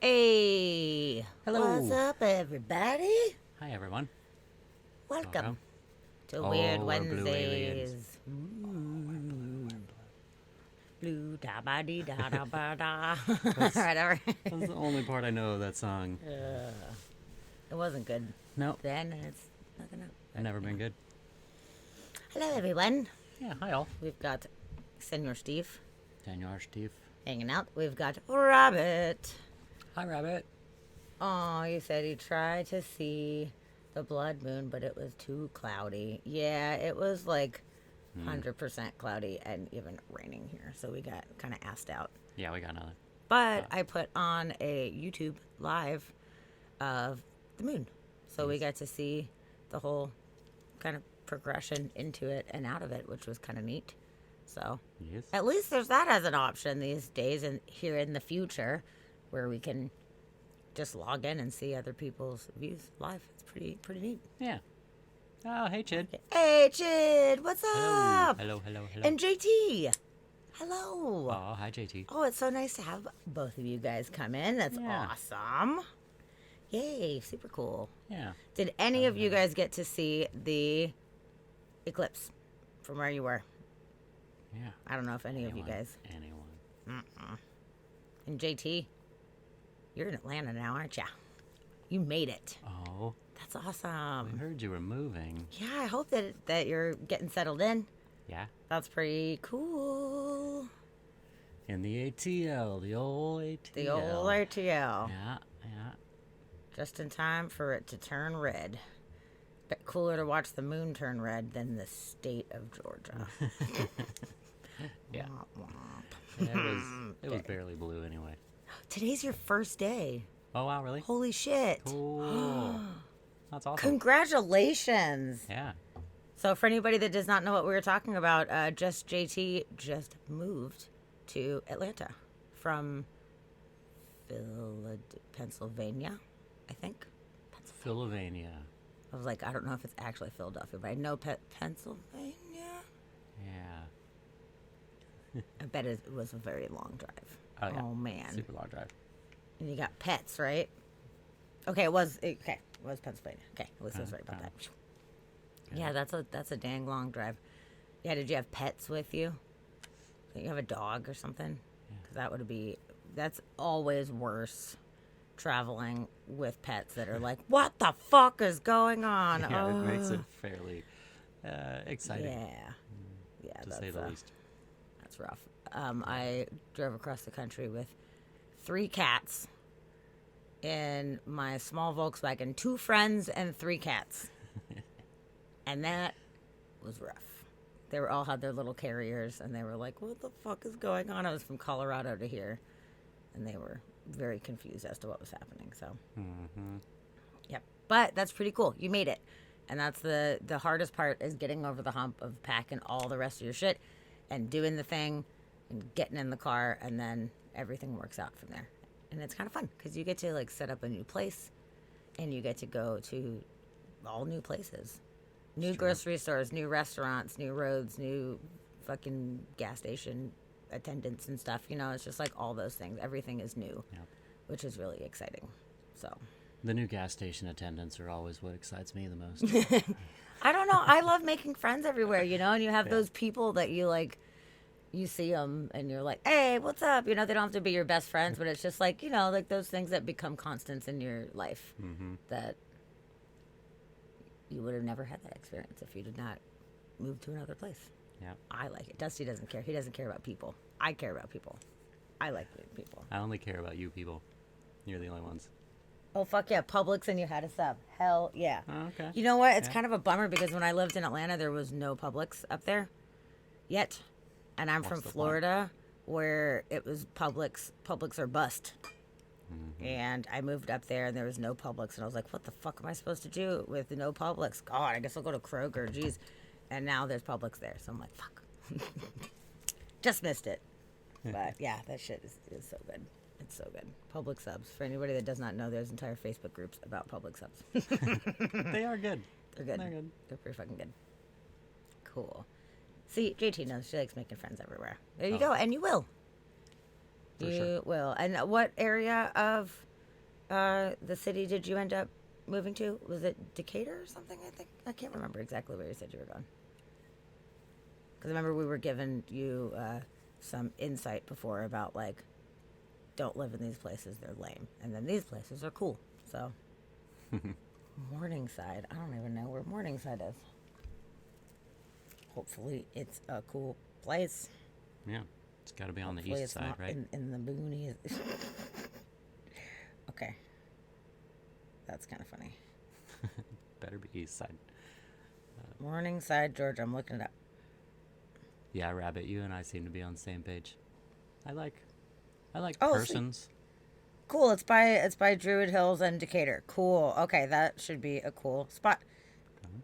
Hey, Hello. what's up, everybody? Hi, everyone. Welcome to Oh, Weird we're blue aliens. Wednesdays. Blue da ba dee da da ba da. Whatever. That's the only part I know of that song. It wasn't good Nope. then, and it's not gonna. Never been good. Hello, everyone. Yeah, hi all. We've got Senor Steve Daniel R. Steve. hanging out. We've got Rabbit. Hi, Rabbit. Oh, you said he tried to see the blood moon, but it was too cloudy. Yeah, it was like 100% cloudy and even raining here, so we got kind of assed out. Yeah, we got another. But I put on a YouTube live of the moon, so we got to see the whole kind of progression into it and out of it, which was kind of neat. So Yes. at least there's that as an option these days, and here in the future, where we can just log in and see other people's views live. It's pretty neat. Yeah. Oh, hey, Chid. Hey, Chid, what's up? Hello. And JT, hello. Oh, hi, JT. Oh, it's so nice to have both of you guys come in. That's Yeah. awesome. Yay, super cool. Yeah. Did any of you guys get to see the eclipse from where you were? Yeah. I don't know if any of you guys. Anyone. And JT, you're in Atlanta now, aren't ya? You made it. Oh, That's I awesome. heard you were moving. Yeah, I hope that you're getting settled in. Yeah. That's pretty cool. In the ATL, the old ATL. The old RTL. Yeah. Just in time for it to turn red. Bit cooler to watch the moon turn red than the state of Georgia. Yeah. Womp womp. It was barely blue anyway. Today's your first day. Oh, wow, really? Holy shit. Cool. That's awesome. Congratulations. Yeah. So for anybody that does not know what we were talking about, just JT just moved to Atlanta from Pennsylvania, I think. Philadelphia. I was like, I don't know if it's actually Philadelphia, but I know Pennsylvania. Yeah. I bet it was a very long drive. Oh, yeah. Oh, man. Super long drive. And you got pets, right? Okay, it was Pennsylvania. Okay, at least I was right about that. Yeah, that's a dang long drive. Yeah, did you have pets with you? Did you have a dog or something? Because that's always worse, traveling with pets that are like, what the fuck is going on? Yeah, it makes it fairly exciting, Yeah, to say the least. That's rough. I drove across the country with 3 cats in my small Volkswagen, 2 friends and 3 cats. And that was rough. They all had their little carriers, and they were like, what the fuck is going on? I was from Colorado to here, and they were very confused as to what was happening. So, Yep. But that's pretty cool. You made it. And that's the hardest part, is getting over the hump of packing all the rest of your shit and doing the thing and getting in the car, and then everything works out from there. And it's kind of fun because you get to like set up a new place, and you get to go to all new places, new grocery stores, new restaurants, new roads, new fucking gas station attendants and stuff. You know, it's just like all those things. Everything is new, which is really exciting. So The new gas station attendants are always what excites me the most. I don't know. I love making friends everywhere, you know, and you have those people that you like, you see them and you're like, hey, what's up? You know, they don't have to be your best friends, but it's just like, you know, like those things that become constants in your life that you would have never had that experience if you did not move to another place. Yeah. I like it. Dusty doesn't care. He doesn't care about people. I care about people. I like people. I only care about you people. You're the only ones. Oh, fuck yeah. Publix and you had a sub. Hell yeah. Oh, okay. You know what? It's kind of a bummer because when I lived in Atlanta, there was no Publix up there yet. And I'm from the point? Florida, where it was Publix or bust. And I moved up there and there was no Publix. And I was like, what the fuck am I supposed to do with no Publix? God, I guess I'll go to Kroger. Jeez. And now there's Publix there. So I'm like, fuck. Just missed it. But yeah, that shit is so good. It's so good. Public subs. For anybody that does not know, there's entire Facebook groups about public subs. They are good. They're good. They're good. They're pretty fucking good. Cool. See, JT knows she likes making friends everywhere. There you Oh. go. And you will. For You sure. will. And what area of the city did you end up moving to? Was it Decatur or something? I think I can't remember exactly where you said you were going. Because I remember we were giving you some insight before about like, don't live in these places; they're lame, and then these places are cool. So, Morningside. I don't even know where Morningside is. Hopefully, it's a cool place. Yeah, it's got to be on the Hopefully east it's side, not right? in the boonies. Okay, that's kind of funny. Better be east side. Morningside, Georgia. I'm looking it up. Yeah, Rabbit, you and I seem to be on the same page. I like Oh, sweet. persons. Cool. It's by Druid Hills and Decatur. Cool. Okay, that should be a cool spot.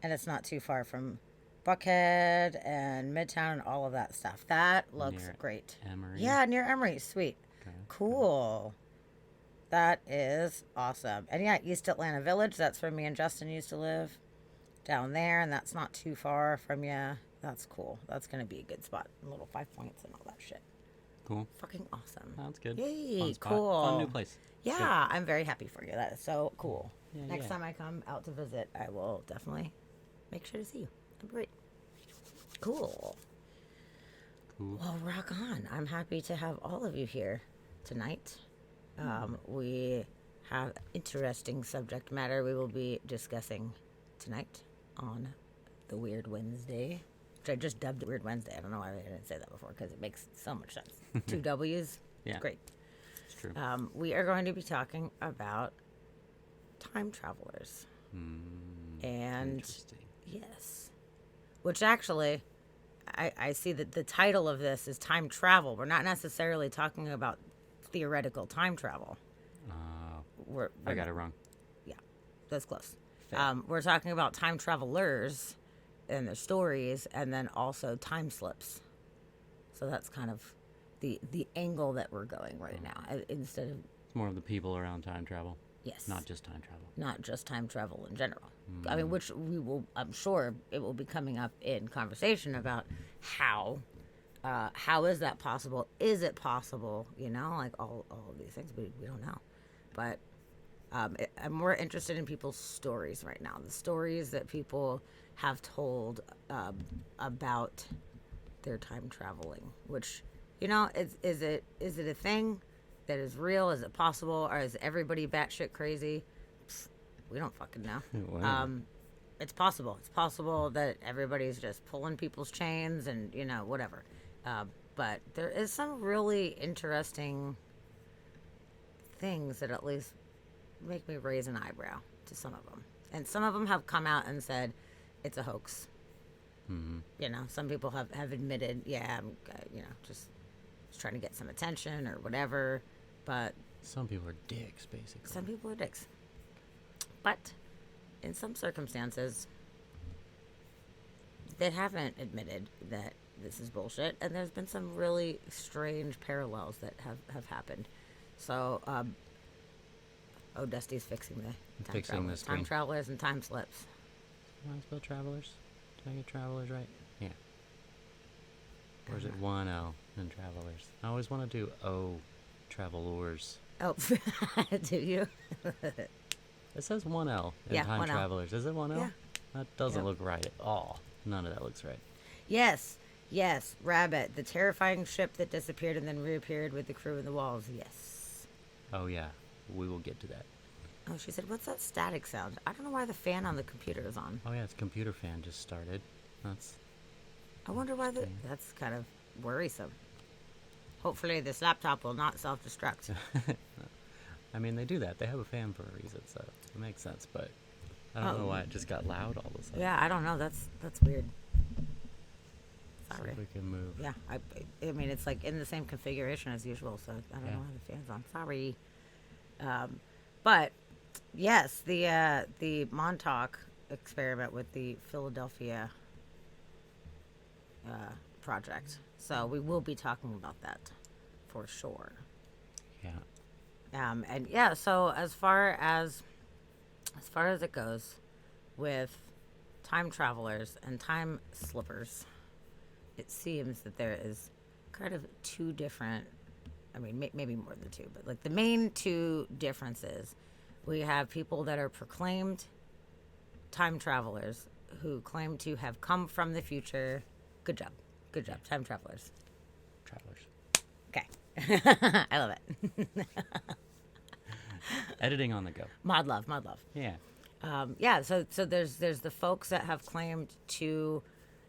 And it's not too far from Buckhead and Midtown and all of that stuff. That looks Near great. Emory. Yeah, near Emory. Sweet. Okay. Cool. That is awesome. And yeah, East Atlanta Village. That's where me and Justin used to live. Down there, and that's not too far from you. That's cool. That's gonna be a good spot. A little 5 points and all that shit. Cool. Fucking awesome. Sounds good. Yay, Fun spot. cool. Fun new place. It's good. Yeah, I'm very happy for you. That is so cool. Yeah, Next yeah. time I come out to visit, I will definitely make sure to see you. That'd be great. Cool. Cool. Well, rock on. I'm happy to have all of you here tonight. We have interesting subject matter we will be discussing tonight on the Weird Wednesday, which I just dubbed Weird Wednesday. I don't know why I didn't say that before because it makes so much sense. 2 W's. Yeah. Great. It's true. We are going to be talking about time travelers. And Interesting. yes, which actually, I see that the title of this is time travel. We're not necessarily talking about theoretical time travel. I got it wrong. Yeah, that's close. Fair. We're talking about time travelers and their stories, and then also time slips. So that's kind of the angle that we're going right now. Instead of It's more of the people around time travel, yes, not just time travel. not just time travel in general. I mean, which we will, I'm sure it will be coming up in conversation about how is that possible? Is it possible? You know, like all of these things, we don't know. But I'm more interested in people's stories right now. The stories that people have told about their time traveling, which, you know, is it a thing that is real? Is it possible? Or is everybody batshit crazy? We don't fucking know. Wow. It's possible. It's possible that everybody's just pulling people's chains and, you know, whatever. But there is some really interesting things that at least make me raise an eyebrow to some of them. And some of them have come out and said it's a hoax. You know, some people have admitted, yeah, I'm, you know, just trying to get some attention or whatever. But Some people are dicks, basically. some people are dicks. But in some circumstances, they havenent admitted that this is bullshit. And there's been some really strange parallels that have happened. So, Dusty's fixing the time Fixing travelers. the Time screen. travelers and time slips. Can I spell travelers? Did I get travelers right? Yeah. Or is it one L in travelers? I always want to do O, travelers. Oh, do you? It says one L in Yeah, time 1L. travelers. Is it one L? Yeah. That doesn't Yep. look right at all. None of that looks right. Yes, Rabbit, the terrifying ship that disappeared and then reappeared with the crew in the walls. Yes. Oh yeah, we will get to that. Oh, she said, what's that static sound? I don't know why the fan on the computer is on. Oh yeah, its computer fan just started. That's I wonder why that's kind of worrisome. Hopefully this laptop will not self-destruct. I mean, they do that. They have a fan for a reason, so it makes sense. But I don't know why it just got loud all of a sudden. Yeah, I don't know. That's weird. See Sorry. if we can move. Yeah, I mean, it's like in the same configuration as usual, so I don't know why the fan's on. Sorry. But yes, the Montauk experiment with the Philadelphia project. So we will be talking about that for sure. Yeah. And yeah, so as far as it goes with time travelers and time slippers, it seems that there is kind of two different, I mean, maybe more than two, but like the main two differences We have people that are proclaimed time travelers who claim to have come from the future. Good job. Good job. Time travelers. Travelers. Okay. I love it. Editing on the go. Mod love, mod love. Yeah. Yeah, so there's the folks that have claimed to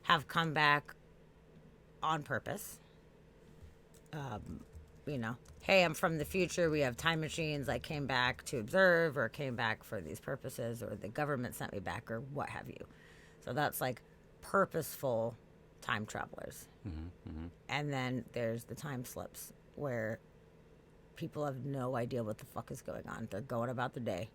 have come back on purpose. You know, hey, I'm from the future. We have time machines. I came back to observe, or came back for these purposes, or the government sent me back, or what have you. So that's like purposeful time travelers. And then there's the time slips where people have no idea what the fuck is going on. They're going about the day,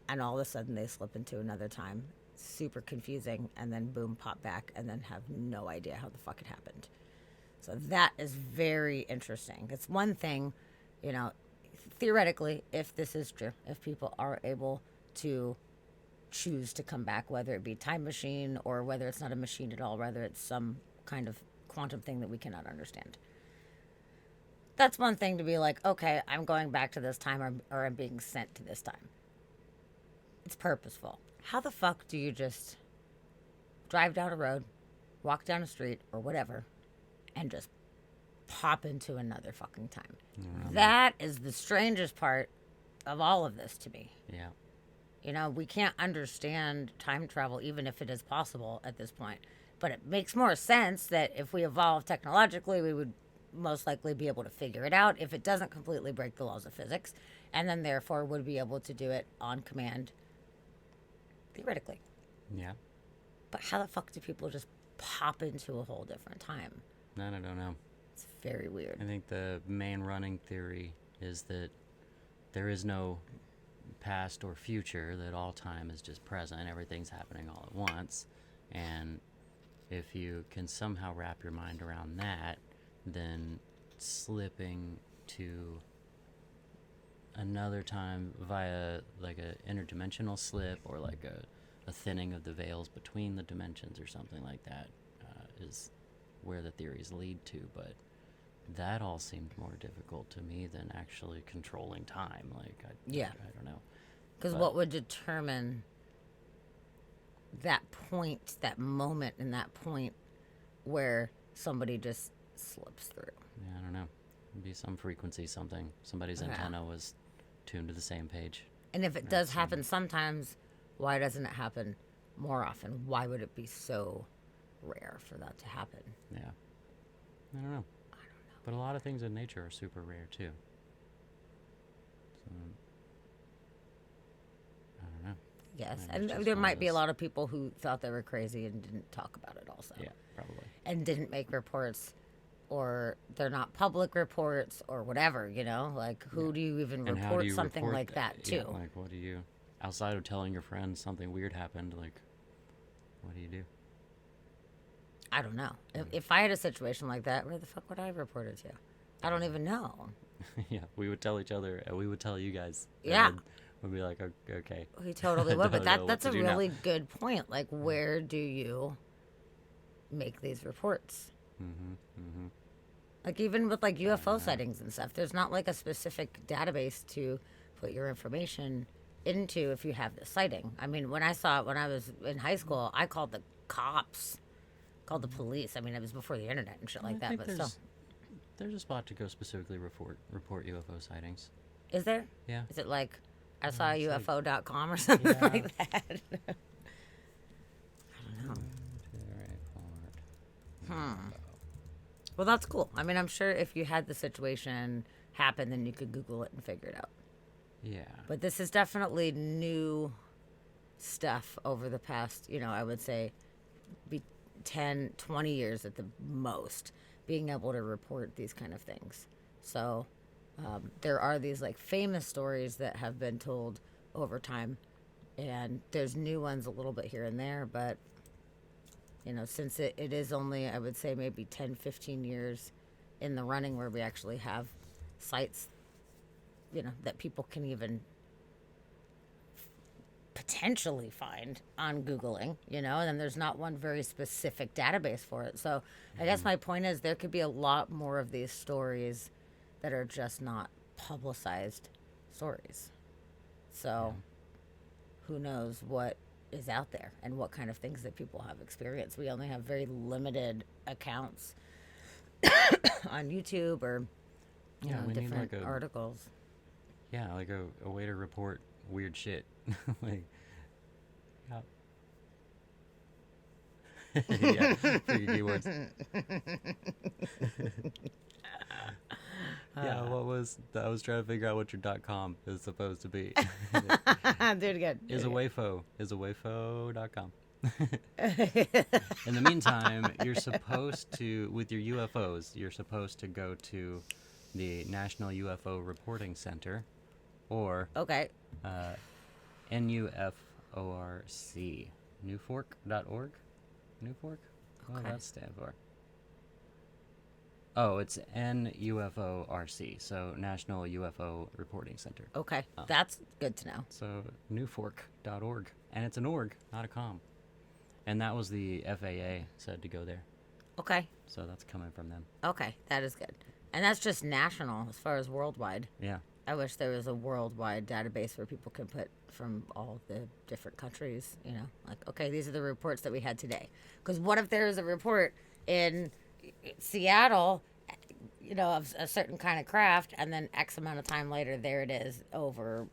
and all of a sudden they slip into another time. Super confusing, and then boom, pop back, and then have no idea how the fuck it happened. So that is very interesting. It's one thing, you know, theoretically, if this is true, if people are able to choose to come back, whether it be time machine or whether it's not a machine at all, whether it's some kind of quantum thing that we cannot understand. That's one thing to be like, okay, I'm going back to this time, or I'm being sent to this time. It's purposeful. How the fuck do you just drive down a road, walk down a street, or whatever, and just pop into another fucking time? That is the strangest part of all of this to me. Yeah. You know, we can't understand time travel, even if it is possible at this point. But it makes more sense that if we evolve technologically, we would most likely be able to figure it out if it doesn't completely break the laws of physics, and then therefore would be able to do it on command, theoretically. Yeah. But how the fuck do people just pop into a whole different time? I don't know. It's very weird. I think the main running theory is that there is no past or future, that all time is just present. Everything's happening all at once. And if you can somehow wrap your mind around that, then slipping to another time via like a interdimensional slip, or like a thinning of the veils between the dimensions or something like that, is where the theories lead to. But that all seemed more difficult to me than actually controlling time. Like, I don't know. Because what would determine that point, that moment, and that point where somebody just slips through? Yeah, I don't know. It'd be some frequency, something. Somebody's antenna was tuned to the same page. And if it does happen sometimes, why doesn't it happen more often? Why would it be so rare for that to happen? Yeah. I don't know. But a lot of things in nature are super rare, too. So, I don't know. Yes, Maybe and it's just there one might of be a those- lot of people who thought they were crazy and didn't talk about it also. Yeah, probably. And didn't make reports, or they're not public reports, or whatever, you know? Like, who do you even And how report do you something report like that to? Yeah, like, what do you, outside of telling your friends something weird happened, like, what do you do? I don't know. If I had a situation like that, where the fuck would I report it to? I don't even know. Yeah, we would tell each other, and we would tell you guys. And Yeah. then we'd be like, okay. We totally would, but Don't know that's what a to do now. really good point. Like, where do you make these reports? Like, even with, like, UFO sightings and stuff, there's not, like, a specific database to put your information into if you have the sighting. I mean, when I saw it when I was in high school, I called the cops, called the police. I mean, it was before the internet and shit like I that, think but still. there's a spot to go specifically report UFO sightings. Is there? Yeah. Is it like I saw it's like- UFO.com or something Yeah. like that? I don't know. Well, that's cool. I mean, I'm sure if you had the situation happen, then you could Google it and figure it out. Yeah. But this is definitely new stuff over the past, I would say 10, 20 years at the most, being able to report these kind of things. So there are these like famous stories that have been told over time, and there's new ones a little bit here and there, but since it is only, I would say, maybe 10, 15 years in the running where we actually have sites, that people can even potentially find on Googling, and then there's not one very specific database for it. So I guess my point is there could be a lot more of these stories that are just not publicized stories. So who knows what is out there and what kind of things that people have experienced. We only have very limited accounts on YouTube or Yeah, we need different like a articles. yeah, like a way to report weird shit. Like, yeah. Yeah, for your keywords. Yeah, what was I was trying to figure out what your .com is supposed to be. Do it again. Is a wayfo.com. In the meantime, you're supposed to, with your UFOs, you're supposed to go to the National UFO Reporting Center, or Okay. NUFORC, newfork.org? Newfork? What Okay. does that stand for? Oh, it's NUFORC, so National UFO Reporting Center. Okay. That's good to know. So newfork.org, and it's an org, not a com. And that was the FAA said to go there, Okay. so that's coming from them. Okay. That is good. And that's just national as far as worldwide. Yeah, I wish there was a worldwide database where people can put from all the different countries, like, okay, these are the reports that we had today. Because what if there is a report in Seattle, of a certain kind of craft, and then X amount of time later, there it is over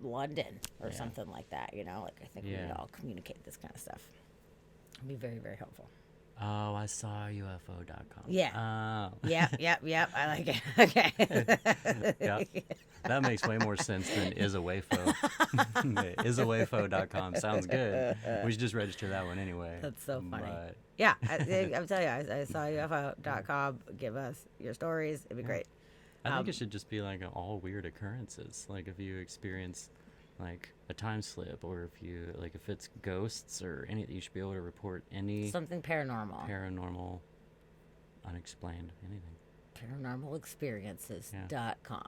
London or Yeah. something like that, Like, I think we Yeah. need to all communicate this kind of stuff. It'd be very, very helpful. Oh, I saw UFO.com. Yeah. Oh. Yep. I like it. Okay. Yeah. That makes way more sense than isawayfo. Isawayfo.com sounds good. We should just register that one anyway. That's so funny. But Yeah, I'm telling you, I saw UFO.com. Give us your stories. It'd be great. I think it should just be like all weird occurrences. Like if you experience like a time slip, or if it's ghosts or anything, you should be able to report any Something paranormal. paranormal, unexplained, anything. Paranormalexperiences.com.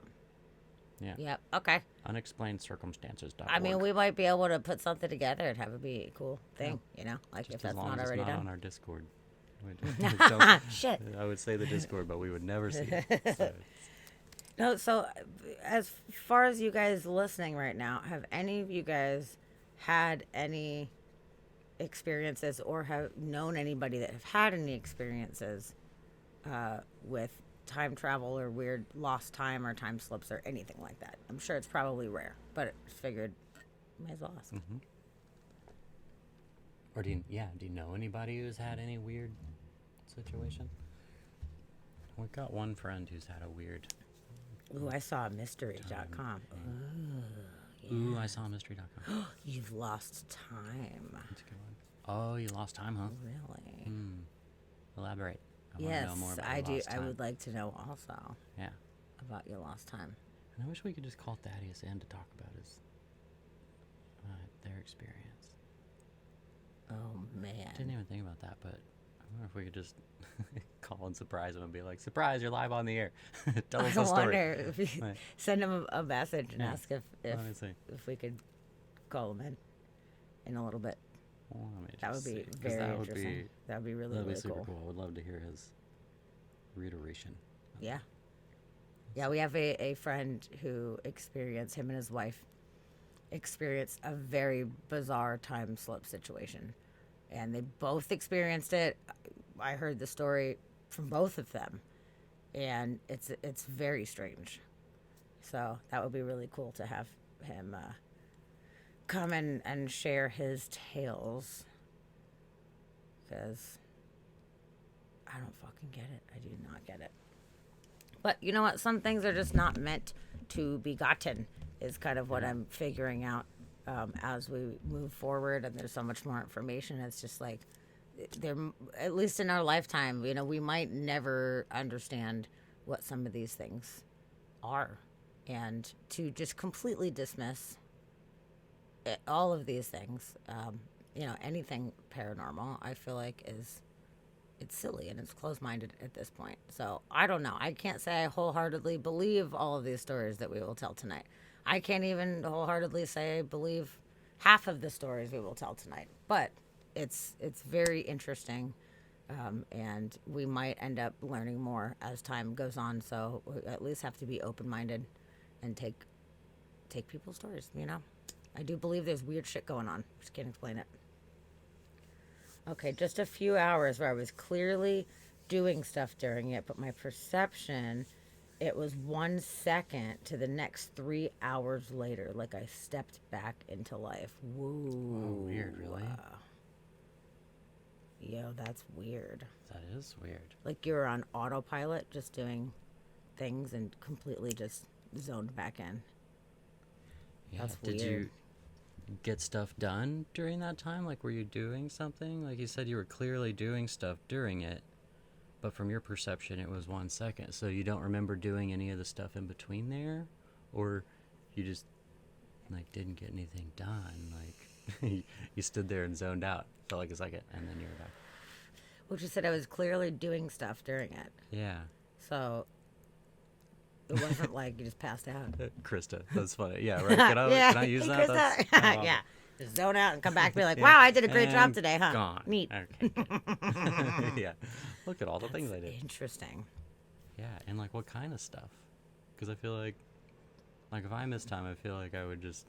Yeah. Yep. Okay. Unexplained circumstances.org. I mean, we might be able to put something together and have it be a cool thing, like just if as that's long not as already it's not done. on our Discord. Don't- Shit. I would say the Discord, but we would never see it. So, No, so as far as you guys listening right now, have any of you guys had any experiences or have known anybody that have had any experiences with time travel or weird lost time or time slips or anything like that? I'm sure it's probably rare, but I figured might as well ask. or do you know anybody who's had any weird situation? We've got one friend who's had a weird. Ooh, I saw mystery.com. Ooh, I saw mystery.com. You've lost time. That's a good one. Oh, you lost time, huh? Really? Elaborate. I wanna Yes, know more about I your do. lost I time. would like to know also Yeah. about your lost time. And I wish we could just call Thaddeus in to talk about their experience. Oh man. Didn't even think about that, but I wonder if we could just call and surprise him and be like, "Surprise! You're live on the air. Tell us I a story." wonder if you Right. send him a message and Yeah. ask if Honestly. if we could call him in a little bit. Well, let me That would just be see, 'cause very that would interesting. That would be really, That'd be really super cool. cool. I would love to hear his reiteration. Yeah. Yeah, we have a friend who experienced, him and his wife experienced a very bizarre time slip situation. And they both experienced it. I heard the story from both of them. And it's very strange. So that would be really cool to have him come and share his tales. Because I don't fucking get it. I do not get it. But you know what? Some things are just not meant to be gotten, is kind of what I'm figuring out as we move forward. And there's so much more information. It's just like, there, at least in our lifetime, we might never understand what some of these things are. And to just completely dismiss all of these things, anything paranormal, I feel like it's silly and it's closed-minded at this point. So I don't know. I can't say I wholeheartedly believe all of these stories that we will tell tonight. I can't even wholeheartedly say I believe half of the stories we will tell tonight. But it's very interesting, and we might end up learning more as time goes on. So we at least have to be open-minded and take take people's stories, you know? I do believe there's weird shit going on. Just can't explain it. Okay, just a few hours where I was clearly doing stuff during it, but my perception, it was 1 second to the next 3 hours later. Like I stepped back into life. Whoa. Oh, weird, really? Yo, that's weird. That is weird. Like you were on autopilot just doing things and completely just zoned back in. Yeah. That's Did you weird. get stuff done during that time? Like, were you doing something? Like you said, you were clearly doing stuff during it, but from your perception, it was 1 second. So you don't remember doing any of the stuff in between there, or you just like didn't get anything done. Like you stood there and zoned out. Felt like a second, and then you were back. Well, you said I was clearly doing stuff during it. Yeah. So it wasn't like you just passed out. Krista, that's funny. Yeah, right. Can I use Hey, that? Krista. That's kinda awesome. Yeah. Just zone out and come back and be like, Yeah. wow, I did a great job And today, huh? Gone. Neat. Okay. Good. Yeah. Look at all the things I did. Interesting. Yeah, and like what kind of stuff? Because I feel like if I missed time, I feel like I would just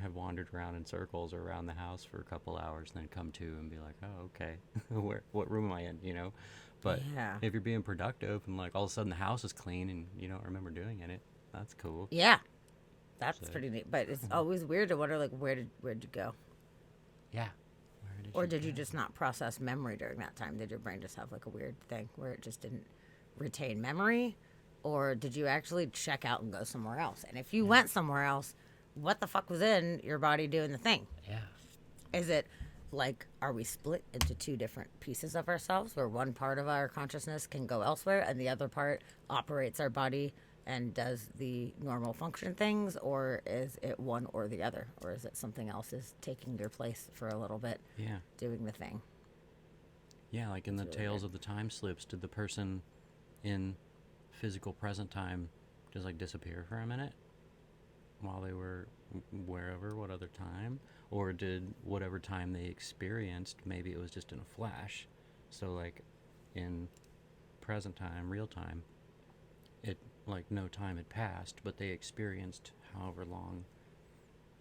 have wandered around in circles or around the house for a couple hours, and then come to and be like, oh, okay, what room am I in? You know. But Yeah. if you're being productive and like all of a sudden the house is clean and you don't remember doing it, that's cool. Yeah. That's So- pretty neat. But it's always weird to wonder, like, where'd you go? Yeah. Where Or did you go? just not process memory during that time? Did your brain just have like a weird thing where it just didn't retain memory? Or did you actually check out and go somewhere else? And if you went somewhere else, what the fuck was in your body doing the thing? Yeah. Is it like, are we split into two different pieces of ourselves where one part of our consciousness can go elsewhere and the other part operates our body and does the normal function things? Or is it one or the other? Or is it something else is taking your place for a little bit, Yeah. doing the thing? Yeah, like in the really Tales of the Time Slips, did the person in physical present time just like disappear for a minute while they were wherever, what other time? Or did whatever time they experienced, maybe it was just in a flash? So like in present time, real time, it like no time had passed, but they experienced however long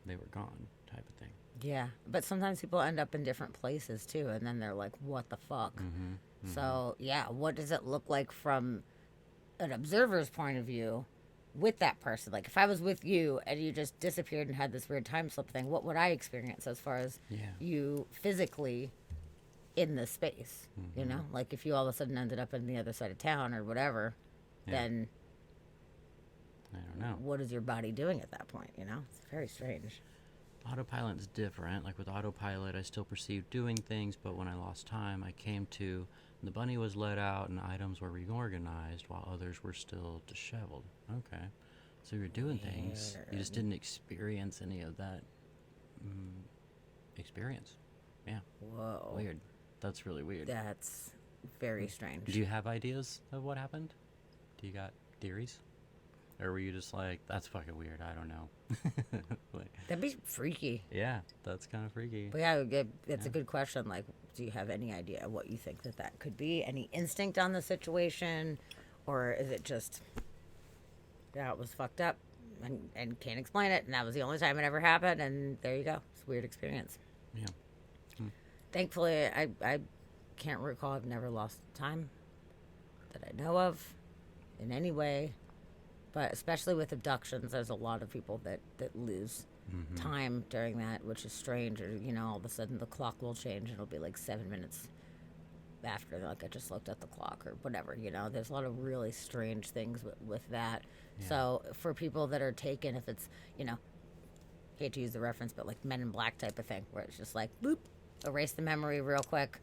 they were gone, type of thing. Yeah, but sometimes people end up in different places too, and then they're like, "What the fuck?" So yeah, what does it look like from an observer's point of view with that person? Like, if I was with you and you just disappeared and had this weird time slip thing, what would I experience as far as Yeah. you physically in the space? You know, like if you all of a sudden ended up in the other side of town or whatever, Yeah. then I don't know. what is your body doing at that point? You know, it's very strange. Autopilot's different. Like with autopilot, I still perceived doing things, but when I lost time, I came to the bunny was let out and items were reorganized while others were still disheveled. Okay. So you were doing things. You just didn't experience any of that experience. Yeah. Whoa, Weird. That's really weird. that's very strange. Do you have ideas of what happened? Do you got theories? Or were you just like, that's fucking weird, I don't know. Like, That'd be freaky. yeah, that's kind of freaky. But yeah, it's a good question. Like, do you have any idea what you think that could be? Any instinct on the situation? Or is it just, yeah, it was fucked up and can't explain it, and that was the only time it ever happened, and there you go. It's a weird experience. Yeah. Thankfully, I can't recall. I've never lost time that I know of in any way. But especially with abductions, there's a lot of people that lose time during that, which is strange. Or, you know, all of a sudden the clock will change and it'll be like 7 minutes after. Like, I just looked at the clock or whatever, you know. There's a lot of really strange things with that. Yeah. So for people that are taken, if it's, you know, hate to use the reference, but like Men in Black type of thing, where it's just like, boop, erase the memory real quick,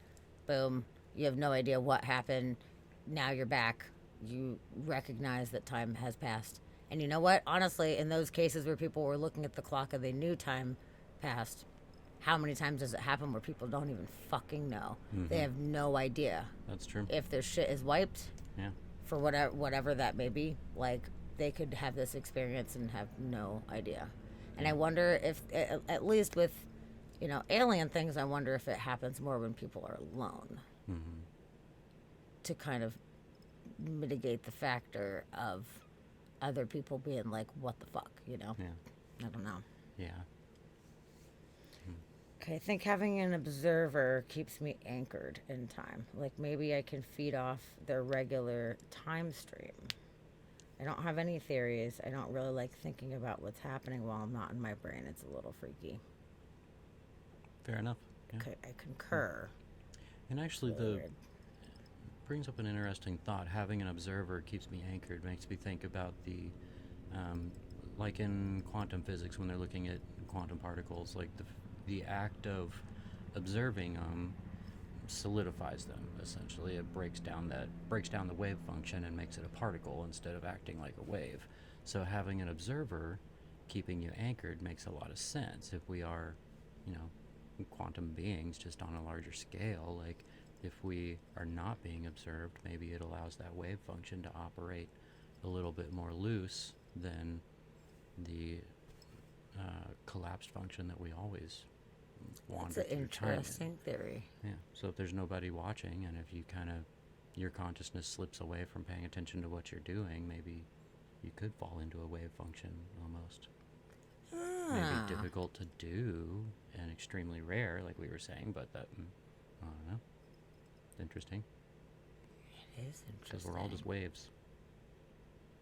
boom, you have no idea what happened, now you're back. You recognize that time has passed. And you know what? Honestly, in those cases where people were looking at the clock and they knew time passed, how many times does it happen where people don't even fucking know? They have no idea. That's true. If their shit is wiped, Yeah. for whatever that may be, like, they could have this experience and have no idea. And I wonder if, at least with, you know, alien things, I wonder if it happens more when people are alone. To kind of mitigate the factor of other people being like, what the fuck, you know? Yeah. I don't know. Yeah. Okay, I think having an observer keeps me anchored in time. Like maybe I can feed off their regular time stream. I don't have any theories. I don't really like thinking about what's happening while I'm not in my brain. It's a little freaky. Fair enough. Yeah. Okay, I concur. And actually, Really the weird. brings up an interesting thought. Having an observer keeps me anchored. Makes me think about the, like in quantum physics when they're looking at quantum particles, like the act of observing them solidifies them. Essentially, it breaks down the wave function and makes it a particle instead of acting like a wave. So having an observer keeping you anchored makes a lot of sense. If we are, you know, quantum beings just on a larger scale, like if we are not being observed, maybe it allows that wave function to operate a little bit more loose than the collapsed function that we always wander That's an through time in. interesting theory. Yeah. So if there's nobody watching, and if you kind of your consciousness slips away from paying attention to what you're doing, maybe you could fall into a wave function almost. Ah, Maybe difficult to do and extremely rare, like we were saying, but that I don't know. Interesting, it is because interesting. we're all just waves.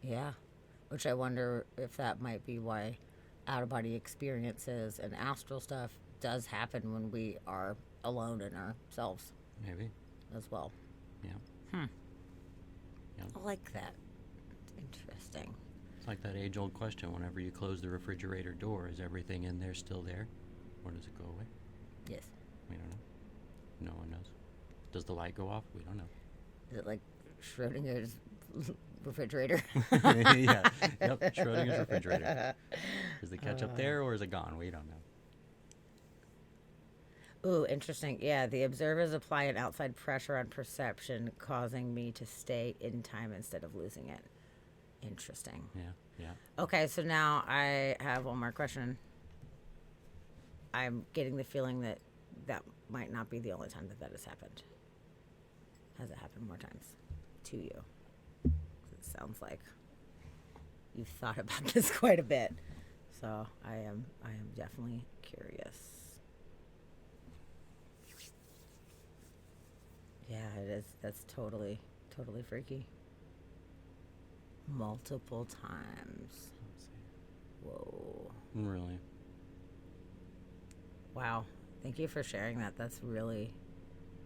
Yeah, which I wonder if that might be why out of body experiences and astral stuff does happen when we are alone in ourselves Maybe. as well. Yeah. I like that. Interesting. It's like that age-old question: whenever you close the refrigerator door, is everything in there still there, or does it go away? Yes. We don't know. No one knows. Does the light go off? We don't know. Is it like Schrodinger's refrigerator? Yeah. Yep. Schrodinger's refrigerator. Is the ketchup there or is it gone? We don't know. Ooh, interesting. Yeah, the observers apply an outside pressure on perception, causing me to stay in time instead of losing it. Interesting. Yeah. Yeah. Okay, so now I have one more question. I'm getting the feeling that that might not be the only time that that has happened. Has it happened more times to you? It sounds like you've thought about this quite a bit. So I am definitely curious. Yeah, it is. That's totally freaky. Multiple times. Let's see. Whoa. Really. Wow. Thank you for sharing that. That's really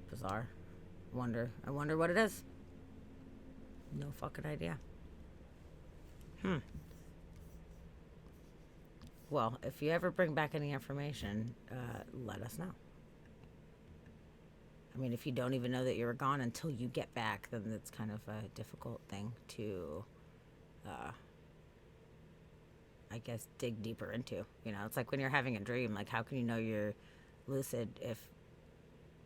bizarre. I wonder what it is. No fucking idea. Well, if you ever bring back any information, let us know. I mean, if you don't even know that you were gone until you get back, then that's kind of a difficult thing to, I guess, dig deeper into. You know, it's like when you're having a dream. Like, how can you know you're lucid if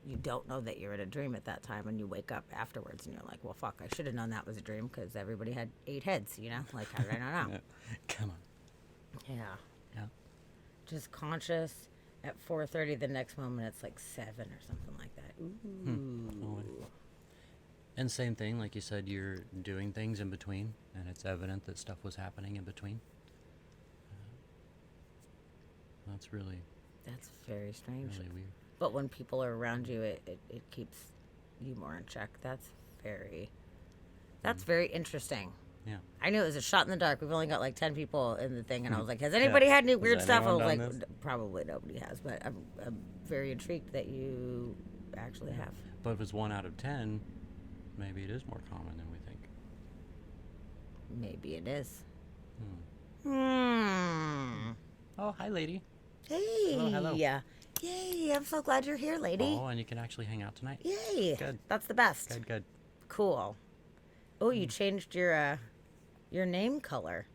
you don't know that you're in a dream at that time and you wake up afterwards and you're like, well, fuck, I should have known that was a dream because everybody had 8 heads, you know? Like, how did I not know? Come on. Yeah. Yeah. Just conscious at 4:30. The next moment, it's like 7 or something like that. Ooh. And same thing, like you said, you're doing things in between, and it's evident that stuff was happening in between. That's really, That's very strange. really weird. But when people are around you, it keeps you more in check. That's very interesting. Yeah. I knew it was a shot in the dark. We've only got like 10 people in the thing, and I was like, has anybody had any weird stuff? I was anyone like, done this? probably nobody has, but I'm very intrigued that you actually have. But if it's 1 out of 10, maybe it is more common than we think. Maybe it is. Oh, hi, lady. Hey. Hello. Yay. I'm so glad you're here, lady. Oh, and you can actually hang out tonight. Yay. Good. That's the best. Good, good. Cool. Oh, you changed your name color.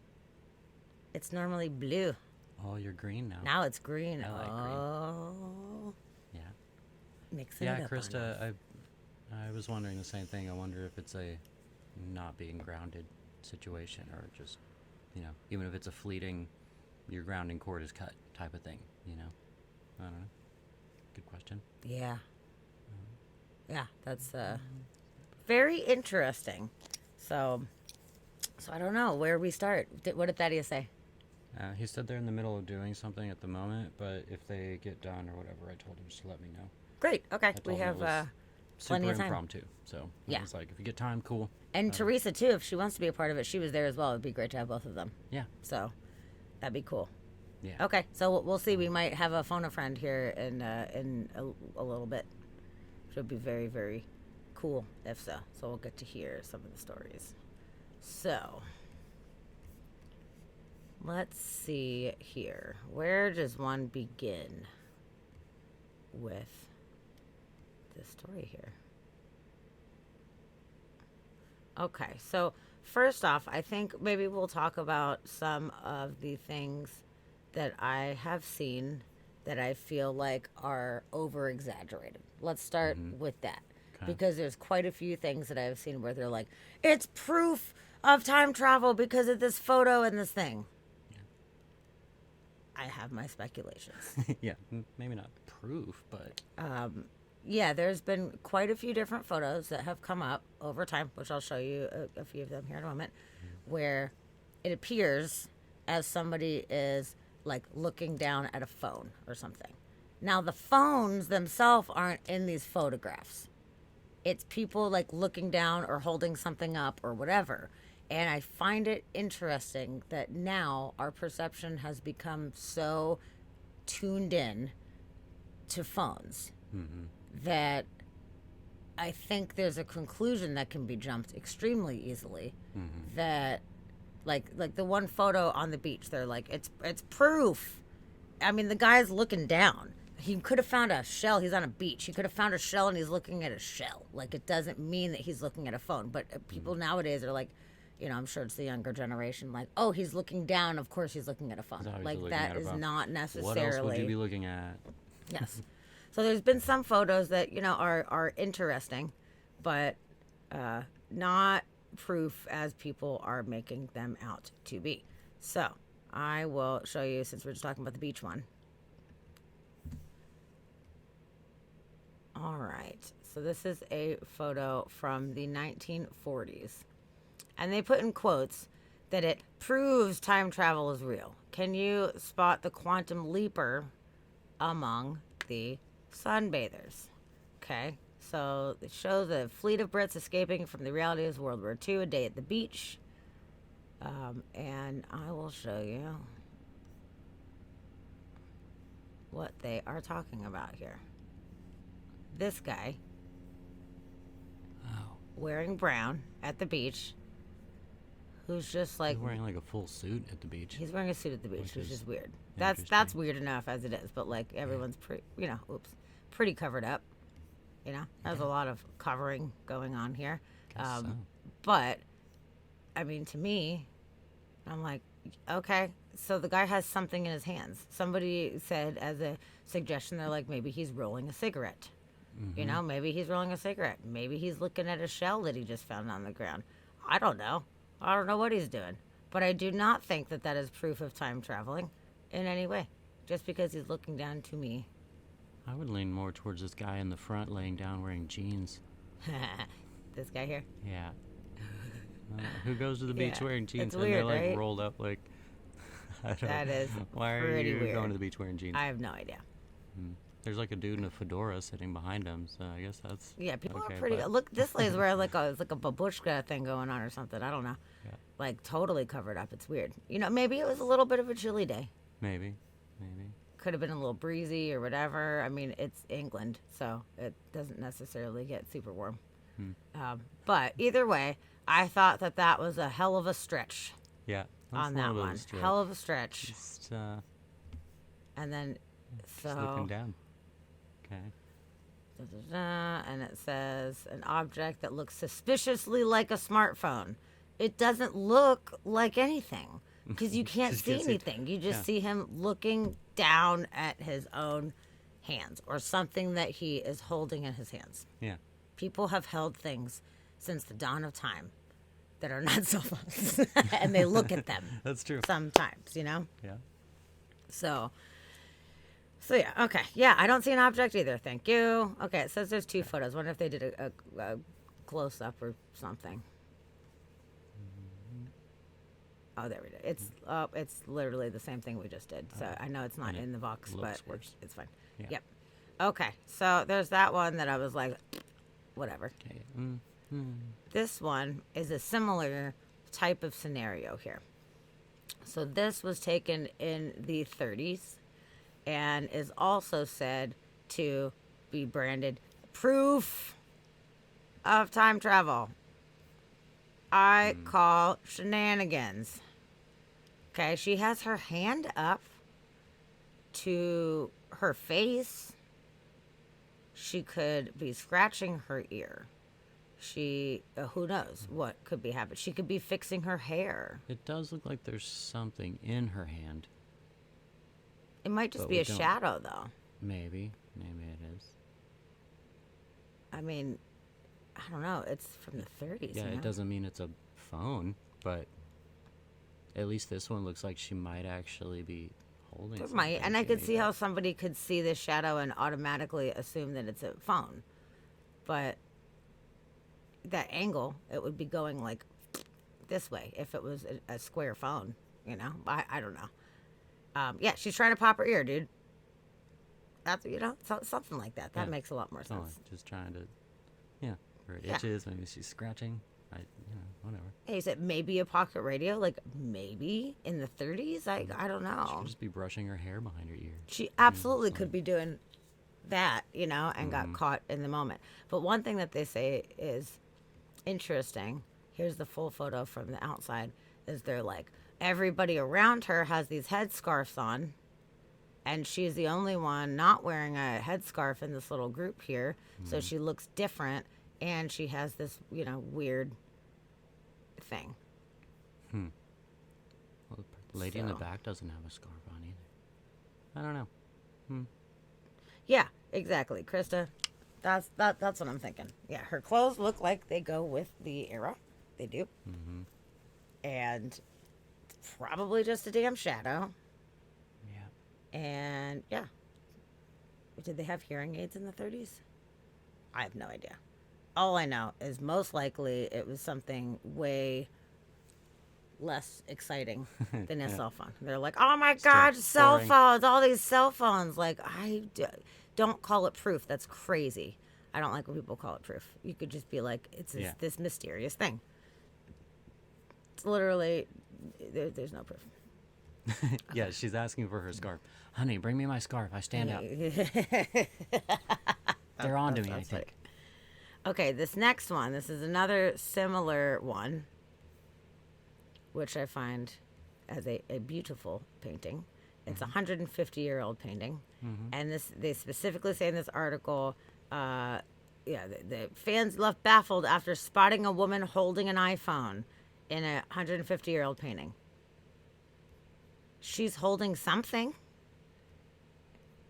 It's normally blue. Oh, you're green now. Now it's green. I like green. Oh. Yeah. Mixing Yeah, it up on us. Krista, I was wondering the same thing. I wonder if it's a not being grounded situation or just, you know, even if it's a fleeting, your grounding cord is cut type of thing, you know? I don't know. Good question. Yeah. Yeah, that's very interesting. So I don't know where we start. What did Thaddeus say? He said they're in the middle of doing something at the moment, but if they get done or whatever, I told him just to let me know. Great. Okay. I We told him have it was plenty super of time. impromptu. So Yeah. I was like, if you get time, cool. And Teresa too, if she wants to be a part of it, she was there as well. It'd be great to have both of them. Yeah. So that'd be cool. Yeah. Okay, so we'll see. We might have a phone a friend here in a little bit, which would be very, very cool if so. So we'll get to hear some of the stories. So let's see here. Where does one begin with this story here? Okay, so first off, I think maybe we'll talk about some of the things that I have seen that I feel like are over exaggerated. Let's start with that. Okay. Because there's quite a few things that I've seen where they're like, it's proof of time travel because of this photo and this thing. I have my speculations. Yeah. Maybe not proof, but Yeah, there's been quite a few different photos that have come up over time, which I'll show you a few of them here in a moment, where it appears as somebody is like looking down at a phone or something. Now, the phones themselves aren't in these photographs. It's people like looking down or holding something up or whatever. And I find it interesting that now our perception has become so tuned in to phones that I think there's a conclusion that can be jumped extremely easily that like the one photo on the beach, they're like, it's proof. I mean, the guy's looking down. He could have found a shell. He's on a beach. He could have found a shell and he's looking at a shell. Like, it doesn't mean that he's looking at a phone. But people nowadays are like, you know, I'm sure it's the younger generation, like, oh, he's looking down. Of course he's looking at a phone. He's obviously Like, looking that at a is phone. not what necessarily. else would you be looking at? Yes. So there's been some photos that, you know, are interesting, but not proof as people are making them out to be. So I will show you, since we're just talking about the beach one. All right. So this is a photo from the 1940s. And they put in quotes that it proves time travel is real. Can you spot the quantum leaper among the sunbathers? Okay. So it shows a fleet of Brits escaping from the realities of World War II, a day at the beach. And I will show you what they are talking about here. This guy Oh, wearing brown at the beach, who's just like, he's wearing like a full suit at the beach. he's wearing a suit at the beach, Which which is is weird. That's interesting. weird enough as it is, but like everyone's pretty, you know, pretty covered up. You know, there's a lot of covering going on here. Guess so. But I mean, to me, I'm like, okay, so the guy has something in his hands. Somebody said as a suggestion, they're like, maybe he's rolling a cigarette. You know, maybe he's rolling a cigarette. Maybe he's looking at a shell that he just found on the ground. I don't know. I don't know what he's doing. But I do not think that that is proof of time traveling in any way. Just because he's looking down to me. I would lean more towards this guy in the front laying down wearing jeans. This guy here. Yeah. Who goes to the beach Yeah, wearing jeans it's and weird, they're like right? rolled up like I don't That know. is Why are pretty you weird. going to the beach wearing jeans? I have no idea. There's like a dude in a fedora sitting behind him, so I guess that's Yeah, people okay, are pretty. but- Look, this lady's wearing like a babushka thing going on or something. I don't know. Yeah. Like totally covered up. It's weird. You know, maybe it was a little bit of a chilly day. Maybe. Could have been a little breezy or whatever. I mean, it's England, so it doesn't necessarily get super warm. But either way, I thought that that was a hell of a stretch Yeah. That's on a that little bit of one. a stretch. Hell of a stretch. Just, And then, just looking so, down. Okay. and it says an object that looks suspiciously like a smartphone. It doesn't look like anything because you can't Just see can't see it. anything. You just Yeah. see him looking down at his own hands or something that he is holding in his hands. Yeah. People have held things since the dawn of time that are not cell phones, and they look at them That's true. sometimes, you know? Yeah. So yeah, okay. Yeah, I don't see an object either. Thank you. Okay, it says there's two photos. Wonder if they did a close up or something. Oh, there we go. It's literally the same thing we just did. So I know it's not And it in the Vox, but looks worse. it's fine. Yeah. Yep. Okay, so there's that one that I was like, whatever. Okay. This one is a similar type of scenario here. So this was taken in the 30s and is also said to be branded proof of time travel. I call shenanigans. Okay, she has her hand up to her face. She could be scratching her ear. She, who knows what could be happening. She could be fixing her hair. It does look like there's something in her hand. It might just But be we a don't. shadow, though. Maybe it is. I mean, I don't know. It's from the 30s. Yeah, you know? it doesn't mean it's a phone, but at least this one looks like she might actually be holding It might. something. And I She could may see be- how somebody could see this shadow and automatically assume that it's a phone. But that angle, it would be going like this way if it was a square phone, you know? I don't know. Yeah, she's trying to pop her ear, dude. That's, you know, something like that. That Yeah. makes a lot more Oh, sense. just trying to, yeah, or it Yeah. itches. Maybe she's scratching. Whatever. Hey, you said maybe a pocket radio, like maybe in the 30s? I don't She know. could just be brushing her hair behind her ear. She absolutely could be doing that, you know, and got caught in the moment. But one thing that they say is interesting. Here's the full photo from the outside. Is they're like everybody around her has these headscarves on, and she's the only one not wearing a headscarf in this little group here. So she looks different, and she has this, you know, weird thing. Well, the lady in the So- back doesn't have a scarf on either. I don't know. Yeah, exactly, Krista. That's what I'm thinking. Yeah, her clothes look like they go with the era. They do. And it's probably just a damn shadow. Yeah. And yeah. Did they have hearing aids in the 30s? I have no idea. All I know is most likely it was something way less exciting than a cell phone. They're like, oh my God, cell boring. phones, all these cell phones. Like, don't call it proof. That's crazy. I don't like when people call it proof. You could just be like, it's Yeah. this mysterious thing. It's literally, there's no proof. Yeah, she's asking for her scarf. Honey, bring me my scarf. I stand up. They're on to me, I that's funny. think. Okay, this next one. This is another similar one, which I find as a beautiful painting. It's a 150-year-old painting, and this they specifically say in this article, the fans left baffled after spotting a woman holding an iPhone in a 150-year-old painting. She's holding something.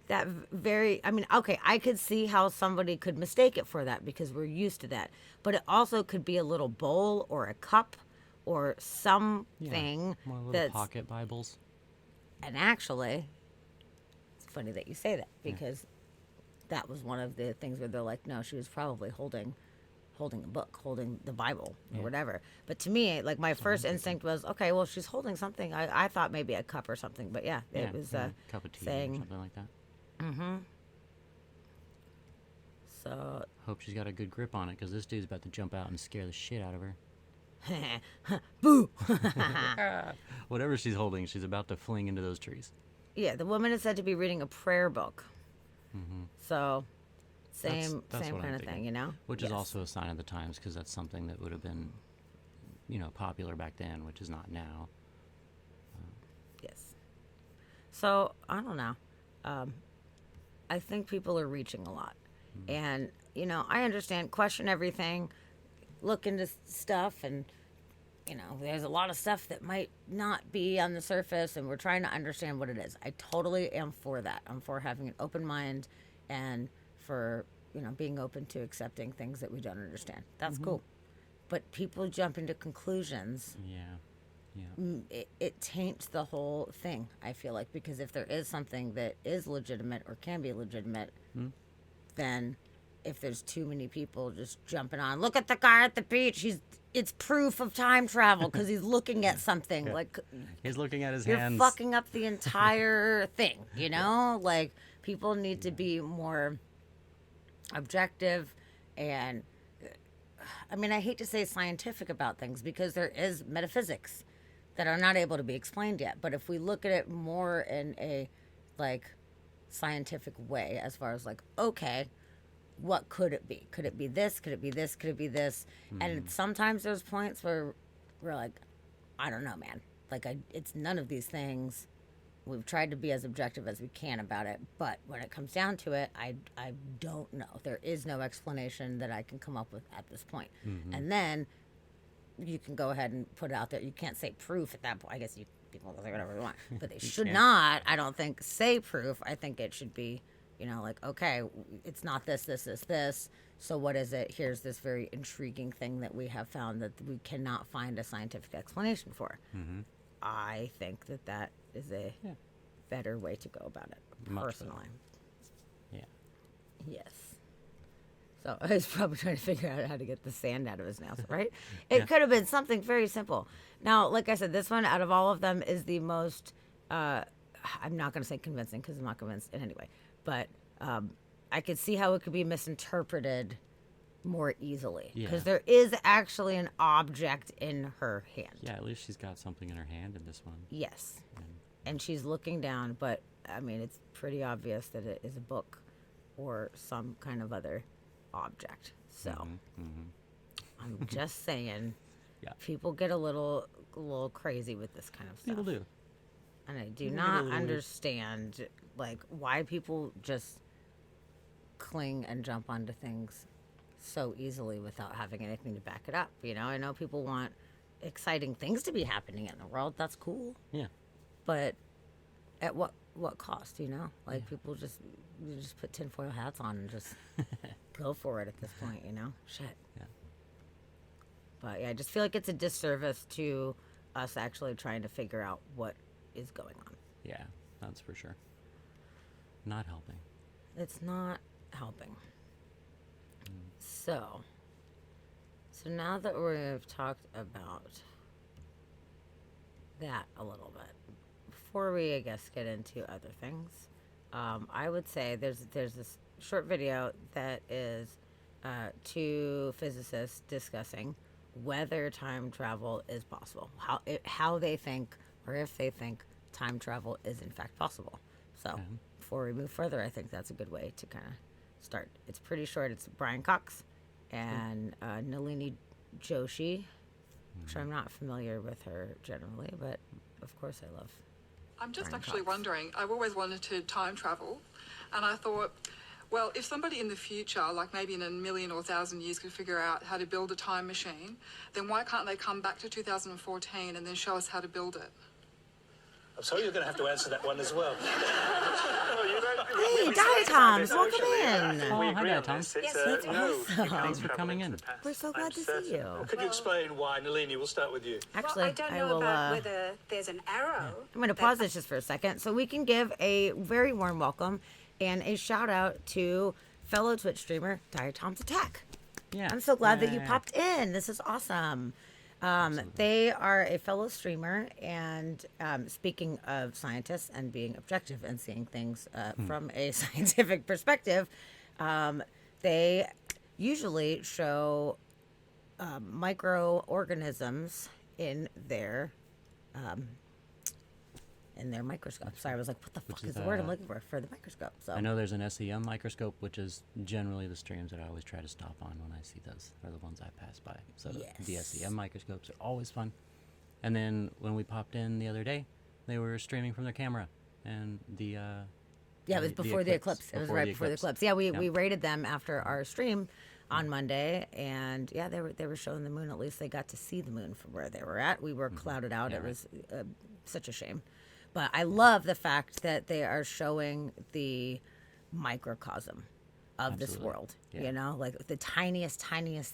That very, I mean, okay, I could see how somebody could mistake it for that because we're used to that. But it also could be a little bowl or a cup or something More little that's, pocket Bibles. and actually, it's funny that you say that because that was one of the things where they're like, no, she was probably holding a book, holding the Bible or whatever. But to me, like my first instinct was, okay, well, she's holding something. I thought maybe a cup or something, but yeah, it was cup of tea saying, or something like that. so Hope she's got a good grip on it because this dude's about to jump out and scare the shit out of her. boo. Whatever she's holding, she's about to fling into those trees. Yeah, the woman is said to be reading a prayer book. So, That's same what I'm kind of thinking. thing, you know? Which is Yes. also a sign of the times because that's something that would have been, popular back then, which is not now. Yes. So, I don't know. I think people are reaching a lot. And, I understand, question everything, look into stuff, and, there's a lot of stuff that might not be on the surface, and we're trying to understand what it is. I totally am for that. I'm for having an open mind and for, being open to accepting things that we don't understand. That's cool. But people jump into conclusions. Yeah. It taints the whole thing, I feel like, because if there is something that is legitimate or can be legitimate, then if there's too many people just jumping on, look at the guy at the beach. It's proof of time travel because he's looking at something. Like, He's looking at his you're hands. fucking up the entire thing, you know? Like, people need to be more objective and, I mean, I hate to say scientific about things because there is metaphysics that are not able to be explained yet. But if we look at it more in a, like, scientific way, as far as, like, okay, what could it be? Could it be this? Could it be this? Could it be this? And sometimes there's points where we're like, I don't know, man. Like, it's none of these things. We've tried to be as objective as we can about it, but when it comes down to it, I don't know. There is no explanation that I can come up with at this point. And then you can go ahead and put it out there. You can't say proof at that point. I guess people can say whatever they want, but they should not, I don't think, say proof. I think it should be, you know, like, okay, it's not this. So what is it? Here's this very intriguing thing that we have found that we cannot find a scientific explanation for. I think that is a better way to go about it, Much personally. Yeah. Yes. So I was probably trying to figure out how to get the sand out of his nails, right? It could have been something very simple. Now, like I said, this one out of all of them is the most, I'm not going to say convincing because I'm not convinced in any way, but I could see how it could be misinterpreted more easily because there is actually an object in her hand. Yeah, at least she's got something in her hand in this one. Yes. And she's looking down, but I mean, it's pretty obvious that it is a book or some kind of other object. So I'm just saying, people get a little crazy with this kind of stuff. People do. And I do not understand, like, why people just cling and jump onto things so easily without having anything to back it up. You know, I know people want exciting things to be happening in the world. That's cool. Yeah. But at what cost, you know? Like, people just put tinfoil hats on and just go for it at this point, you know? Shit. Yeah. But, yeah, I just feel like it's a disservice to us actually trying to figure out what is going on. Yeah, that's for sure. Not helping. It's not helping. So now that we've talked about that a little bit, before we, I guess, get into other things, I would say there's this short video that is two physicists discussing whether time travel is possible, how they think, or if they think time travel is in fact possible. So before we move further, I think that's a good way to kind of start. It's pretty short. It's Brian Cox and Nalini Joshi, which I'm not familiar with her generally, but of course I love. I'm just Brian actually Cox. wondering, I've always wanted to time travel, and I thought, well, if somebody in the future, like maybe in 1,000,000 or 1,000 years, could figure out how to build a time machine, then why can't they come back to 2014 and then show us how to build it? I'm sorry, you're going to have to answer that one as well. Hey, Diet Toms, welcome in. Oh, hi there, Tom. Yes, that's awesome. Thanks for coming in. We're so glad to see you. Could you explain why? Nalini, we'll start with you. Actually, I don't know will. about whether there's an arrow. I'm going to pause this just for a second so we can give a very warm welcome and a shout out to fellow Twitch streamer Diet Tom's Attack. Yeah. I'm so glad that you Yay. popped in. This is awesome. They are a fellow streamer, and speaking of scientists and being objective and seeing things from a scientific perspective, they usually show microorganisms in their microscope. Sorry, I was like, what the fuck is the word I'm looking for the microscope? So I know there's an SEM microscope, which is generally the streams that I always try to stop on when I see those, are the ones I pass by. So the Yes. SEM microscopes are always fun. And then when we popped in the other day, they were streaming from their camera, and the yeah, it was before the eclipse. It was right before the eclipse. Yeah, we rated them after our stream on Monday, and yeah, they were showing the moon. At least they got to see the moon from where they were at. We were clouded out. Yeah, It right. was such a shame. But I love the fact that they are showing the microcosm of this Absolutely. world. Yeah. You know, like the tiniest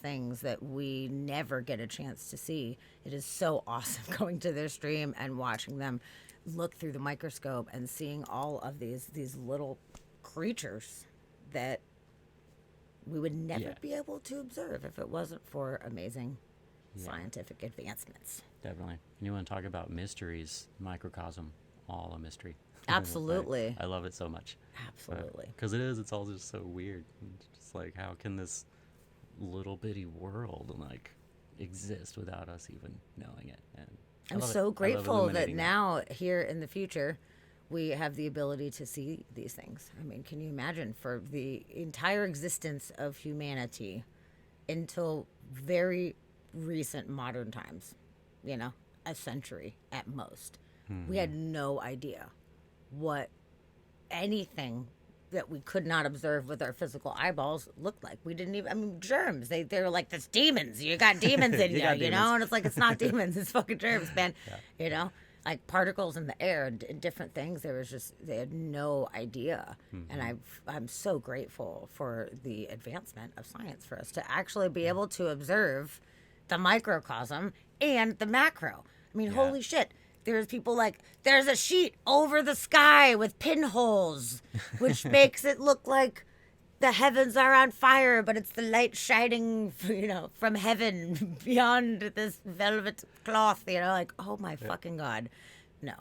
things that we never get a chance to see. It is so awesome going to their stream and watching them look through the microscope and seeing all of these little creatures that we would never Yeah. be able to observe if it wasn't for amazing scientific advancements. Definitely. You want to talk about mysteries? Microcosm, all a mystery. Absolutely. I love it so much. Absolutely. Because it is. It's all just so weird. It's just like, how can this little bitty world like exist without us even knowing it? And I I'm love it. I so love grateful that illuminating now, here in the future, we have the ability to see these things. I mean, can you imagine for the entire existence of humanity until very recent modern times, you know, a century at most, we had no idea what anything that we could not observe with our physical eyeballs looked like. We didn't even, I mean, germs, they're like, this demons. You got demons in You you, got you know? demons. And it's like, it's not demons, it's fucking germs, man. You know? Like particles in the air and different things. There was just, they had no idea. And I'm so grateful for the advancement of science for us to actually be able to observe the microcosm and the macro. I mean, holy shit. There's people like, there's a sheet over the sky with pinholes, which makes it look like the heavens are on fire, but it's the light shining, you know, from heaven beyond this velvet cloth, you know, like, oh my fucking God. No,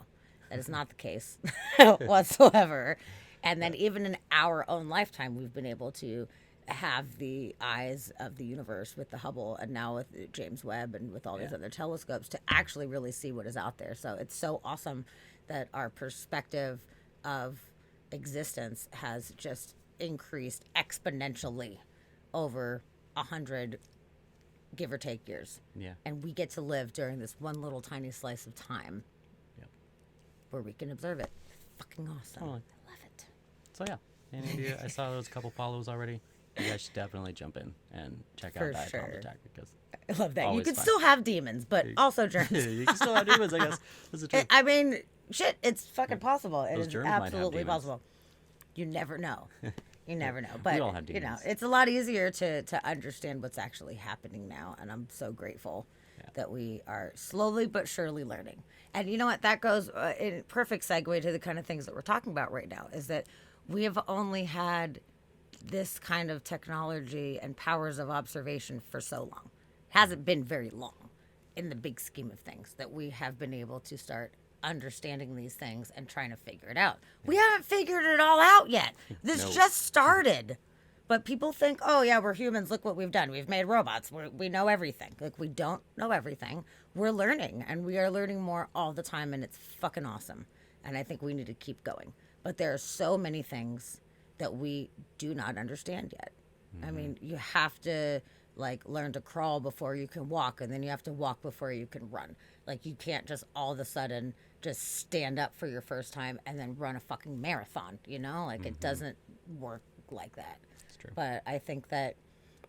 that is not the case whatsoever. And then even in our own lifetime, we've been able to have the eyes of the universe with the Hubble and now with James Webb and with all these other telescopes to actually really see what is out there. So it's so awesome that our perspective of existence has just increased exponentially over 100 give or take years. Yeah. And we get to live during this one little tiny slice of time Yep. where we can observe it. Fucking awesome. Totally. I love it. So yeah. Any idea? I saw those couple follows already. You guys should definitely jump in and check For out Diet sure. Combo Tactic because I love that. You Always can fun. still have demons, but also germs. you can still have demons, I guess. That's the truth. I mean, shit, it's fucking possible. It Those is germs might have absolutely demons. possible. You never know. You never know. But, all have you know, demons. it's a lot easier to understand what's actually happening now. And I'm so grateful that we are slowly but surely learning. And you know what? That goes in perfect segue to the kind of things that we're talking about right now is that we have only had this kind of technology and powers of observation for so long. It hasn't been very long in the big scheme of things that we have been able to start understanding these things and trying to figure it out. We haven't figured it all out yet. This No. just started. But people think, oh, yeah, we're humans. Look what we've done. We've made robots. We know everything. Like, we don't know everything. We're learning, and we are learning more all the time, and it's fucking awesome. And I think we need to keep going. But there are so many things that we do not understand yet. I mean, you have to like learn to crawl before you can walk, and then you have to walk before you can run. Like, you can't just all of a sudden just stand up for your first time and then run a fucking marathon, you know? Like, it doesn't work like that. It's true. But I think that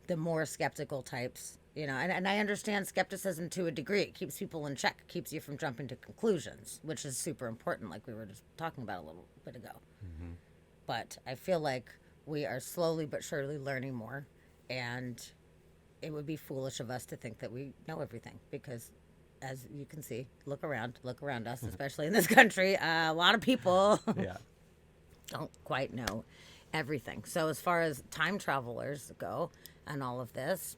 the more skeptical types, you know, and I understand skepticism to a degree. It keeps people in check, keeps you from jumping to conclusions, which is super important, like we were just talking about a little bit ago. But I feel like we are slowly but surely learning more, and it would be foolish of us to think that we know everything because, as you can see, look around us, especially in this country, a lot of people Yeah. don't quite know everything. So as far as time travelers go and all of this,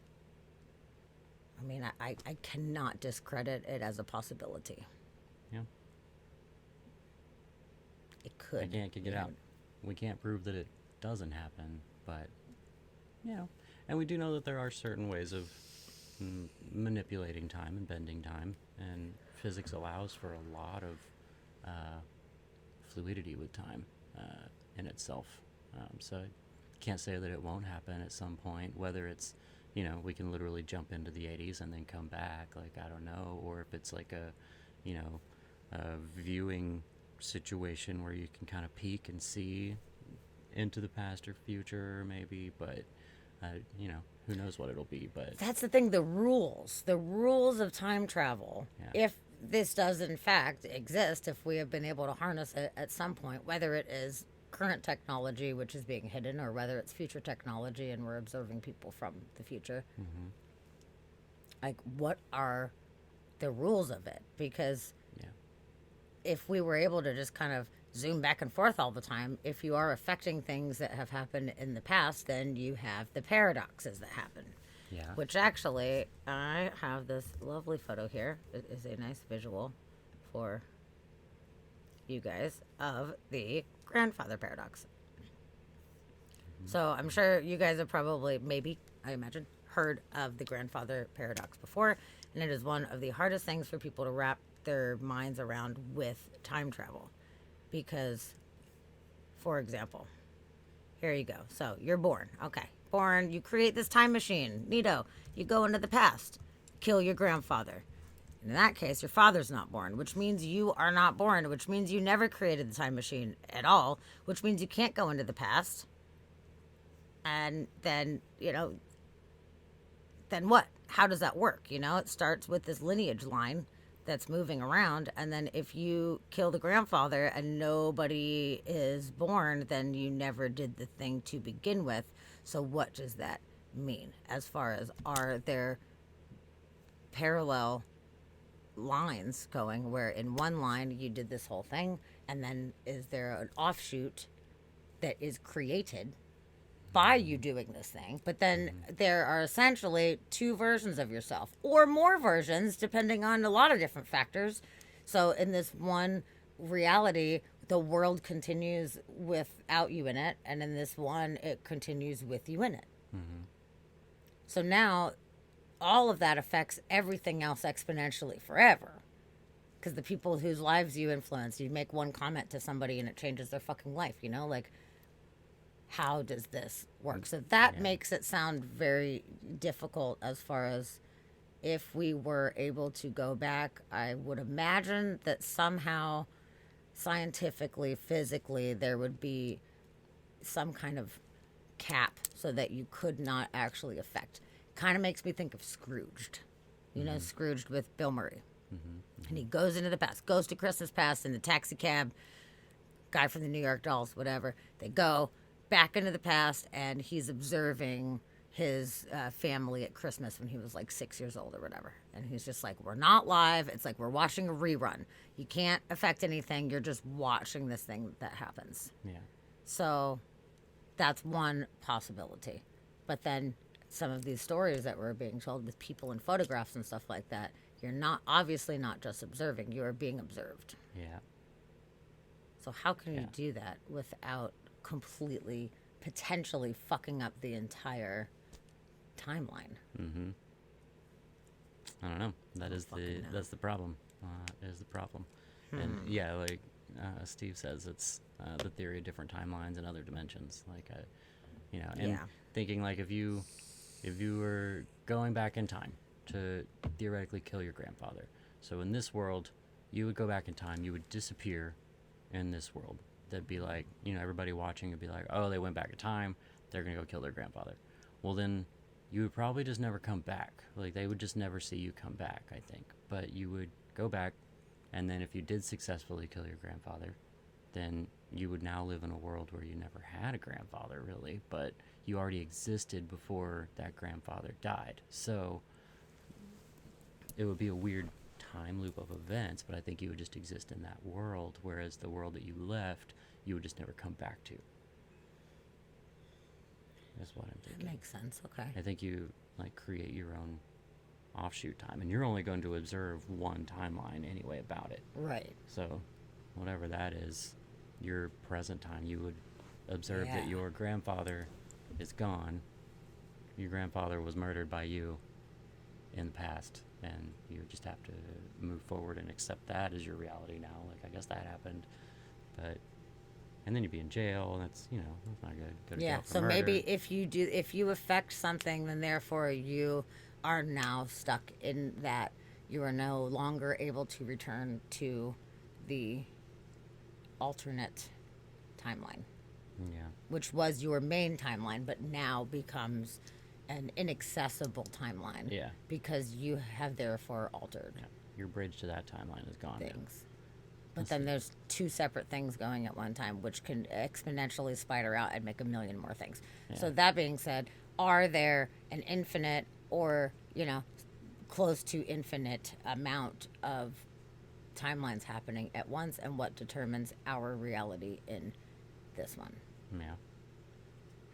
I mean, I cannot discredit it as a possibility. Yeah. It could. Again, it could get out. We can't prove that it doesn't happen, but you know, and we do know that there are certain ways of manipulating time and bending time, and physics allows for a lot of fluidity with time in itself. So I can't say that it won't happen at some point, whether it's, you know, we can literally jump into the 80s and then come back, like, I don't know, or if it's like a, you know, a viewing situation where you can kind of peek and see into the past or future maybe, but you know, who knows what it'll be. But That's the thing, the rules of time travel. Yeah. If this does in fact exist, if we have been able to harness it at some point, whether it is current technology which is being hidden or whether it's future technology and we're observing people from the future, like, what are the rules of it? Because yeah, if we were able to just kind of zoom back and forth all the time, if you are affecting things that have happened in the past, then you have the paradoxes that happen. Yeah. Which actually, I have this lovely photo here. It is a nice visual for you guys of the grandfather paradox. So I'm sure you guys have probably, maybe, I imagine, heard of the grandfather paradox before. And it is one of the hardest things for people to wrap their minds around with time travel. Because, for example, here you go. So you're born. Okay. Born, you create this time machine. Neato. You go into the past, kill your grandfather. In that case, your father's not born, which means you are not born, which means you never created the time machine at all, which means you can't go into the past. And then, then what? How does that work? It starts with this lineage line that's moving around. And then if you kill the grandfather and nobody is born, then you never did the thing to begin with. So what does that mean? As far as, are there parallel lines going where in one line you did this whole thing, and then is there an offshoot that is created by you doing this thing? But then there are essentially two versions of yourself, or more versions, depending on a lot of different factors. So in this one reality, the world continues without you in it, and in this one, it continues with you in it. So now all of that affects everything else exponentially forever. Because the people whose lives you influence, you make one comment to somebody and it changes their fucking life, like, how does this work? So that makes it sound very difficult as far as if we were able to go back. I would imagine that somehow, scientifically, physically, there would be some kind of cap so that you could not actually affect. Kind of makes me think of Scrooged. Scrooged with Bill Murray. And he goes into the past, goes to Christmas past in the taxi cab, guy from the New York Dolls, whatever. They go back into the past, and he's observing his family at Christmas when he was like 6 years old or whatever. And he's just like, we're not live. It's like we're watching a rerun. You can't affect anything. You're just watching this thing that happens. Yeah. So that's one possibility. But then some of these stories that were being told with people and photographs and stuff like that, you're obviously not just observing, you are being observed. Yeah. So how can you do that without completely, potentially fucking up the entire timeline? I don't know. That's the problem. Is the problem. And yeah, like Steve says, it's the theory of different timelines and other dimensions. Like, thinking like if you were going back in time to theoretically kill your grandfather, so in this world, you would go back in time, you would disappear in this world. That'd be like, everybody watching would be like, oh, they went back in time, they're gonna go kill their grandfather. Well, then you would probably just never come back. Like, they would just never see you come back, I think. But you would go back, and then if you did successfully kill your grandfather, then you would now live in a world where you never had a grandfather, really, but you already existed before that grandfather died. So it would be a weird time loop of events, but I think you would just exist in that world, whereas the world that you left, you would just never come back to. That's what I'm thinking. That makes sense. Okay. I think you create your own offshoot time, and you're only going to observe one timeline anyway about it. Right. So whatever that is, your present time, you would observe that your grandfather is gone. Your grandfather was murdered by you in the past, and you just have to move forward and accept that as your reality now. Like, I guess that happened, and then you'd be in jail, and that's not good. Go to jail for so murder. maybe if you affect something, then therefore you are now stuck in that. You are no longer able to return to the alternate timeline, which was your main timeline, but now becomes an inaccessible timeline. Yeah. Because you have therefore altered Your bridge to that timeline is gone now. things. But then there's two separate things going at one time, which can exponentially spider out and make a million more things. So that being said, are there an infinite or, close to infinite amount of timelines happening at once and what determines our reality in this one. Yeah,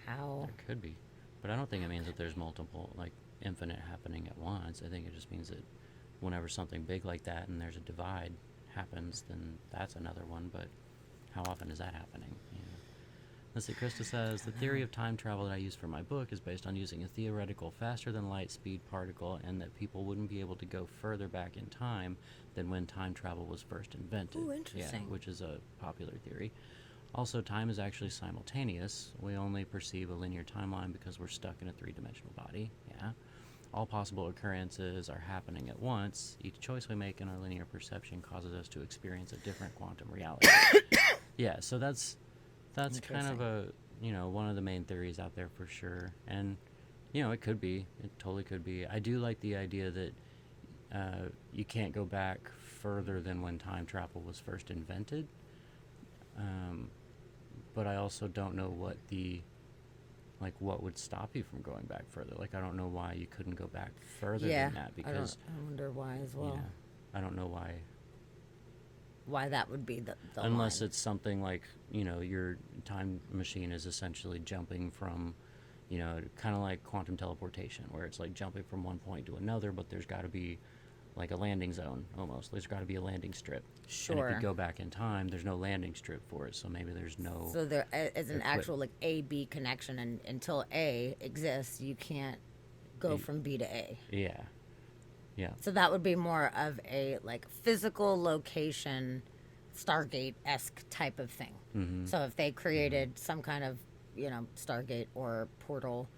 How? it could be. But I don't think it means that there's multiple, like, infinite happening at once. I think it just means that whenever something big like that and there's a divide happens, then that's another one. But how often is that happening? You know? Let's see, Krista says, the theory of time travel that I use for my book is based on using a theoretical faster than light speed particle, and that people wouldn't be able to go further back in time than when time travel was first invented. Ooh, interesting. Yeah, which is a popular theory. Also, time is actually simultaneous. We only perceive a linear timeline because we're stuck in a three-dimensional body. Yeah. All possible occurrences are happening at once. Each choice we make in our linear perception causes us to experience a different quantum reality. Yeah, so that's kind of a, you know, one of the main theories out there for sure. And, you know, it totally could be. I do like the idea that you can't go back further than when time travel was first invented. But I also don't know what would stop you from going back further. Like, I don't know why you couldn't go back further Yeah, than that, because I wonder why as you well. know, I don't know Why that would be the unless line. it's something like, you know, your time machine is essentially jumping from, you know, kind of like quantum teleportation, where it's like jumping from one point to another, but there's got to be like a landing zone almost. There's got to be a landing strip. And if Sure. you go back in time, there's no landing strip for it, so maybe there's no. So there is an equip- actual like A-B connection, and until A exists, you can't go from B to A. Yeah. Yeah. So that would be more of a like physical location, Stargate-esque type of thing. Mm-hmm. So if they created some kind of, you know, Stargate or portal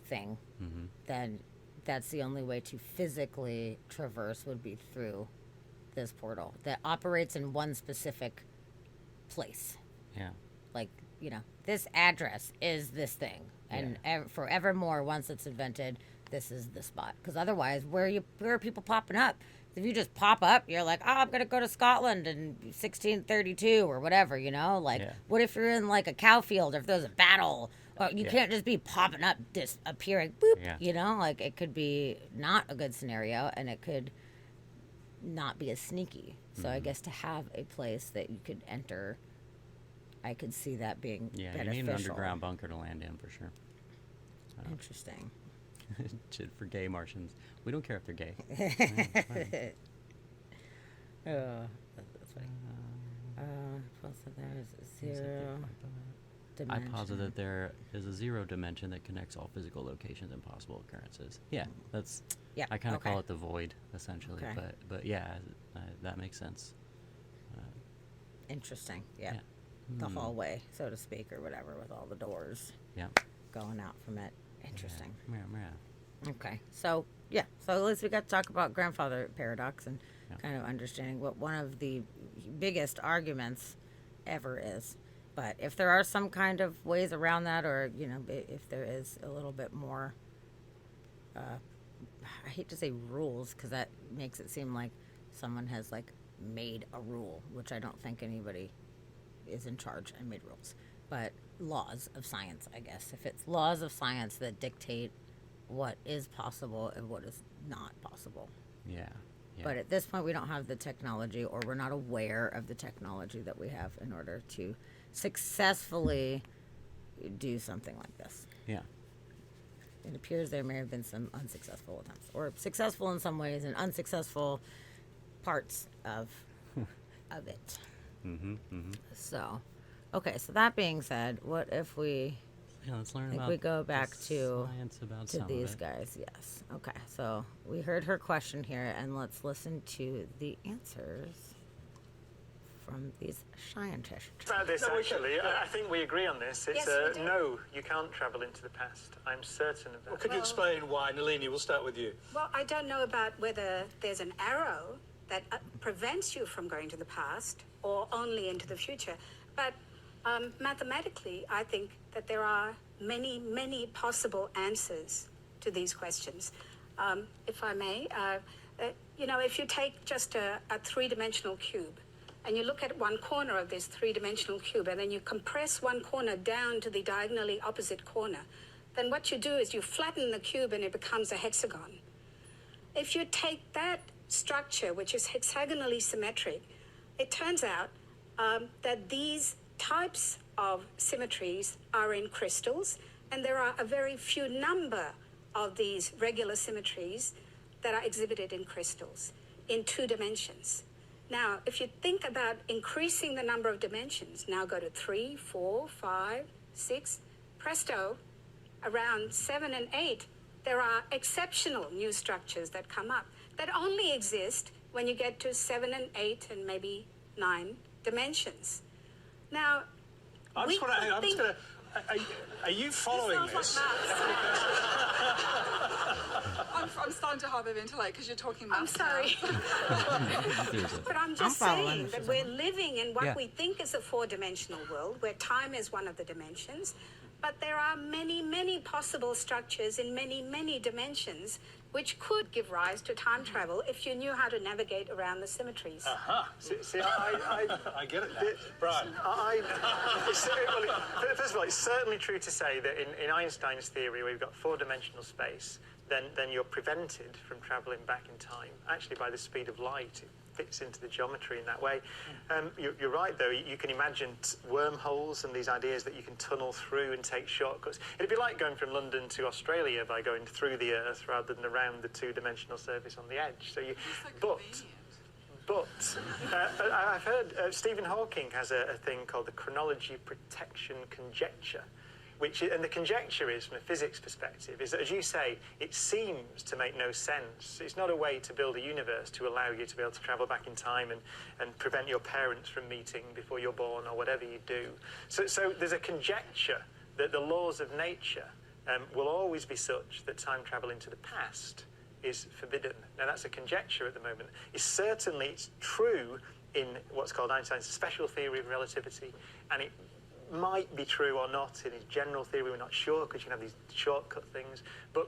thing, Mm-hmm. then that's the only way to physically traverse would be through this portal that operates in one specific place. Yeah. Like, you know, this address is this thing, and forevermore, once it's invented, this is the spot. Because otherwise, where are people popping up? If you just pop up, you're like, oh, I'm gonna go to Scotland in 1632 or whatever, you know. Like, Yeah. what if you're in like a cow field, or if there's a battle? Or you Yeah. can't just be popping up, disappearing, boop. Yeah. You know, like it could be not a good scenario, and it could not be as sneaky. So I guess to have a place that you could enter, I could see that being Yeah, beneficial. you need an underground bunker to land in for sure. Interesting. Shit for gay Martians. We don't care if they're gay. It's fine. That's funny. Plus there's zero I dimension. posit that there is a zero dimension that connects all physical locations and possible occurrences. Yeah, that's. Yeah, I kind of okay. call it the void, essentially. Okay. But yeah, that makes sense. Interesting. Yeah. Yeah. The hallway, so to speak, or whatever, with all the doors Yeah. going out from it. Interesting. Yeah. Okay. So, yeah. So at least we got to talk about grandfather paradox and Yeah. kind of understanding what one of the biggest arguments ever is. But if there are some kind of ways around that, or, you know, if there is a little bit more, I hate to say rules, because that makes it seem like someone has, like, made a rule, which I don't think anybody is in charge and made rules. But laws of science, I guess. If it's laws of science that dictate what is possible and what is not possible. Yeah. But at this point, we don't have the technology, or we're not aware of the technology that we have in order to successfully do something like this. Yeah. It appears there may have been some unsuccessful attempts, or successful in some ways and unsuccessful parts of it. So, okay. So that being said, what if we Yeah. Let's learn think about. we go the back to science about to some these of it. guys? Yes. Okay. So we heard her question here, and let's listen to the answers from these scientists. About this, No, we actually, can- I think we agree on this. It's Yes, we do. no, you can't travel into the past. I'm certain of that. Well, could you explain why? Nalini, we'll start with you. Well, I don't know about whether there's an arrow that prevents you from going to the past or only into the future. But mathematically, I think that there are many, many possible answers to these questions. If I may, you know, if you take just a three-dimensional cube, and you look at one corner of this three-dimensional cube, and then you compress one corner down to the diagonally opposite corner, then what you do is you flatten the cube and it becomes a hexagon. If you take that structure, which is hexagonally symmetric, it turns out that these types of symmetries are in crystals, and there are a very few number of these regular symmetries that are exhibited in crystals in 2 dimensions. Now, if you think about increasing the number of dimensions, now go to 3, 4, 5, 6, presto, around 7 and 8, there are exceptional new structures that come up that only exist when you get to 7 and 8 and maybe 9 dimensions. Now, I'm just going to. Are you following this? I'm starting to hyperventilate because you're talking maths. I'm sorry. But I'm just following saying this that as we're living in what Yeah. we think is a 4-dimensional world where time is one of the dimensions, but there are many, many possible structures in many, many dimensions which could give rise to time travel if you knew how to navigate around the symmetries. See, I get it now. Brian. First of all, it's certainly true to say that in Einstein's theory, where you've got 4-dimensional space, then you're prevented from travelling back in time, actually by the speed of light. It fits into the geometry in that way. You're right, though. You can imagine wormholes and these ideas that you can tunnel through and take shortcuts. It'd be like going from London to Australia by going through the Earth rather than around the 2-dimensional surface on the edge. So I've heard Stephen Hawking has a thing called the chronology protection conjecture, and the conjecture is, from a physics perspective, is that, as you say, it seems to make no sense. It's not a way to build a universe to allow you to be able to travel back in time and prevent your parents from meeting before you're born or whatever you do. So there's a conjecture that the laws of nature will always be such that time travel into the past is forbidden. Now, that's a conjecture at the moment. It's true in what's called Einstein's special theory of relativity, and it might be true or not in his general theory. We're not sure, because you can have these shortcut things. But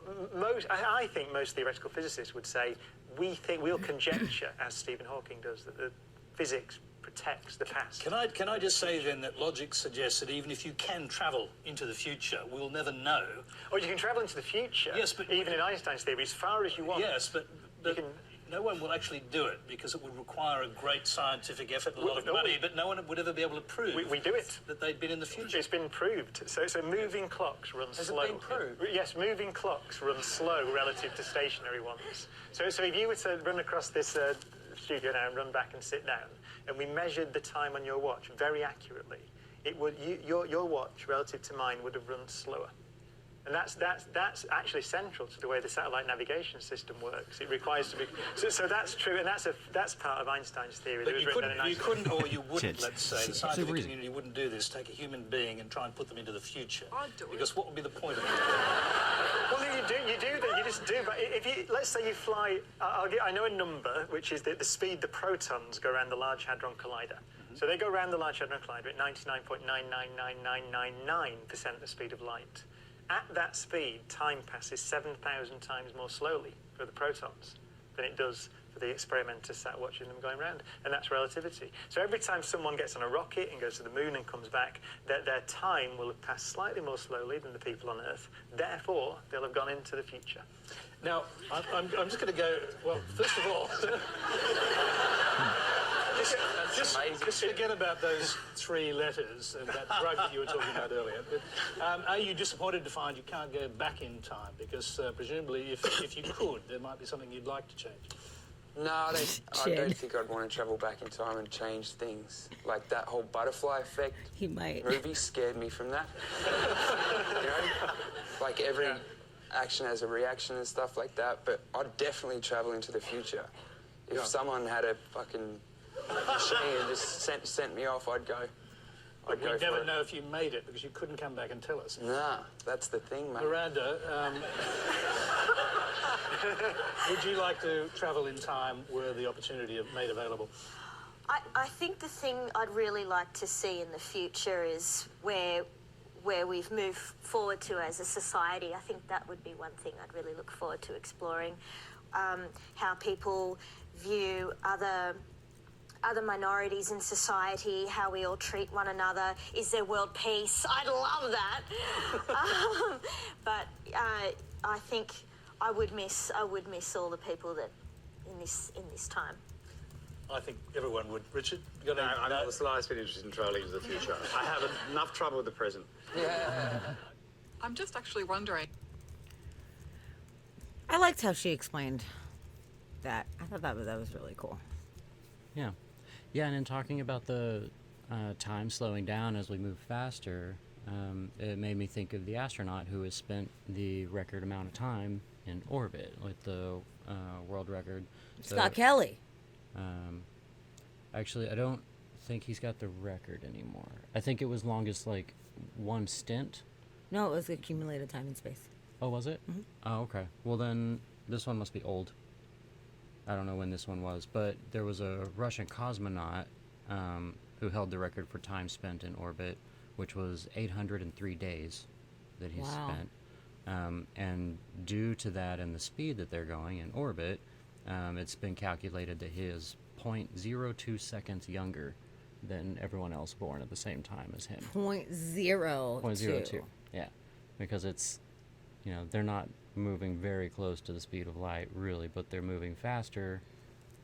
I think most theoretical physicists would say we'll conjecture, as Stephen Hawking does, that the physics protects the past. Can I just say then that logic suggests that even if you can travel into the future, we'll never know. Or you can travel into the future. Yes, but even in Einstein's theory, as far as you want. Yes, but no one will actually do it because it would require a great scientific effort and a lot of money, but no one would ever be able to prove we do it. that they'd been in the future. It's been proved. So moving clocks run slow. Has it been proved? Yes, moving clocks run slow relative to stationary ones. So if you were to run across this studio now and run back and sit down, and we measured the time on your watch very accurately, your watch relative to mine would have run slower. And that's actually central to the way the satellite navigation system works. It requires to be so that's true, and that's part of Einstein's theory. But that was you written in couldn't, or you wouldn't. Let's say the scientific reason. community wouldn't do this. Take a human being and try and put them into the future. I'd do it. Because what would be the point of it? Well, you just do. But if let's say you fly, I know a number, which is the speed the protons go around the Large Hadron Collider. So they go around the Large Hadron Collider at 99.999999% the speed of light. At that speed, time passes 7,000 times more slowly for the protons than it does for the experimenter sat watching them going around, and that's relativity. So every time someone gets on a rocket and goes to the moon and comes back, their time will have passed slightly more slowly than the people on Earth. Therefore, they'll have gone into the future. Now, I'm just going to go. Well, first of all, just forget about those 3 letters and that drug that you were talking about earlier. But, are you disappointed to find you can't go back in time? Because presumably, if you could, there might be something you'd like to change. No, I don't think I'd want to travel back in time and change things. Like that whole butterfly effect He might. movie scared me from that. You know? Like every action has a reaction and stuff like that. But I'd definitely travel into the future. If someone had a fucking machine and just sent me off, I'd go. I'd We'd go for never it. know if you made it because you couldn't come back and tell us. Nah, that's the thing, mate. Miranda, would you like to travel in time were the opportunity made available? I think the thing I'd really like to see in the future is where we've moved forward to as a society. I think that would be one thing I'd really look forward to exploring. How people view other minorities in society, how we all treat one another. Is there world peace? I'd love that. But I think I would miss all the people that in this time. I think everyone would. Richard, you got No, any? I'm not the slightest bit interested in travelling into the future. I have enough trouble with the present. I'm just actually wondering. I liked how she explained that. I thought that was really cool. Yeah. Yeah, and in talking about the time slowing down as we move faster, it made me think of the astronaut who has spent the record amount of time in orbit with the world record. Scott Kelly. Actually, I don't think he's got the record anymore. I think it was longest, like, one stint. No, it was accumulated time and space. Oh, was it? Mhm. Oh, okay. Well, then this one must be old. I don't know when this one was, but there was a Russian cosmonaut who held the record for time spent in orbit, which was 803 days that he Wow. spent. And due to that and the speed that they're going in orbit, it's been calculated that he is 0.02 seconds younger than everyone else born at the same time as him. 0.02. 0.02. Yeah, because it's, you know, they're not moving very close to the speed of light, really, but they're moving faster.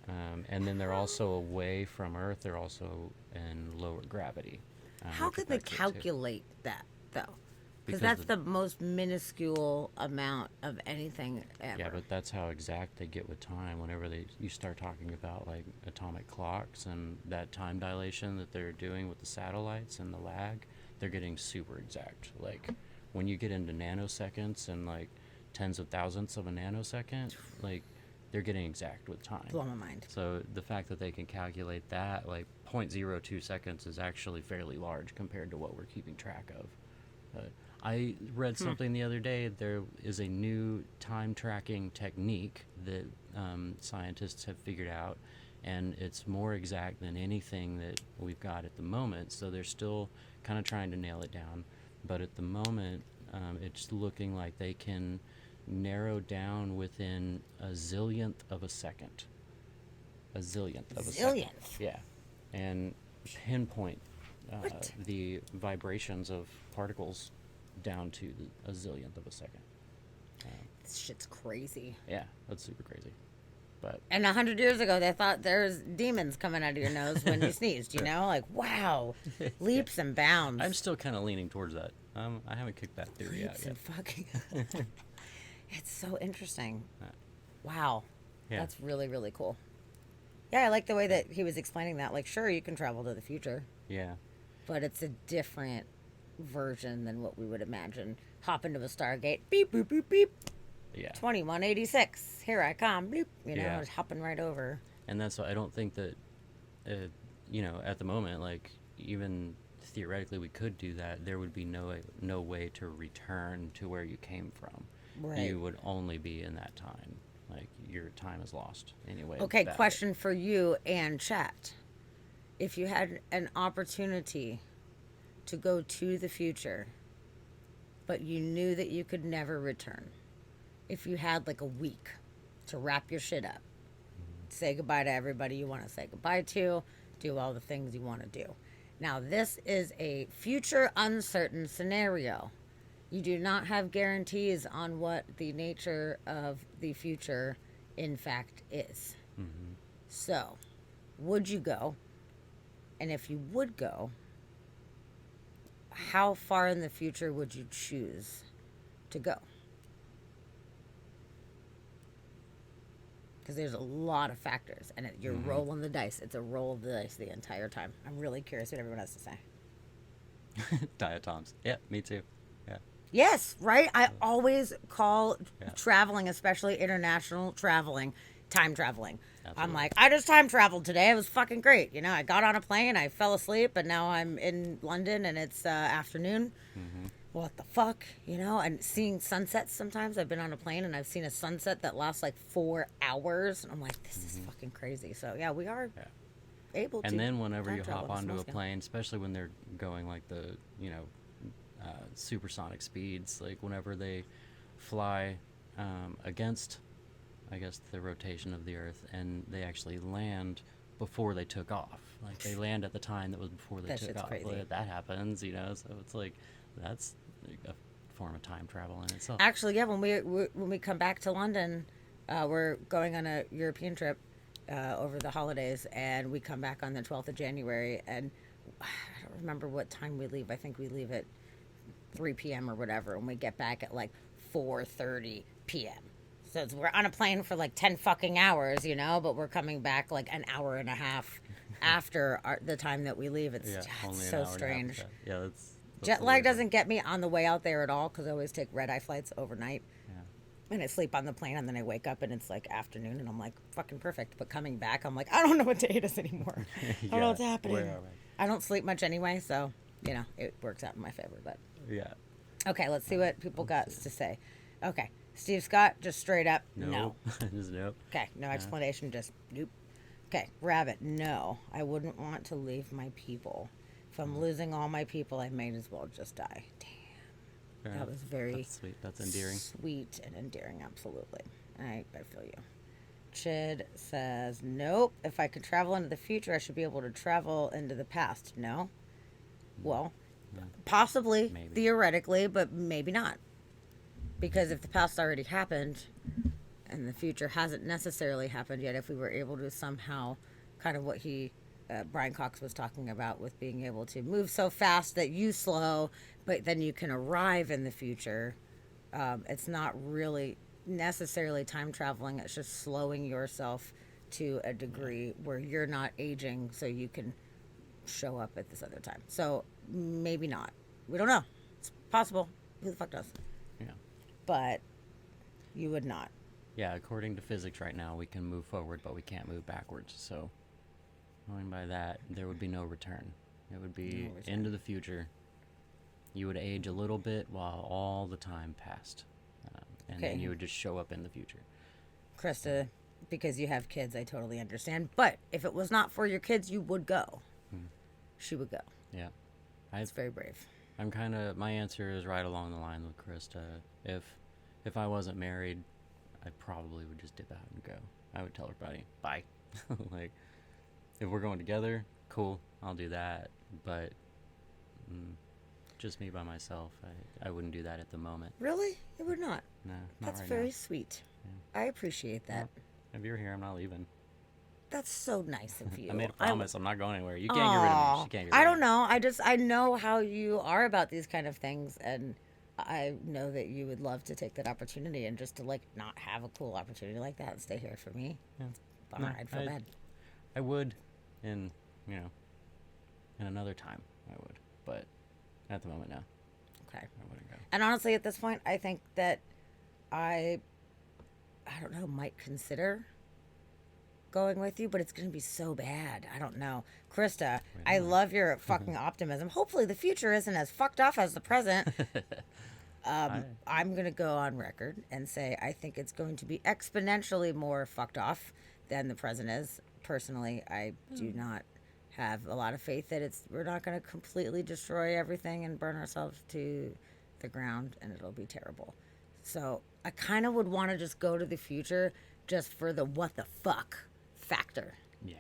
And then they're also away from Earth. They're also in lower gravity. How which could they affects it too. calculate that, though? Because Because that's the most minuscule amount of anything ever. Yeah, but that's how exact they get with time. Whenever you start talking about like atomic clocks and that time dilation that they're doing with the satellites and the lag, they're getting super exact. Like when you get into nanoseconds and like tens of thousandths of a nanosecond, like they're getting exact with time. Blow my mind. So the fact that they can calculate that, like 0.02 seconds, is actually fairly large compared to what we're keeping track of. But I read something the other day. There is a new time tracking technique that scientists have figured out, and it's more exact than anything that we've got at the moment. So they're still kind of trying to nail it down. But at the moment, it's looking like they can narrow down within a zillionth of a second. A zillionth of a second. Zillionth? Yeah. And pinpoint What? the vibrations of particles down to a zillionth of a second. This shit's crazy. Yeah, that's super crazy. But And 100 years ago, they thought there's demons coming out of your nose when you sneezed, you know? Like, wow. Leaps and bounds. I'm still kind of leaning towards that. I haven't kicked that theory out Leaps yet. and fucking... It's so interesting. Yeah. Wow. Yeah. That's really, really cool. Yeah, I like the way that he was explaining that. Like, sure, you can travel to the future, Yeah. but it's a different version than what we would imagine. Hop into a Stargate, beep, boop, boop, beep. Yeah. 2186, here I come, bloop. You know, Yeah. just hopping right over. And that's why I don't think that, you know, at the moment, like, even theoretically we could do that, there would be no way to return to where you came from. Right. You would only be in that time. Like, your time is lost anyway. Okay, that way. question for you and chat. If you had an opportunity to go to the future, but you knew that you could never return, if you had like a week to wrap your shit up, say goodbye to everybody you want to say goodbye to, do all the things you want to do. Now, this is a future uncertain scenario. You do not have guarantees on what the nature of the future, in fact, is. Mm-hmm. So, would you go? And if you would go, how far in the future would you choose to go? Because there's a lot of factors, and you're rolling the dice. It's a roll of the dice the entire time. I'm really curious what everyone has to say. Diatoms. Yeah, me too. Yeah. Yes, right? I always call Yeah. traveling, especially international traveling, time traveling. I'm Absolutely. like, I just time traveled today. It was fucking great. You know, I got on a plane, I fell asleep, and now I'm in London and it's afternoon. Mm-hmm. What the fuck? You know, and seeing sunsets sometimes. I've been on a plane and I've seen a sunset that lasts like 4 hours. And I'm like, this is fucking crazy. So, yeah, we are Yeah. able to. And then whenever time you travel hop on a onto small a scale. plane, especially when they're going like the, you know, supersonic speeds, like whenever they fly against, I guess, the rotation of the Earth, and they actually land before they took off. Like they land at the time that was before they That took shit's off. crazy. Like, that happens, you know. So it's like that's like a form of time travel in itself. Actually, yeah, when we come back to London, we're going on a European trip. over the holidays, and we come back on the 12th of January, and I don't remember what time we leave. I think we leave at 3 p.m. or whatever, and we get back at like 4:30 p.m. So we're on a plane for like 10 fucking hours, you know, but we're coming back like an hour and a half after the time that we leave. It's only an so hour and a half strange. of that. Yeah, that's Jet a lag weird one. doesn't get me on the way out there at all because I always take red-eye flights overnight. Yeah. And I sleep on the plane, and then I wake up, and it's like afternoon, and I'm like, fucking perfect. But coming back, I'm like, I don't know what day it is anymore. I don't know what's happening. Where are we? I don't sleep much anyway, so, you know, it works out in my favor. But Yeah. okay, let's see what people got to say. Okay, Steve Scott, just straight up, no. Nope. Just nope. Okay, no explanation, just nope. Okay, Rabbit, no. I wouldn't want to leave my people. If I'm losing all my people, I may as well just die. Damn. Fair That enough. was very That's sweet. That's endearing. sweet and endearing, absolutely. I feel you. Chid says, nope. If I could travel into the future, I should be able to travel into the past. No? Well, possibly, Maybe. theoretically, but maybe not. Because if the past already happened and the future hasn't necessarily happened yet, if we were able to somehow, kind of what Brian Cox was talking about with being able to move so fast that you slow, but then you can arrive in the future. It's not really necessarily time traveling. It's just slowing yourself to a degree where you're not aging so you can show up at this other time. So maybe not. We don't know. It's possible. Who the fuck knows? Yeah. But you would not. Yeah, according to physics right now, we can move forward, but we can't move backwards. So, going by that, there would be no return. It would be No return. into the future. You would age a little bit while all the time passed. And Okay. then you would just show up in the future. Krista, because you have kids, I totally understand. But if it was not for your kids, you would go. She would go. Yeah. It's very brave. I'm kind of, my answer is right along the line with Krista. If I wasn't married, I probably would just dip out and go. I would tell everybody, bye. Like, if we're going together, cool, I'll do that. But just me by myself, I wouldn't do that at the moment. Really? You would not. No, not That's right very now. sweet. I appreciate that. If you're here, I'm not leaving. That's so nice of you. I made a promise. I'm not going anywhere. You can't get rid of me. She can't get rid I of don't me. know. I know how you are about these kind of things, and I know that you would love to take that opportunity and just to like not have a cool opportunity like that and stay here for me. Yeah. Bummer. No, I'd feel bad. I would, in another time, I would. But at the moment, no, Okay. I wouldn't go. And honestly, at this point, I think that I don't know, might consider going with you, but it's going to be so bad. I don't know. Krista, I love your fucking optimism. Hopefully the future isn't as fucked off as the present. I'm going to go on record and say I think it's going to be exponentially more fucked off than the present is. Personally, I do not have a lot of faith that we're not going to completely destroy everything and burn ourselves to the ground, and it'll be terrible. So I kind of would want to just go to the future just for the what the fuck factor. Yeah.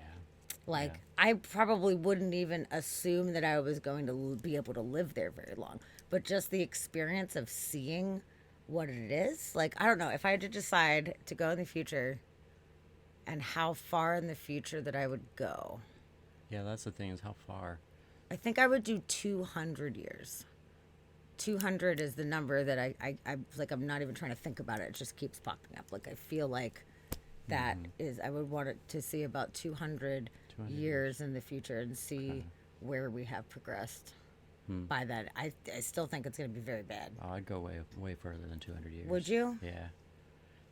Like, Yeah. I probably wouldn't even assume that I was going to be able to live there very long. But just the experience of seeing what it is, like, I don't know. If I had to decide to go in the future and how far in the future that I would go, Yeah, that's the thing, is how far. I think I would do 200 years. 200 is the number that I like, I'm not even trying to think about it. It just keeps popping up. Like, I feel like that is, I would want it to see about 200 years in the future and see where we have progressed by that. I still think it's going to be very bad. Oh, I'd go way further than 200 years. Would you? Yeah.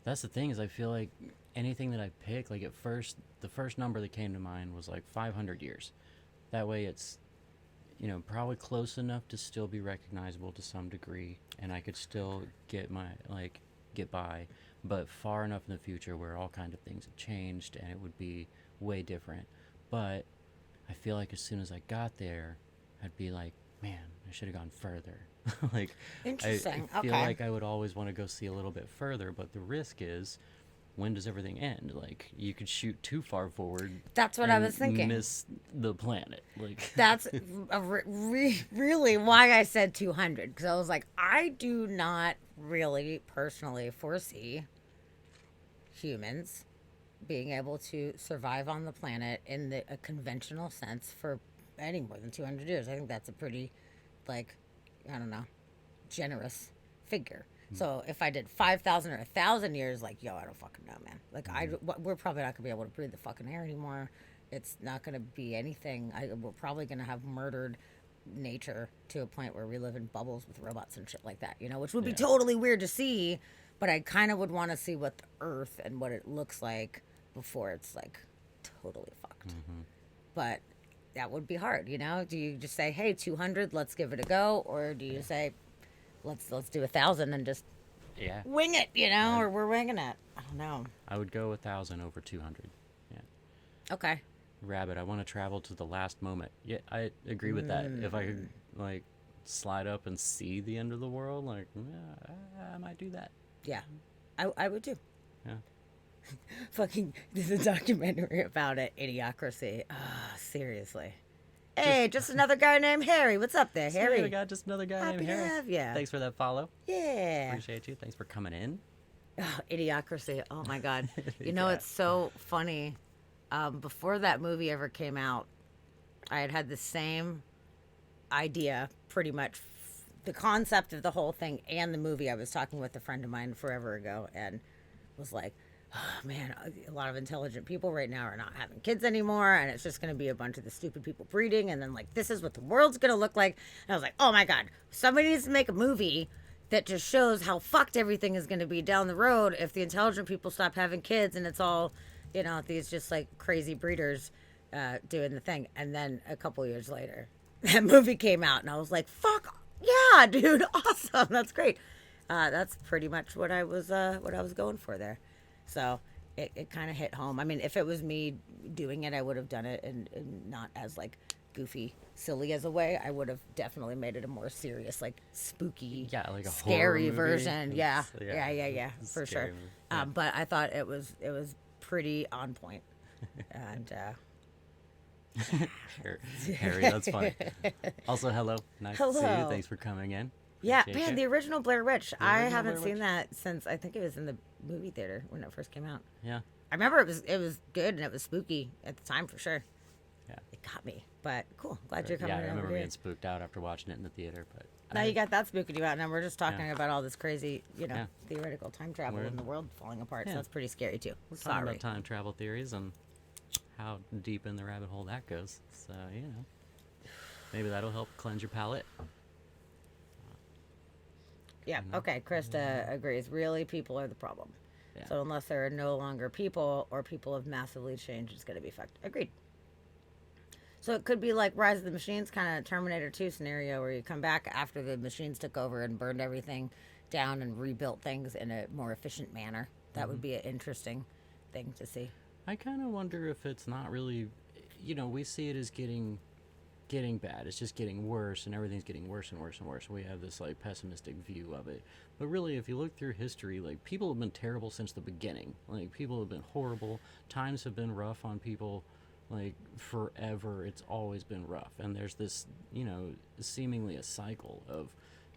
That's the thing, is I feel like anything that I pick, like at first, the first number that came to mind was like 500 years. That way it's, probably close enough to still be recognizable to some degree, and I could still get by, but far enough in the future where all kind of things have changed and it would be way different. But I feel like as soon as I got there, I'd be like, man, I should have gone further. Like, Interesting. I feel Okay. like I would always want to go see a little bit further, but the risk is, when does everything end? Like, you could shoot too far forward. That's what I and was thinking. Miss the planet. Like, That's really why I said 200, because I was like, I do not really personally foresee humans being able to survive on the planet in a conventional sense for any more than 200 years. I think that's a pretty, like, I don't know, generous figure. So if I did 5,000 or 1,000 years, like, yo, I don't fucking know, man. Like, we're probably not gonna be able to breathe the fucking air anymore. It's not gonna be anything. We're probably gonna have murdered nature to a point where we live in bubbles with robots and shit like that, you know, which would be totally weird to see. But I kind of would want to see what the Earth and what it looks like before it's like totally fucked. But that would be hard, you know. Do you just say, hey, 200, let's give it a go, or do you say, let's do 1,000 and just wing it, you know, or we're winging it? I don't know. I would go 1,000 over 200. Yeah. Okay. Rabbit, I want to travel to the last moment. Yeah, I agree with that. If I could, like, slide up and see the end of the world, like, I might do that. Yeah, I would too. Yeah. Fucking, there's a documentary about it, Idiocracy. Ah, seriously. Hey, just another guy named Harry. What's up there, Harry? We got just another guy Happy named to Harry. have ya. Thanks for that follow. Yeah. Appreciate you. Thanks for coming in. Oh, Idiocracy. Oh my God. You know, it's so funny. Before that movie ever came out, I had the same idea, pretty much, the concept of the whole thing and the movie. I was talking with a friend of mine forever ago and was like, oh man, a lot of intelligent people right now are not having kids anymore, and it's just going to be a bunch of the stupid people breeding, and then, like, this is what the world's going to look like. And I was like, oh my God, somebody needs to make a movie that just shows how fucked everything is going to be down the road if the intelligent people stop having kids and it's all, you know, these just like crazy breeders doing the thing. And then a couple years later, that movie came out, and I was like, fuck yeah, dude, awesome, that's great. That's pretty much what I was going for there. So it kind of hit home. I mean, if it was me doing it, I would have done it and not as like goofy, silly as a way. I would have definitely made it a more serious, like spooky, like a scary horror movie. version. Yeah, Yeah. for sure. Scary movie. Yeah. But I thought it was pretty on point. And Harry, that's funny. Also, hello. Nice to see you. Hello. Thanks for coming in. yeah, Appreciate man, you. the original Blair Witch. I original haven't Blair seen Witch. that since I think it was in the movie theater when it first came out. Yeah. I remember it was good and it was spooky at the time for sure. Yeah. It got me, but cool. Glad you're coming. Yeah, I remember over here. being spooked out after watching it in the theater, but Now you got that spooking you out, and then we're just talking Yeah. about all this crazy, you know, Yeah. theoretical time travel We're- and the world falling apart. Yeah. So that's pretty scary too. we're talking Sorry. about time travel theories and how deep in the rabbit hole that goes. So, you know, maybe that'll help cleanse your palate. Yeah. Okay. Krista agrees. Really, people are the problem. Yeah. So unless there are no longer people or people have massively changed, it's going to be fucked. Agreed. So it could be like Rise of the Machines, kind of Terminator 2 scenario, where you come back after the machines took over and burned everything down and rebuilt things in a more efficient manner. That would be an interesting thing to see. I kind of wonder if it's not really, you know, we see it as getting bad. It's just getting worse, and everything's getting worse and worse and worse. We have this like pessimistic view of it. But really, if you look through history, like people have been terrible since the beginning. Like people have been horrible. Times have been rough on people. Like forever, it's always been rough. And there's this, you know, seemingly a cycle of,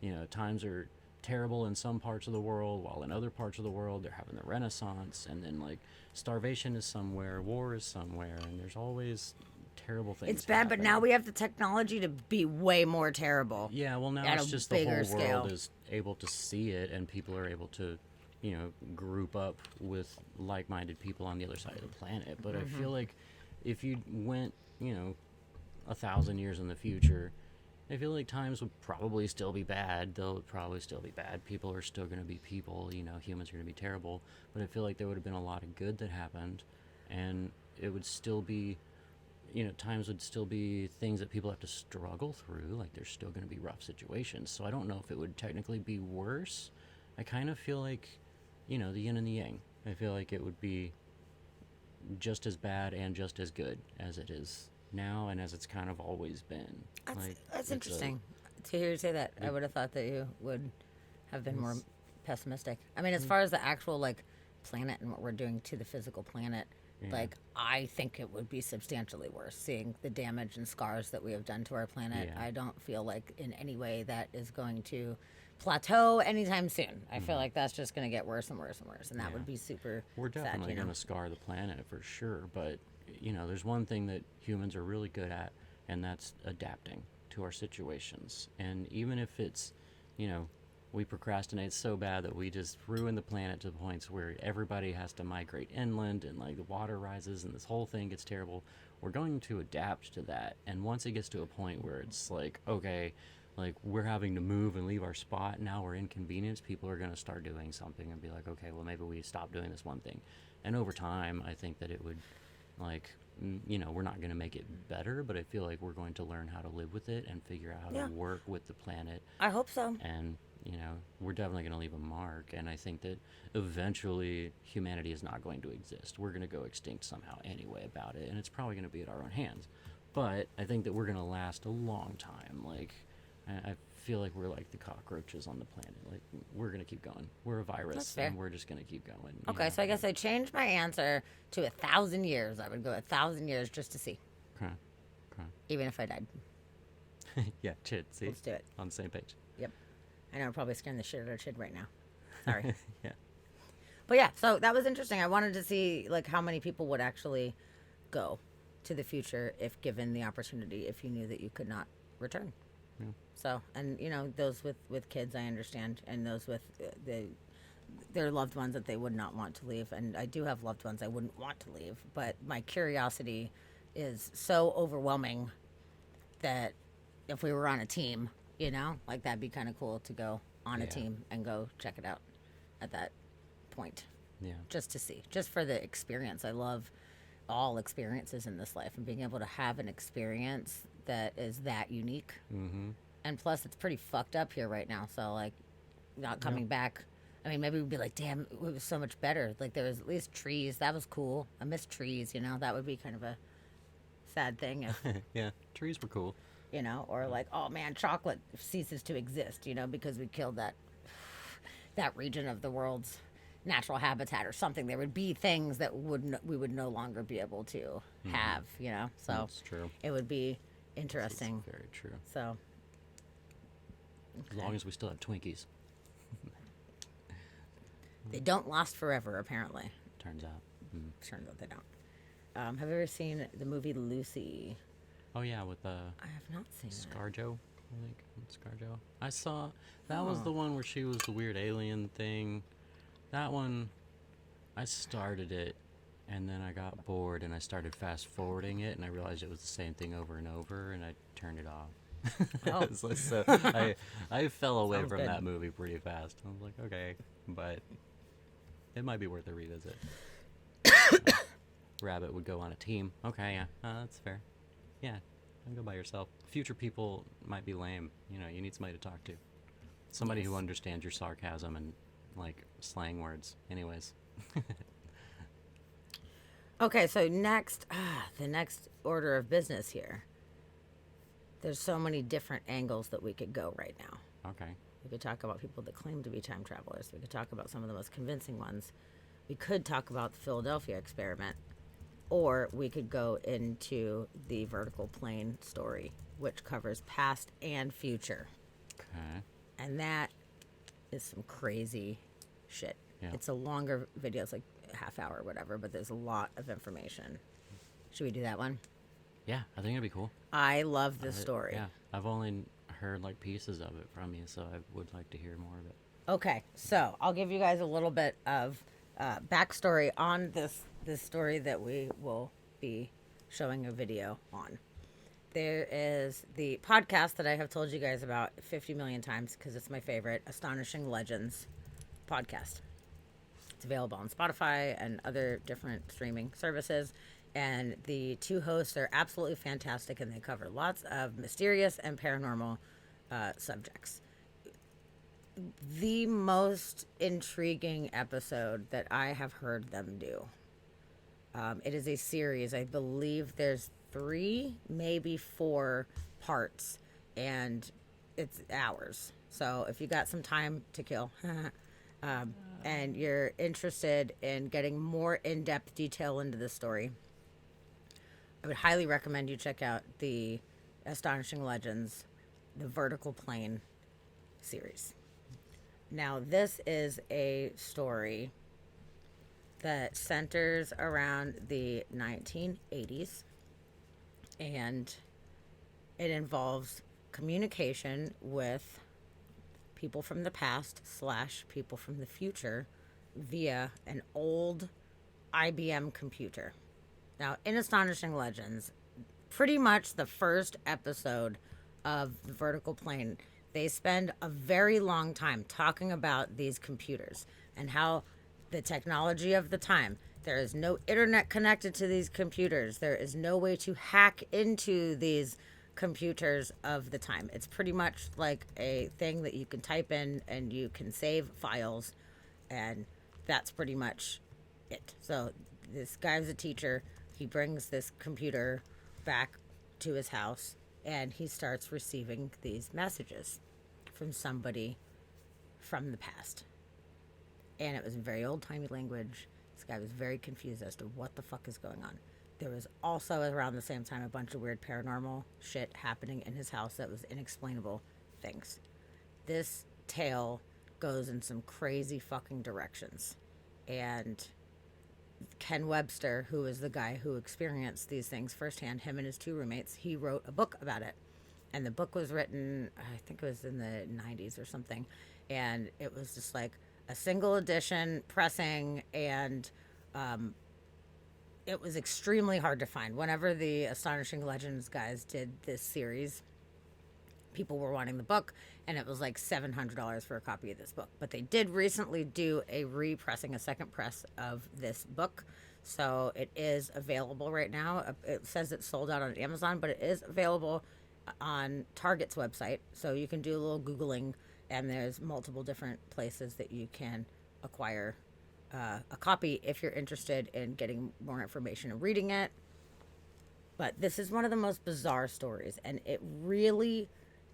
you know, times are terrible in some parts of the world, while in other parts of the world they're having the Renaissance, and then like starvation is somewhere, war is somewhere, and there's always terrible things. It's bad, but now we have the technology to be way more terrible. Yeah, well, now at it's a just the whole bigger scale. world is able to see it, and people are able to, you know, group up with like-minded people on the other side of the planet. But I feel like if you went, you know, 1,000 years in the future, I feel like times would probably still be bad. They'll probably still be bad. People are still going to be people. You know, humans are going to be terrible. But I feel like there would have been a lot of good that happened, and it would still be, you know, times would still be things that people have to struggle through. Like there's still going to be rough situations. So I don't know if it would technically be worse. I kind of feel like, you know, the yin and the yang. I feel like it would be just as bad and just as good as it is now and as it's kind of always been. Like, That's it's a- interesting to hear you say that. I would have thought that you would have been more pessimistic. I mean, as far as the actual like planet and what we're doing to the physical planet, like I think it would be substantially worse seeing the damage and scars that we have done to our planet. Yeah. I don't feel like in any way that is going to plateau anytime soon. I feel like that's just going to get worse and worse and worse, and that would be super We're sad, definitely you know? going to scar the planet for sure, but there's one thing that humans are really good at, and that's adapting to our situations. And even if it's, we procrastinate so bad that we just ruin the planet to the points where everybody has to migrate inland and like the water rises and this whole thing gets terrible, we're going to adapt to that. And once it gets to a point where it's like, okay, like we're having to move and leave our spot, now we're inconvenienced, people are going to start doing something and be like, okay, well maybe we stop doing this one thing. And over time I think that it would, like, we're not going to make it better, but I feel like we're going to learn how to live with it and figure out how to work with the planet. I hope so. And we're definitely going to leave a mark. And I think that eventually humanity is not going to exist. We're going to go extinct somehow anyway about it, and it's probably going to be at our own hands. But I think that we're going to last a long time. Like, I feel like we're like the cockroaches on the planet. Like, we're going to keep going. We're a That's virus, fair. and we're just going to keep going. Okay, so I guess I changed my answer to 1,000 years. I would go 1,000 years just to see, Okay. even if I died. Yeah, Chid, see? Let's do it. On the same page. Yep. I know I'm probably scaring the shit out of Chid right now. Sorry. Yeah. But yeah, so that was interesting. I wanted to see like how many people would actually go to the future if given the opportunity, if you knew that you could not return. Yeah. So, and those with kids, I understand, and those with their loved ones that they would not want to leave. And I do have loved ones I wouldn't want to leave, but my curiosity is so overwhelming that if we were on a team, like that'd be kind of cool to go on a Yeah. team and go check it out at that point, Yeah. just to see, just for the experience. I love all experiences in this life, and being able to have an experience that is that unique. Mm-hmm. And plus, it's pretty fucked up here right now. So, like, not coming back. I mean, maybe we'd be like, damn, it was so much better. Like, there was at least trees. That was cool. I miss trees, That would be kind of a sad thing if, Yeah, trees were cool. or like, oh, man, chocolate ceases to exist, because we killed that region of the world's natural habitat or something. There would be things that we would no longer be able to have, So That's true. it would be interesting. That's very true. So, As long as we still have Twinkies, they don't last forever, apparently. turns out. Mm. Turns out they don't. Have you ever seen the movie Lucy? Oh yeah, with I have not seen it. ScarJo, I think. ScarJo. I saw that was the one where she was the weird alien thing. That one, I started it, and then I got bored, and I started fast forwarding it, and I realized it was the same thing over and over, and I turned it off. Oh. So I fell away Sounds from good. that movie pretty fast. I was like, okay, but it might be worth a revisit. Rabbit would go on a team. Okay, yeah, that's fair. Yeah, don't go by yourself. Future people might be lame. You need somebody to talk to. Somebody who understands your sarcasm and, like, slang words. Anyways. Okay, so next, the next order of business here. There's so many different angles that we could go right now. Okay. We could talk about people that claim to be time travelers. We could talk about some of the most convincing ones. We could talk about the Philadelphia experiment. Or we could go into the vertical plane story, which covers past and future. Okay. And that is some crazy shit. Yeah. It's a longer video. It's like a half hour or whatever, but there's a lot of information. Should we do that one? Yeah, I think it'd be cool. I love this story. Yeah, I've only heard, like, pieces of it from you, so I would like to hear more of it. Okay, so I'll give you guys a little bit of backstory on this story that we will be showing a video on. There is the podcast that I have told you guys about 50 million times because it's my favorite, Astonishing Legends podcast. It's available on Spotify and other different streaming services. And the two hosts are absolutely fantastic, and they cover lots of mysterious and paranormal subjects. The most intriguing episode that I have heard them do. It is a series. I believe there's 3, maybe 4 parts, and it's hours. So if you got some time to kill, and you're interested in getting more in-depth detail into the story, I would highly recommend you check out the Astonishing Legends, the Vertical Plane series. Now, this is a story that centers around the 1980s, and it involves communication with people from the past / people from the future via an old IBM computer. Now, in Astonishing Legends, pretty much the first episode of The Vertical Plane, they spend a very long time talking about these computers and how the technology of the time, there is no internet connected to these computers. There is no way to hack into these computers of the time. It's pretty much like a thing that you can type in and you can save files, and that's pretty much it. So this guy's a teacher. He brings this computer back to his house, and he starts receiving these messages from somebody from the past. And it was very old-timey language. This guy was very confused as to what the fuck is going on. There was also, around the same time, a bunch of weird paranormal shit happening in his house that was inexplainable things. This tale goes in some crazy fucking directions. And Ken Webster, who is the guy who experienced these things firsthand, him and his 2 roommates, he wrote a book about it. And the book was written, I think it was in the 90s or something. And it was just like a single edition pressing, and it was extremely hard to find. Whenever the Astonishing Legends guys did this series, people were wanting the book, and it was like $700 for a copy of this book. But they did recently do a repressing, a second press of this book. So it is available right now. It says it's sold out on Amazon, but it is available on Target's website. So you can do a little Googling, and there's multiple different places that you can acquire a copy if you're interested in getting more information and reading it. But this is one of the most bizarre stories, and it really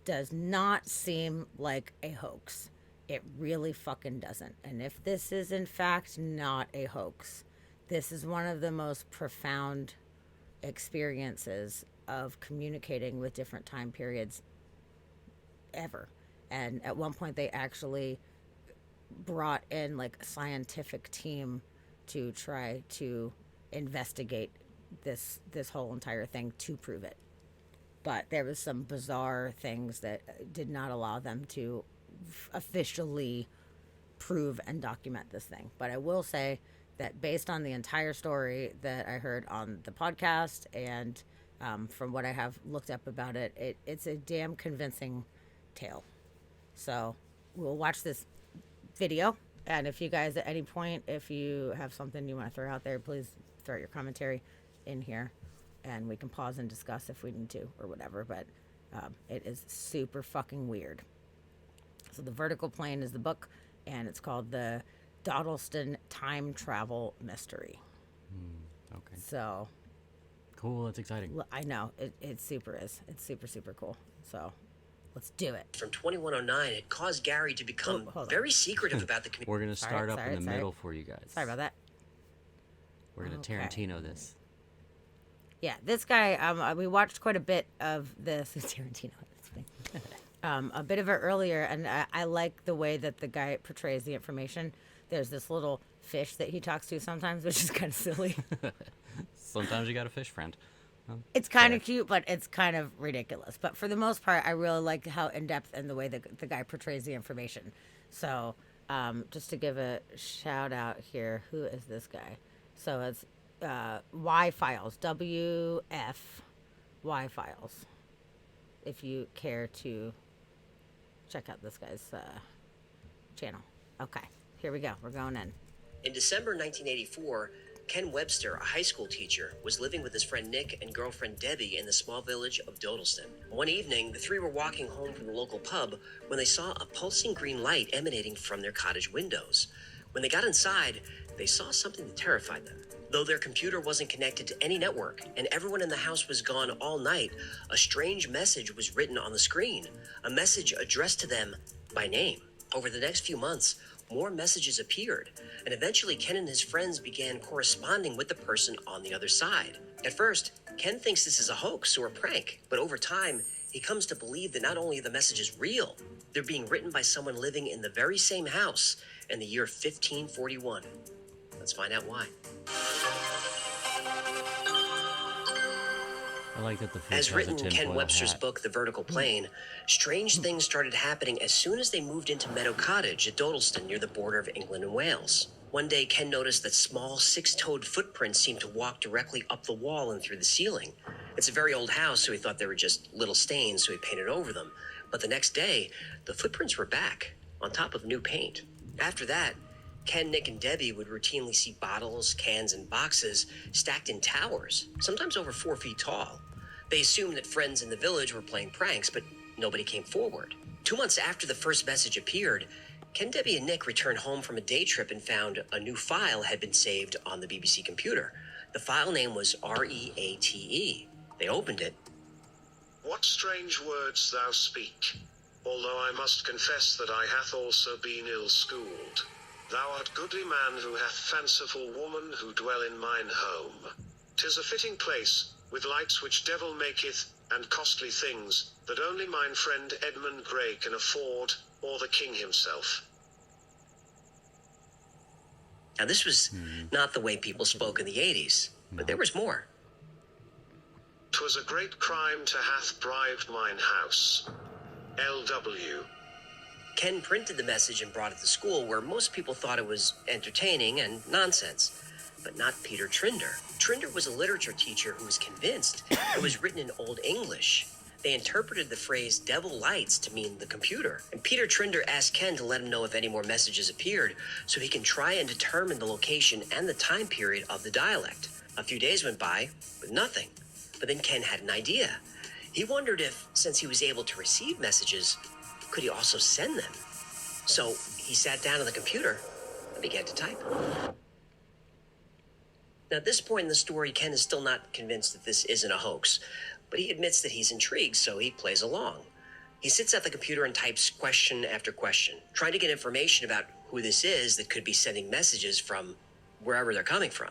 does not seem like a hoax. It really fucking doesn't. And if this is in fact not a hoax, this is one of the most profound experiences of communicating with different time periods ever. And at one point they actually brought in like a scientific team to try to investigate this whole entire thing to prove it. But there was some bizarre things that did not allow them to officially prove and document this thing. But I will say that based on the entire story that I heard on the podcast and from what I have looked up about it, it's a damn convincing tale. So we'll watch this video, and if you guys at any point, if you have something you want to throw out there, please throw your commentary in here, and we can pause and discuss if we need to or whatever. But it is super fucking weird. So The Vertical Plane is the book, and it's called The Dawdleston Time Travel Mystery. Okay. So Cool. That's exciting. I know it super is. It's super, super cool. So let's do it. From 2109, it caused Gary to become very secretive about the community. We're going to start up in the middle for you guys. Sorry about that. We're going to Tarantino this. Yeah, this guy, we watched quite a bit of this. Tarantino. That's funny. A bit of it earlier, and I like the way that the guy portrays the information. There's this little fish that he talks to sometimes, which is kind of silly. Sometimes you got a fish friend. It's kind of cute, but it's kind of ridiculous. But for the most part, I really like how in-depth and the way that the guy portrays the information. So just to give a shout out here, who is this guy? So it's Y Files, WF Y Files. If you care to check out this guy's channel. Okay, here we go. We're going in. In December 1984, Ken Webster, a high school teacher, was living with his friend Nick and girlfriend Debbie in the small village of Dawdleston. One evening, the 3 were walking home from the local pub when they saw a pulsing green light emanating from their cottage windows. When they got inside, they saw something that terrified them. Though their computer wasn't connected to any network and everyone in the house was gone all night, a strange message was written on the screen, a message addressed to them by name. Over the next few months, more messages appeared, and eventually Ken and his friends began corresponding with the person on the other side. At first, Ken thinks this is a hoax or a prank, but over time, he comes to believe that not only are the messages real, they're being written by someone living in the very same house in the year 1541. Let's find out why. I like that the fish As has written a in Ken tinfoil Webster's hat. book, The Vertical Plane, strange things started happening as soon as they moved into Meadow Cottage at Dodleston near the border of England and Wales. One day, Ken noticed that small six-toed footprints seemed to walk directly up the wall and through the ceiling. It's a very old house, so he thought they were just little stains, so he painted over them. But the next day, the footprints were back, on top of new paint. After that, Ken, Nick, and Debbie would routinely see bottles, cans, and boxes stacked in towers, sometimes over 4 feet tall. They assumed that friends in the village were playing pranks, but nobody came forward. 2 months after the first message appeared, Ken, Debbie, and Nick returned home from a day trip and found a new file had been saved on the BBC computer. The file name was REATE. They opened it. What strange words thou speak, although I must confess that I hath also been ill-schooled. Thou art goodly man who hath fanciful woman who dwell in mine home. 'Tis a fitting place, with lights which devil maketh, and costly things, that only mine friend Edmund Gray can afford, or the king himself. Now, this was not the way people spoke in the 80s, but there was more. 'Twas a great crime to hath bribed mine house. L.W. Ken printed the message and brought it to school, where most people thought it was entertaining and nonsense, but not Peter Trinder. Trinder was a literature teacher who was convinced it was written in Old English. They interpreted the phrase devil lights to mean the computer, and Peter Trinder asked Ken to let him know if any more messages appeared so he can try and determine the location and the time period of the dialect. A few days went by with nothing, but then Ken had an idea. He wondered if, since he was able to receive messages, could he also send them? So he sat down on the computer and began to type. Now, at this point in the story, Ken is still not convinced that this isn't a hoax, but he admits that he's intrigued, so he plays along. He sits at the computer and types question after question, trying to get information about who this is that could be sending messages from wherever they're coming from.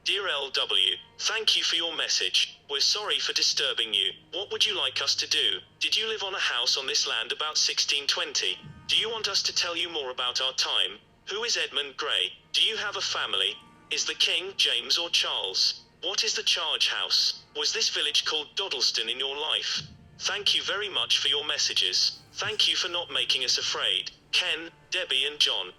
Dear LW, thank you for your message. We're sorry for disturbing you. What would you like us to do? Did you live on a house on this land about 1620? Do you want us to tell you more about our time? Who is Edmund Gray? Do you have a family? Is the king James or Charles? What is the charge house? Was this village called Dodleston in your life? Thank you very much for your messages. Thank you for not making us afraid. Ken, Debbie, and John.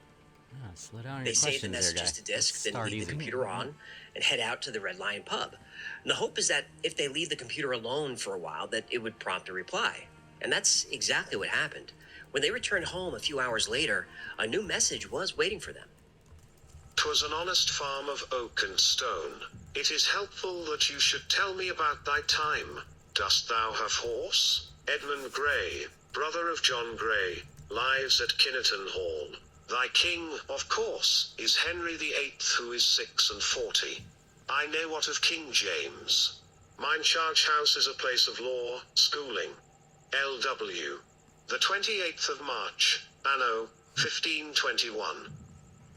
Slow down They your save the questions there, messages guy. to disk, Let's then start leave the easy. computer on and head out to the Red Lion pub. And the hope is that if they leave the computer alone for a while, that it would prompt a reply. And that's exactly what happened. When they returned home a few hours later, a new message was waiting for them. 'Twas an honest farm of oak and stone. It is helpful that you should tell me about thy time. Dost thou have horse? Edmund Gray, brother of John Gray, lives at Kinnerton Hall. Thy king, of course, is Henry VIII, who is 46. I know what of King James. Mine charge house is a place of law, schooling. L.W. The 28th of March, anno 1521.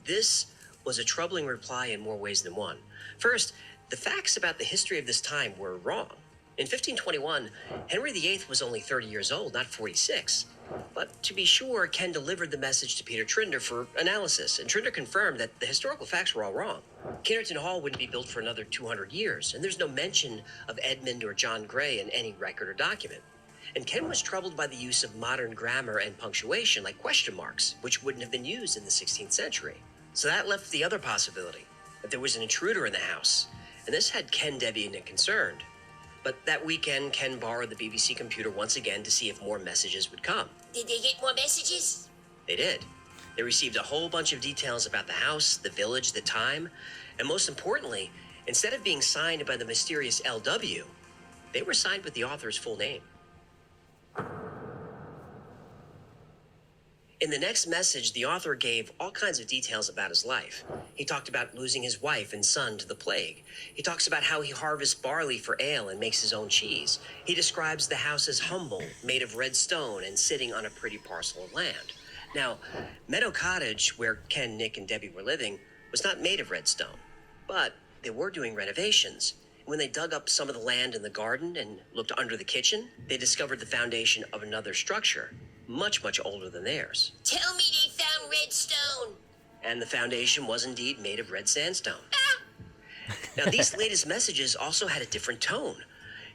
This was a troubling reply in more ways than one. First, the facts about the history of this time were wrong. In 1521, Henry VIII was only 30 years old, not 46. But to be sure, Ken delivered the message to Peter Trinder for analysis, and Trinder confirmed that the historical facts were all wrong. Kinnerton Hall wouldn't be built for another 200 years, and there's no mention of Edmund or John Gray in any record or document. And Ken was troubled by the use of modern grammar and punctuation, like question marks, which wouldn't have been used in the 16th century. So that left the other possibility, that there was an intruder in the house, and this had Ken, Debbie, and Nick concerned. But that weekend, Ken borrowed the BBC computer once again to see if more messages would come. Did they get more messages? They did. They received a whole bunch of details about the house, the village, the time, and most importantly, instead of being signed by the mysterious LW, they were signed with the author's full name. In the next message, the author gave all kinds of details about his life. He talked about losing his wife and son to the plague. He talks about how he harvests barley for ale and makes his own cheese. He describes the house as humble, made of red stone and sitting on a pretty parcel of land. Now, Meadow Cottage, where Ken, Nick, and Debbie were living, was not made of red stone, but they were doing renovations. when they dug up some of the land in the garden and looked under the kitchen, they discovered the foundation of another structure, much, much older than theirs. Tell me they found redstone. And the foundation was indeed made of red sandstone. Now, these latest messages also had a different tone.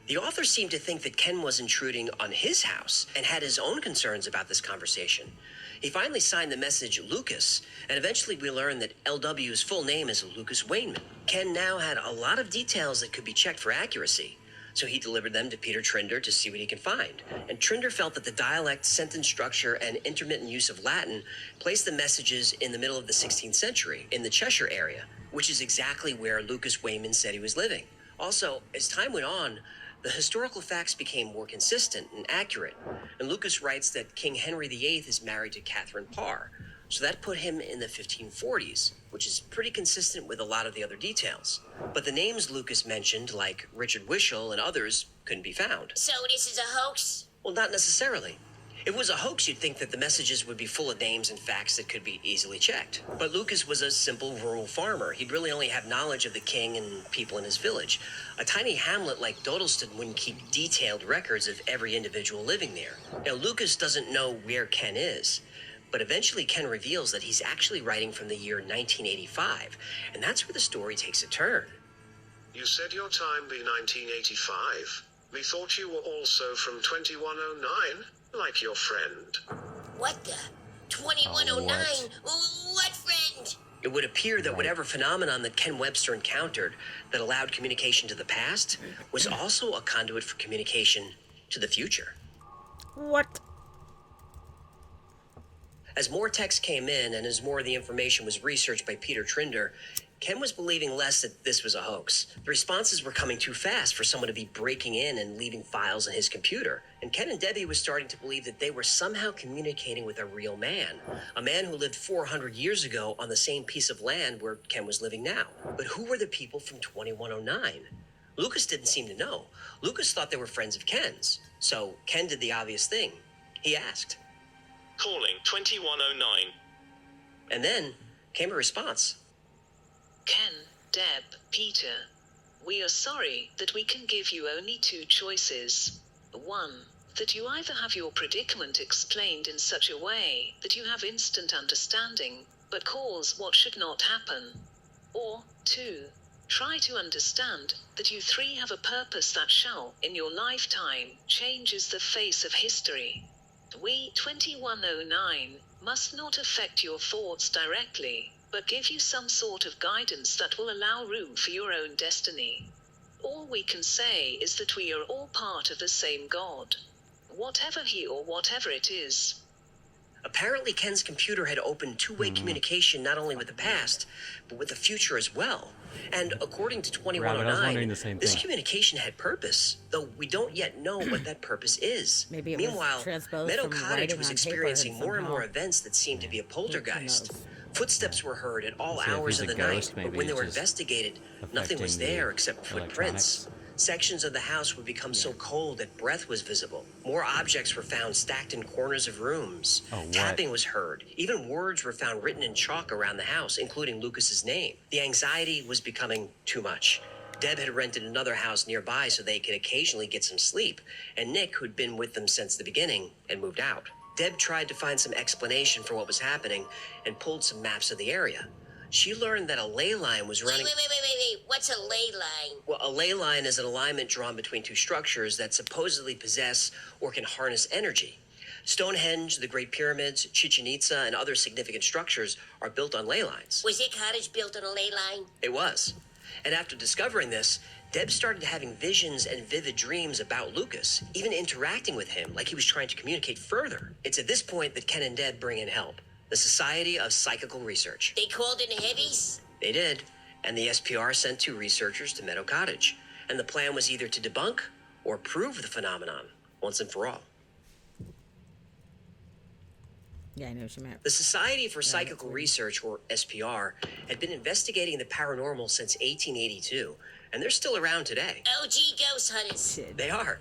The author seemed to think that Ken was intruding on his house and had his own concerns about this conversation. He finally signed the message Lucas, and eventually we learned that LW's full name is Lucas Wainman. Ken now had a lot of details that could be checked for accuracy, so he delivered them to Peter Trinder to see what he could find. And Trinder felt that the dialect, sentence structure, and intermittent use of Latin placed the messages in the middle of the 16th century, in the Cheshire area, which is exactly where Lucas Wainman said he was living. Also, as time went on, the historical facts became more consistent and accurate, and Lucas writes that King Henry VIII is married to Catherine Parr, so that put him in the 1540s, which is pretty consistent with a lot of the other details. But the names Lucas mentioned, like Richard Wishel and others, couldn't be found. So this is a hoax? Well, not necessarily. If it was a hoax, you'd think that the messages would be full of names and facts that could be easily checked. But Lucas was a simple rural farmer. He'd really only have knowledge of the king and people in his village. A tiny hamlet like Dodleston wouldn't keep detailed records of every individual living there. Now, Lucas doesn't know where Ken is, but eventually Ken reveals that he's actually writing from the year 1985, and that's where the story takes a turn. You said your time be 1985. We thought you were also from 2109, like your friend. What the? 2109? What friend? It would appear that whatever phenomenon that Ken Webster encountered that allowed communication to the past was also a conduit for communication to the future. What? As more text came in and as more of the information was researched by Peter Trinder, Ken was believing less that this was a hoax. The responses were coming too fast for someone to be breaking in and leaving files on his computer. And Ken and Debbie was starting to believe that they were somehow communicating with a real man. A man who lived 400 years ago on the same piece of land where Ken was living now. But who were the people from 2109? Lucas didn't seem to know. Lucas thought they were friends of Ken's. So Ken did the obvious thing. He asked. Calling 2109. And then came a response. Ken, Deb, Peter, we are sorry that we can give you only two choices. One, that you either have your predicament explained in such a way that you have instant understanding, but cause what should not happen. Or, two, try to understand that you three have a purpose that shall, in your lifetime, changes the face of history. We, 2109, must not affect your thoughts directly, but give you some sort of guidance that will allow room for your own destiny. All we can say is that we are all part of the same God. Whatever he or whatever it is. Apparently, Ken's computer had opened two-way communication not only with the past, but with the future as well. And according to Rabbit, I was wondering 2109, the same this thing. communication had purpose, though we don't yet know what that purpose is. Maybe it was Meanwhile, transposed Meadow from Cottage writing was on paper experiencing more and somehow. more events that seemed to be a poltergeist. knows? Footsteps were heard at all See, if hours he's of a the night, ghost, but maybe when they it's were just investigated, nothing was affecting the there except footprints. electronics. Sections of the house would become so cold that breath was visible. More objects were found stacked in corners of rooms. Oh, what? Tapping was heard. Even words were found written in chalk around the house, including Lucas's name. The anxiety was becoming too much. Deb had rented another house nearby so they could occasionally get some sleep, and Nick, who'd been with them since the beginning, had moved out. Deb tried to find some explanation for what was happening and pulled some maps of the area. She learned that a ley line was running... Wait. What's a ley line? Well, a ley line is an alignment drawn between two structures that supposedly possess or can harness energy. Stonehenge, the Great Pyramids, Chichen Itza, and other significant structures are built on ley lines. Was your cottage built on a ley line? It was. And after discovering this, Deb started having visions and vivid dreams about Lucas, even interacting with him like he was trying to communicate further. It's at this point that Ken and Deb bring in help. The Society of Psychical Research. They called in the heavies? They did, and the SPR sent two researchers to Meadow Cottage. And the plan was either to debunk or prove the phenomenon once and for all. Yeah, I know what you meant. The Society for Psychical Research, or SPR, had been investigating the paranormal since 1882, and they're still around today. OG ghost hunters. They are.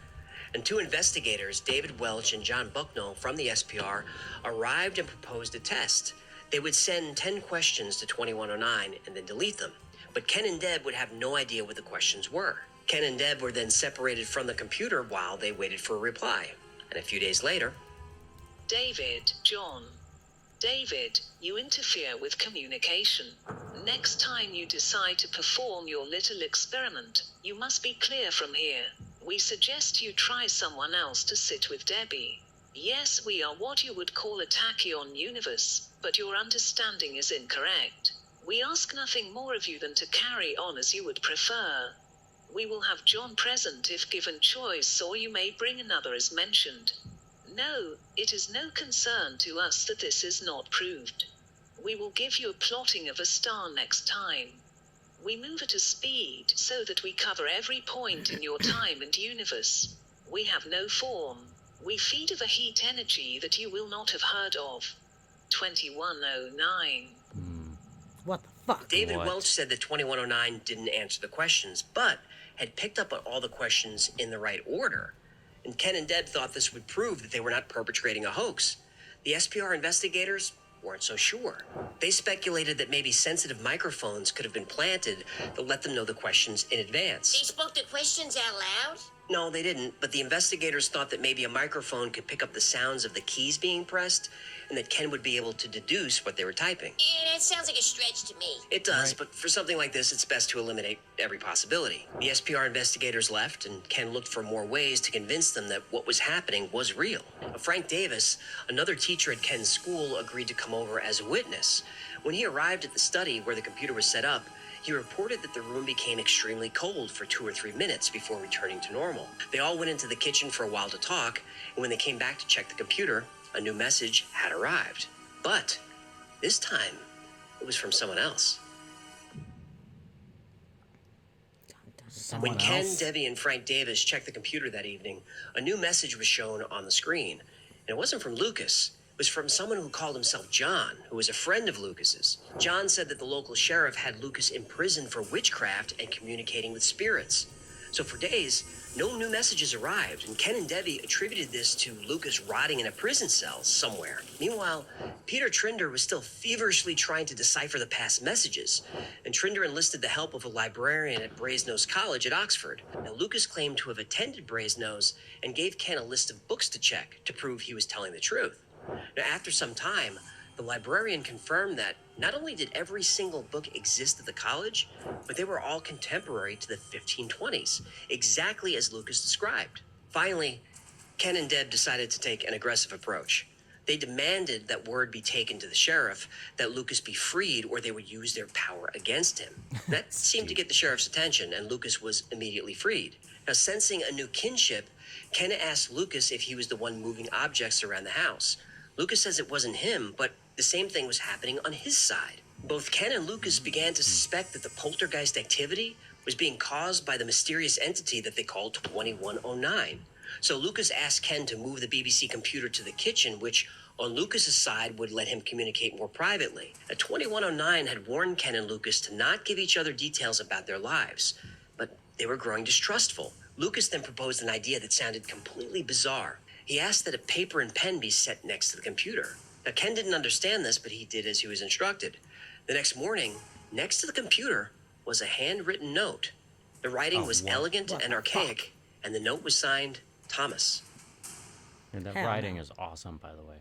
And two investigators, David Welch and John Bucknell from the SPR, arrived and proposed a test. They would send 10 questions to 2109 and then delete them. But Ken and Deb would have no idea what the questions were. Ken and Deb were then separated from the computer while they waited for a reply. And a few days later, David, John. David, you interfere with communication. Next time you decide to perform your little experiment, you must be clear from here. We suggest you try someone else to sit with Debbie. Yes, we are what you would call a tachyon universe, but your understanding is incorrect. We ask nothing more of you than to carry on as you would prefer. We will have John present if given choice, or you may bring another as mentioned. No, it is no concern to us that this is not proved. We will give you a plotting of a star next time. We move at a speed so that we cover every point in your time and universe. We have no form. We feed of a heat energy that you will not have heard of. 2109. What the fuck? David Welch said that 2109 didn't answer the questions, but had picked up on all the questions in the right order. And Ken and Deb thought this would prove that they were not perpetrating a hoax. The SPR investigators weren't so sure. They speculated that maybe sensitive microphones could have been planted that let them know the questions in advance. They spoke the questions out loud? No, they didn't, but the investigators thought that maybe a microphone could pick up the sounds of the keys being pressed, and that Ken would be able to deduce what they were typing. Yeah, that sounds like a stretch to me. It does, but for something like this, it's best to eliminate every possibility. The SPR investigators left, and Ken looked for more ways to convince them that what was happening was real. Frank Davis, another teacher at Ken's school, agreed to come over as a witness. When he arrived at the study where the computer was set up, he reported that the room became extremely cold for 2 or 3 minutes before returning to normal. They all went into the kitchen for a while to talk, and when they came back to check the computer, a new message had arrived. But this time, it was from someone else. When Ken, Debbie, and Frank Davis checked the computer that evening, a new message was shown on the screen. And it wasn't from Lucas. It was from someone who called himself John, who was a friend of Lucas's. John said that the local sheriff had Lucas imprisoned for witchcraft and communicating with spirits. So for days, no new messages arrived, and Ken and Debbie attributed this to Lucas rotting in a prison cell somewhere. Meanwhile, Peter Trinder was still feverishly trying to decipher the past messages, and Trinder enlisted the help of a librarian at Brasenose College at Oxford. Now, Lucas claimed to have attended Brasenose and gave Ken a list of books to check to prove he was telling the truth. Now, after some time, the librarian confirmed that not only did every single book exist at the college, but they were all contemporary to the 1520s, exactly as Lucas described. Finally, Ken and Deb decided to take an aggressive approach. They demanded that word be taken to the sheriff that Lucas be freed, or they would use their power against him. That seemed to get the sheriff's attention, and Lucas was immediately freed. Now, sensing a new kinship, Ken asked Lucas if he was the one moving objects around the house. Lucas says it wasn't him, but the same thing was happening on his side. Both Ken and Lucas began to suspect that the poltergeist activity was being caused by the mysterious entity that they called 2109. So Lucas asked Ken to move the BBC computer to the kitchen, which on Lucas's side would let him communicate more privately. Now, 2109 had warned Ken and Lucas to not give each other details about their lives, but they were growing distrustful. Lucas then proposed an idea that sounded completely bizarre. He asked that a paper and pen be set next to the computer. Now, Ken didn't understand this, but he did as he was instructed. The next morning, next to the computer was a handwritten note. The writing was elegant and archaic, and the note was signed Thomas. And that writing is awesome, by the way.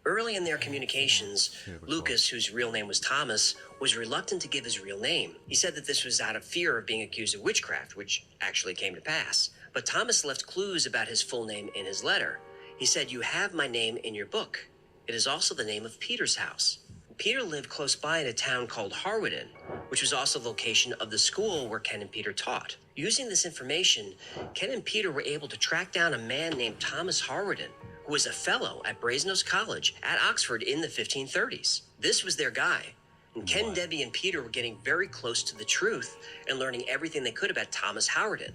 Early in their communications, Lucas, whose real name was Thomas, was reluctant to give his real name. He said that this was out of fear of being accused of witchcraft, which actually came to pass. But Thomas left clues about his full name in his letter. He said, "You have my name in your book. It is also the name of Peter's house." Peter lived close by in a town called Harweden, which was also the location of the school where Ken and Peter taught. Using this information, Ken and Peter were able to track down a man named Thomas Harweden, who was a fellow at Brasenose College at Oxford in the 1530s. This was their guy. And Ken, Debbie, and Peter were getting very close to the truth and learning everything they could about Thomas Harweden.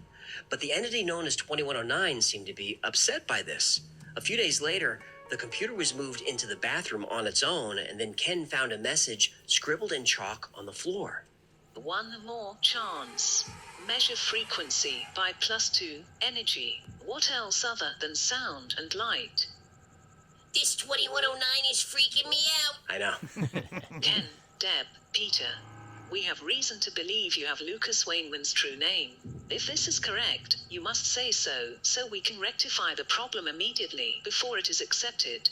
But the entity known as 2109 seemed to be upset by this. A few days later, the computer was moved into the bathroom on its own, and then Ken found a message scribbled in chalk on the floor. One more chance. Measure frequency by +2 energy. What else other than sound and light? This 2109 is freaking me out. I know. Ken, Deb, Peter. We have reason to believe you have Lucas Wainman's true name. If this is correct, you must say so we can rectify the problem immediately before it is accepted.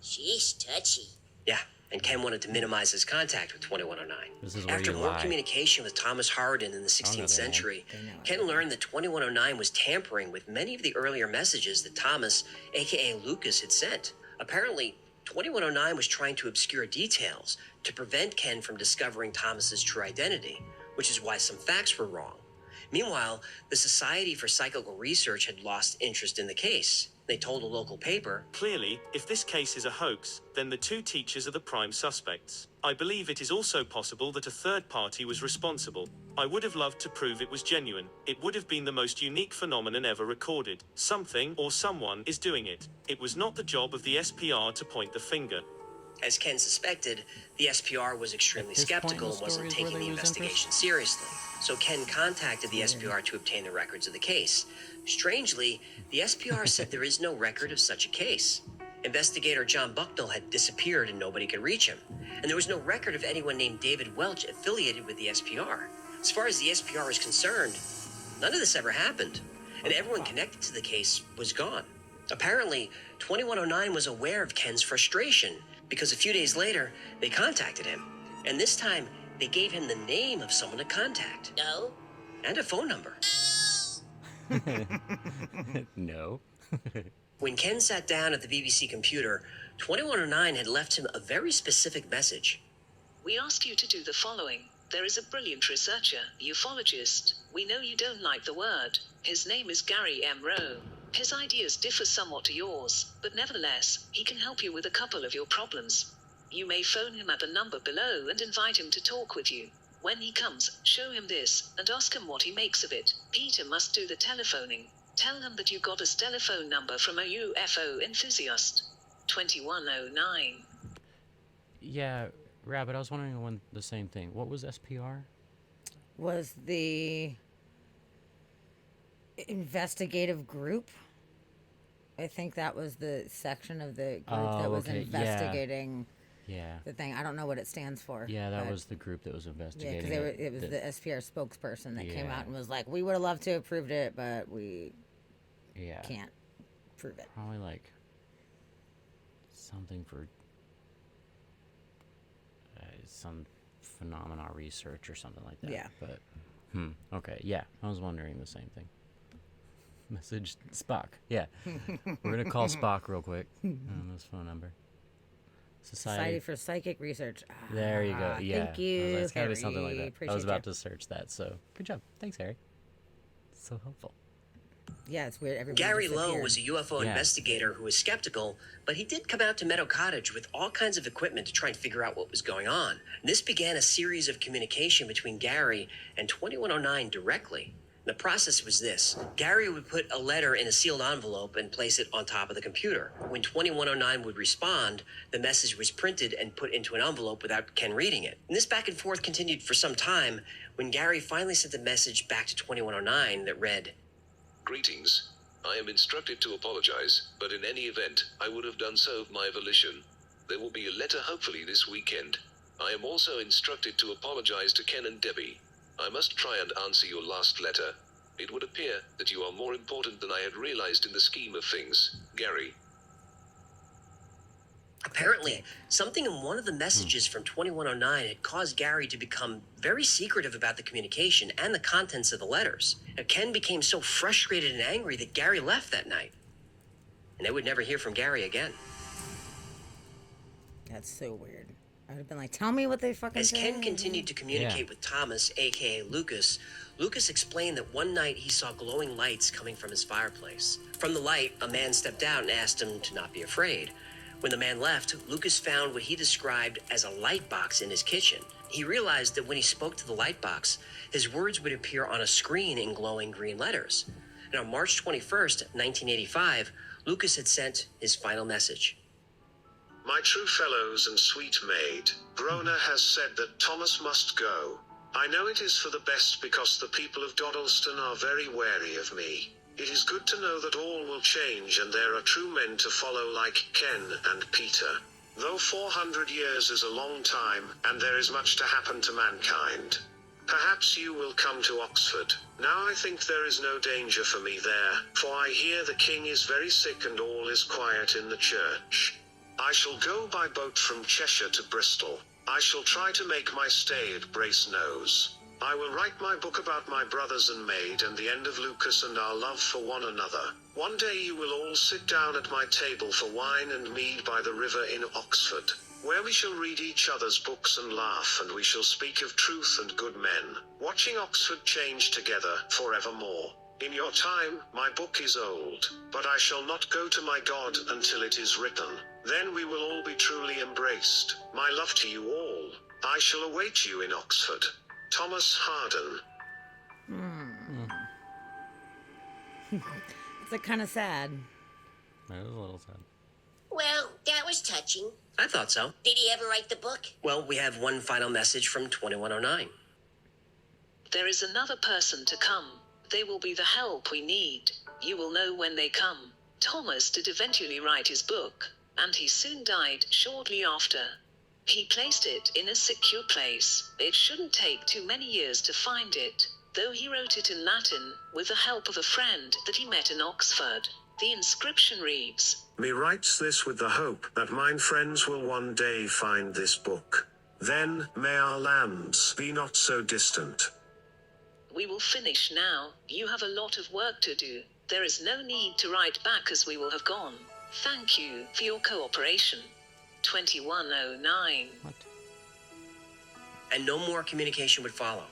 She's touchy. Yeah, and Ken wanted to minimize his contact with 2109. This is where After you more lie. communication with Thomas Hardin in the 16th they century, Ken learned that 2109 was tampering with many of the earlier messages that Thomas, aka Lucas, had sent. Apparently, 2109 was trying to obscure details to prevent Ken from discovering Thomas's true identity, which is why some facts were wrong. Meanwhile, the Society for Psychical Research had lost interest in the case. They told a local paper, Clearly, if this case is a hoax, then the two teachers are the prime suspects. I believe it is also possible that a third party was responsible. I would have loved to prove it was genuine. It would have been the most unique phenomenon ever recorded. Something or someone is doing it. It was not the job of the SPR to point the finger. As Ken suspected, the SPR was extremely skeptical and wasn't taking the investigation seriously. So Ken contacted the SPR to obtain the records of the case. Strangely, the SPR said there is no record of such a case. Investigator John Bucknell had disappeared and nobody could reach him. And there was no record of anyone named David Welch affiliated with the SPR. As far as the SPR is concerned, none of this ever happened. And everyone connected to the case was gone. Apparently, 2109 was aware of Ken's frustration because a few days later, they contacted him. And this time, they gave him the name of someone to contact. No. And a phone number. No. When Ken sat down at the BBC computer, 2109 had left him a very specific message. We ask you to do the following. There is a brilliant researcher, ufologist. We know you don't like the word. His name is Gary M. Rowe. His ideas differ somewhat to yours, but nevertheless, he can help you with a couple of your problems. You may phone him at the number below and invite him to talk with you. When he comes, show him this, and ask him what he makes of it. Peter must do the telephoning. Tell him that you got his telephone number from a UFO enthusiast. 2109. Yeah, Rabbit, I was wondering the same thing. What was SPR? Was the investigative group. I think that was the section of the group that was investigating the thing. I don't know what it stands for. Yeah, that was the group that was investigating. Yeah, because it was the SPR spokesperson that came out and was like, we would have loved to have proved it, but we can't prove it. Probably like something for some phenomena research or something like that. Yeah. But, okay, yeah, I was wondering the same thing. Message Spock. Yeah. We're going to call Spock real quick on this phone number. Society for Psychic Research. There you go. Yeah. Thank you, I was like, it's gotta be Harry. something like that. Appreciate I was about you. to search that, so good job. Thanks, Harry. So helpful. Yeah, it's weird. Everybody Gary Lowe disappeared. was a UFO investigator who was skeptical, but he did come out to Meadow Cottage with all kinds of equipment to try and figure out what was going on. And this began a series of communication between Gary and 2109 directly. The process was this. Gary would put a letter in a sealed envelope and place it on top of the computer. When 2109 would respond, the message was printed and put into an envelope without Ken reading it. And this back and forth continued for some time when Gary finally sent a message back to 2109 that read, Greetings. I am instructed to apologize, but in any event, I would have done so of my volition. There will be a letter hopefully this weekend. I am also instructed to apologize to Ken and Debbie. I must try and answer your last letter. It would appear that you are more important than I had realized in the scheme of things, Gary. Apparently, something in one of the messages from 2109 had caused Gary to become very secretive about the communication and the contents of the letters. Now, Ken became so frustrated and angry that Gary left that night. And they would never hear from Gary again. That's so weird. I would have been like, tell me what they fucking As said. Ken continued to communicate with Thomas, aka Lucas, Lucas explained that one night he saw glowing lights coming from his fireplace. From the light, a man stepped out and asked him to not be afraid. When the man left, Lucas found what he described as a light box in his kitchen. He realized that when he spoke to the light box, his words would appear on a screen in glowing green letters. And on March 21st, 1985, Lucas had sent his final message. My true fellows and sweet maid, Grona has said that Thomas must go. I know it is for the best because the people of Dodleston are very wary of me. It is good to know that all will change and there are true men to follow like Ken and Peter. though 400 years is a long time, and there is much to happen to mankind. Perhaps you will come to Oxford. Now I think there is no danger for me there, for I hear the king is very sick and all is quiet in the church. I shall go by boat from Cheshire to Bristol. I shall try to make my stay at Brasenose. I will write my book about my brothers and maid and the end of Lucas and our love for one another. One day you will all sit down at my table for wine and mead by the river in Oxford, where we shall read each other's books and laugh, and we shall speak of truth and good men, watching Oxford change together forevermore. In your time, my book is old, but I shall not go to my God until it is written. Then we will all be truly embraced. My love to you all. I shall await you in Oxford. Thomas Harden. It's kind of sad. That was a little sad. Well, that was touching. I thought so. Did he ever write the book? Well, we have one final message from 2109. There is another person to come. They will be the help we need. You will know when they come. Thomas did eventually write his book, and he soon died shortly after. He placed it in a secure place. It shouldn't take too many years to find it, though he wrote it in Latin with the help of a friend that he met in Oxford. The inscription reads, Me writes this with the hope that mine friends will one day find this book. Then may our lands be not so distant. We will finish now. You have a lot of work to do. There is no need to write back as we will have gone. Thank you for your cooperation. 2109. And no more communication would follow.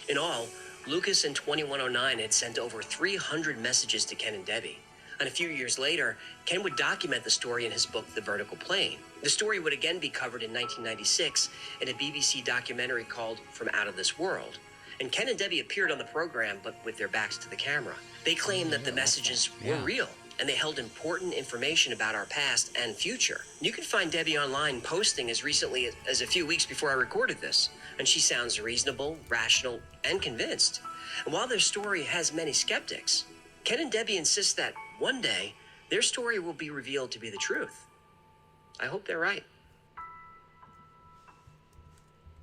In all, Lucas and 2109 had sent over 300 messages to Ken and Debbie. And a few years later, Ken would document the story in his book, The Vertical Plane. The story would again be covered in 1996 in a BBC documentary called From Out of This World. And Ken and Debbie appeared on the program, but with their backs to the camera. They claimed that the messages were real, and they held important information about our past and future. You can find Debbie online posting as recently as a few weeks before I recorded this, and she sounds reasonable, rational, and convinced. And while their story has many skeptics, Ken and Debbie insist that one day their story will be revealed to be the truth. I hope they're right.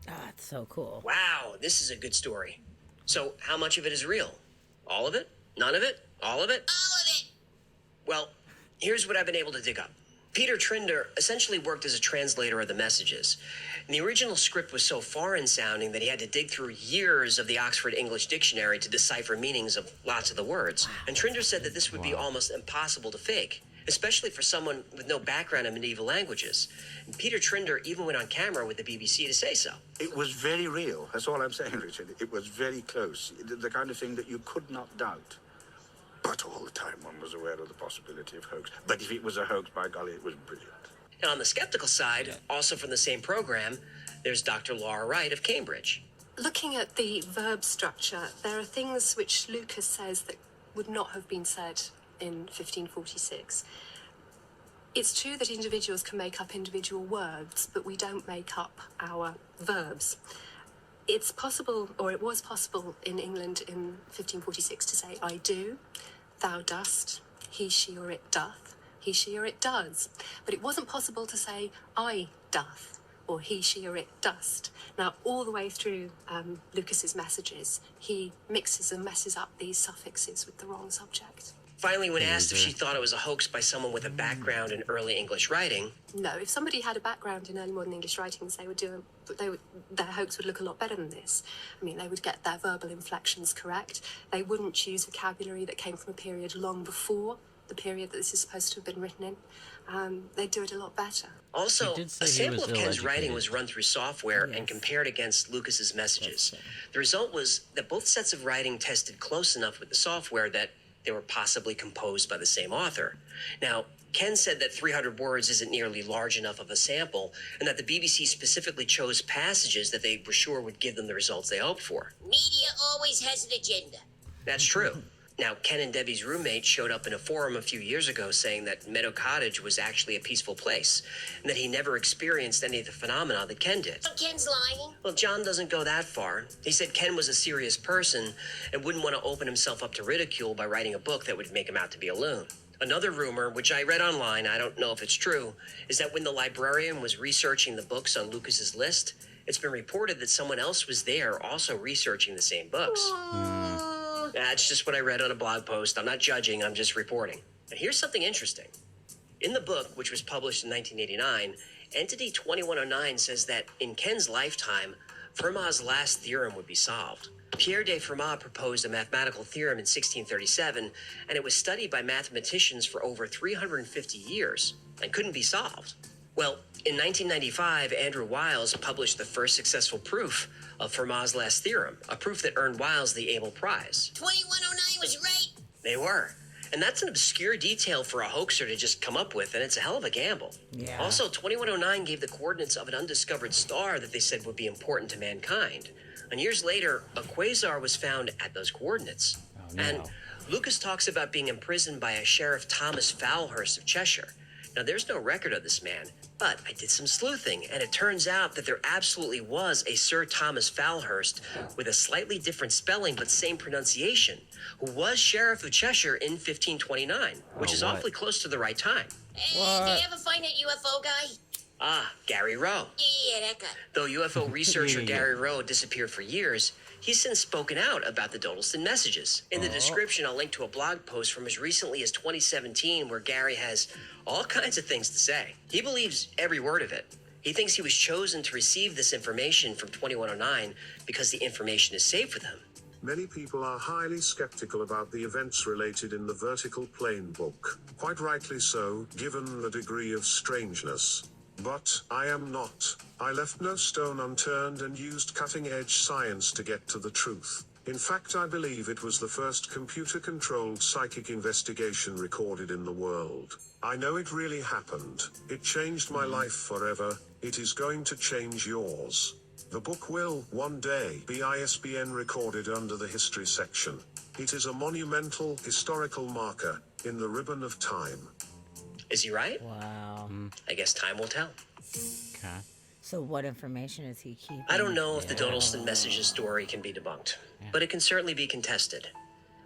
Oh, that's so cool. Wow, this is a good story. So how much of it is real? All of it? None of it? All of it? All of it. Well, here's what I've been able to dig up. Peter Trinder essentially worked as a translator of the messages. And the original script was so foreign sounding that he had to dig through years of the Oxford English Dictionary to decipher meanings of lots of the words. And Trinder said that this would be almost impossible to fake, especially for someone with no background in medieval languages. And Peter Trinder even went on camera with the BBC to say so. It was very real. That's all I'm saying, Richard. It was very close. The kind of thing that you could not doubt. But all the time one was aware of the possibility of hoax. But if it was a hoax, by golly, it was brilliant. And on the skeptical side, also from the same program, there's Dr. Laura Wright of Cambridge. Looking at the verb structure, there are things which Lucas says that would not have been said in 1546. It's true that individuals can make up individual words, but we don't make up our verbs. It's possible, or it was possible in England in 1546 to say, I do, thou dost, he, she, or it doth, he, she, or it does. But it wasn't possible to say, I doth, or he, she, or it dost. Now, all the way through Lucas's messages, he mixes and messes up these suffixes with the wrong subject. Finally, when asked if she thought it was a hoax by someone with a background in early English writing... No, if somebody had a background in early modern English writings, their hoax would look a lot better than this. I mean, they would get their verbal inflections correct. They wouldn't choose vocabulary that came from a period long before the period that this is supposed to have been written in. They'd do it a lot better. Also, a sample of Ken's writing was run through software and compared against Lucas's messages. The result was that both sets of writing tested close enough with the software that they were possibly composed by the same author. Now, Ken said that 300 words isn't nearly large enough of a sample, and that the BBC specifically chose passages that they were sure would give them the results they hoped for. Media always has an agenda. That's true. Now, Ken and Debbie's roommate showed up in a forum a few years ago saying that Meadow Cottage was actually a peaceful place, and that he never experienced any of the phenomena that Ken did. Ken's lying. Well, John doesn't go that far. He said Ken was a serious person and wouldn't want to open himself up to ridicule by writing a book that would make him out to be a loon. Another rumor, which I read online, I don't know if it's true, is that when the librarian was researching the books on Lucas's list, it's been reported that someone else was there also researching the same books. That's just what I read on a blog post. I'm not judging, I'm just reporting. And here's something interesting. In the book, which was published in 1989, Entity 2109 says that in Ken's lifetime, Fermat's last theorem would be solved. Pierre de Fermat proposed a mathematical theorem in 1637, and it was studied by mathematicians for over 350 years and couldn't be solved. Well, in 1995, Andrew Wiles published the first successful proof of Fermat's last theorem, a proof that earned Wiles the Abel Prize. 2109 was right. They were. And that's an obscure detail for a hoaxer to just come up with, and it's a hell of a gamble. Yeah. Also, 2109 gave the coordinates of an undiscovered star that they said would be important to mankind. And years later, a quasar was found at those coordinates. Oh, no. And Lucas talks about being imprisoned by a Sheriff Thomas Falhurst of Cheshire. Now, there's no record of this man, but I did some sleuthing, and it turns out that there absolutely was a Sir Thomas Falhurst with a slightly different spelling but same pronunciation, who was Sheriff of Cheshire in 1529, which is awfully close to the right time. Hey, did you ever find that UFO guy? Ah, Gary Rowe. Yeah, that guy. Though UFO researcher Yeah. Gary Rowe disappeared for years, he's since spoken out about the Dodelston messages. In the description, I'll link to a blog post from as recently as 2017 where Gary has all kinds of things to say. He believes every word of it. He thinks he was chosen to receive this information from 2109 because the information is safe with him. Many people are highly skeptical about the events related in the Vertical Plane book. Quite rightly so, given the degree of strangeness. But I am not. I left no stone unturned and used cutting-edge science to get to the truth. In fact, I believe it was the first computer-controlled psychic investigation recorded in the world. I know it really happened. It changed my life forever. It is going to change yours. The book will, one day, be ISBN recorded under the history section. It is a monumental, historical marker in the ribbon of time. Is he right? Wow. I guess time will tell. Okay. So what information is he keeping? I don't know if the Dodelston messages story can be debunked, but it can certainly be contested.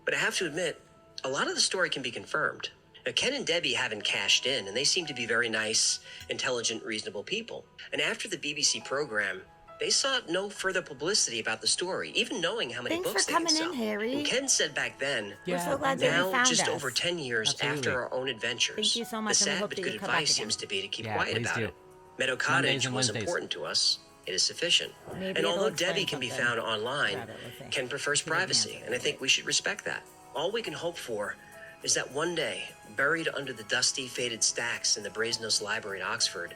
But I have to admit, a lot of the story can be confirmed. Now, Ken and Debbie haven't cashed in, and they seem to be very nice, intelligent, reasonable people. And after the BBC program, they sought no further publicity about the story, even knowing how many Thanks books for they could coming sell. in, Harry. And Ken said back then, We're so glad that you now, found just us. over 10 years Absolutely. after our own adventures, Thank you so much, the and we sad hope but that good you come back advice again. seems to be to keep Yeah, quiet please about do. it. Meadow Mondays Cottage and was Wednesdays. important to us. It is sufficient. Maybe And it'll although explain Debbie can be something found online, about it, let's say. Ken prefers He doesn't privacy, answer and I think we should respect that. All we can hope for is that one day, buried under the dusty, faded stacks in the Brasenose Library in Oxford,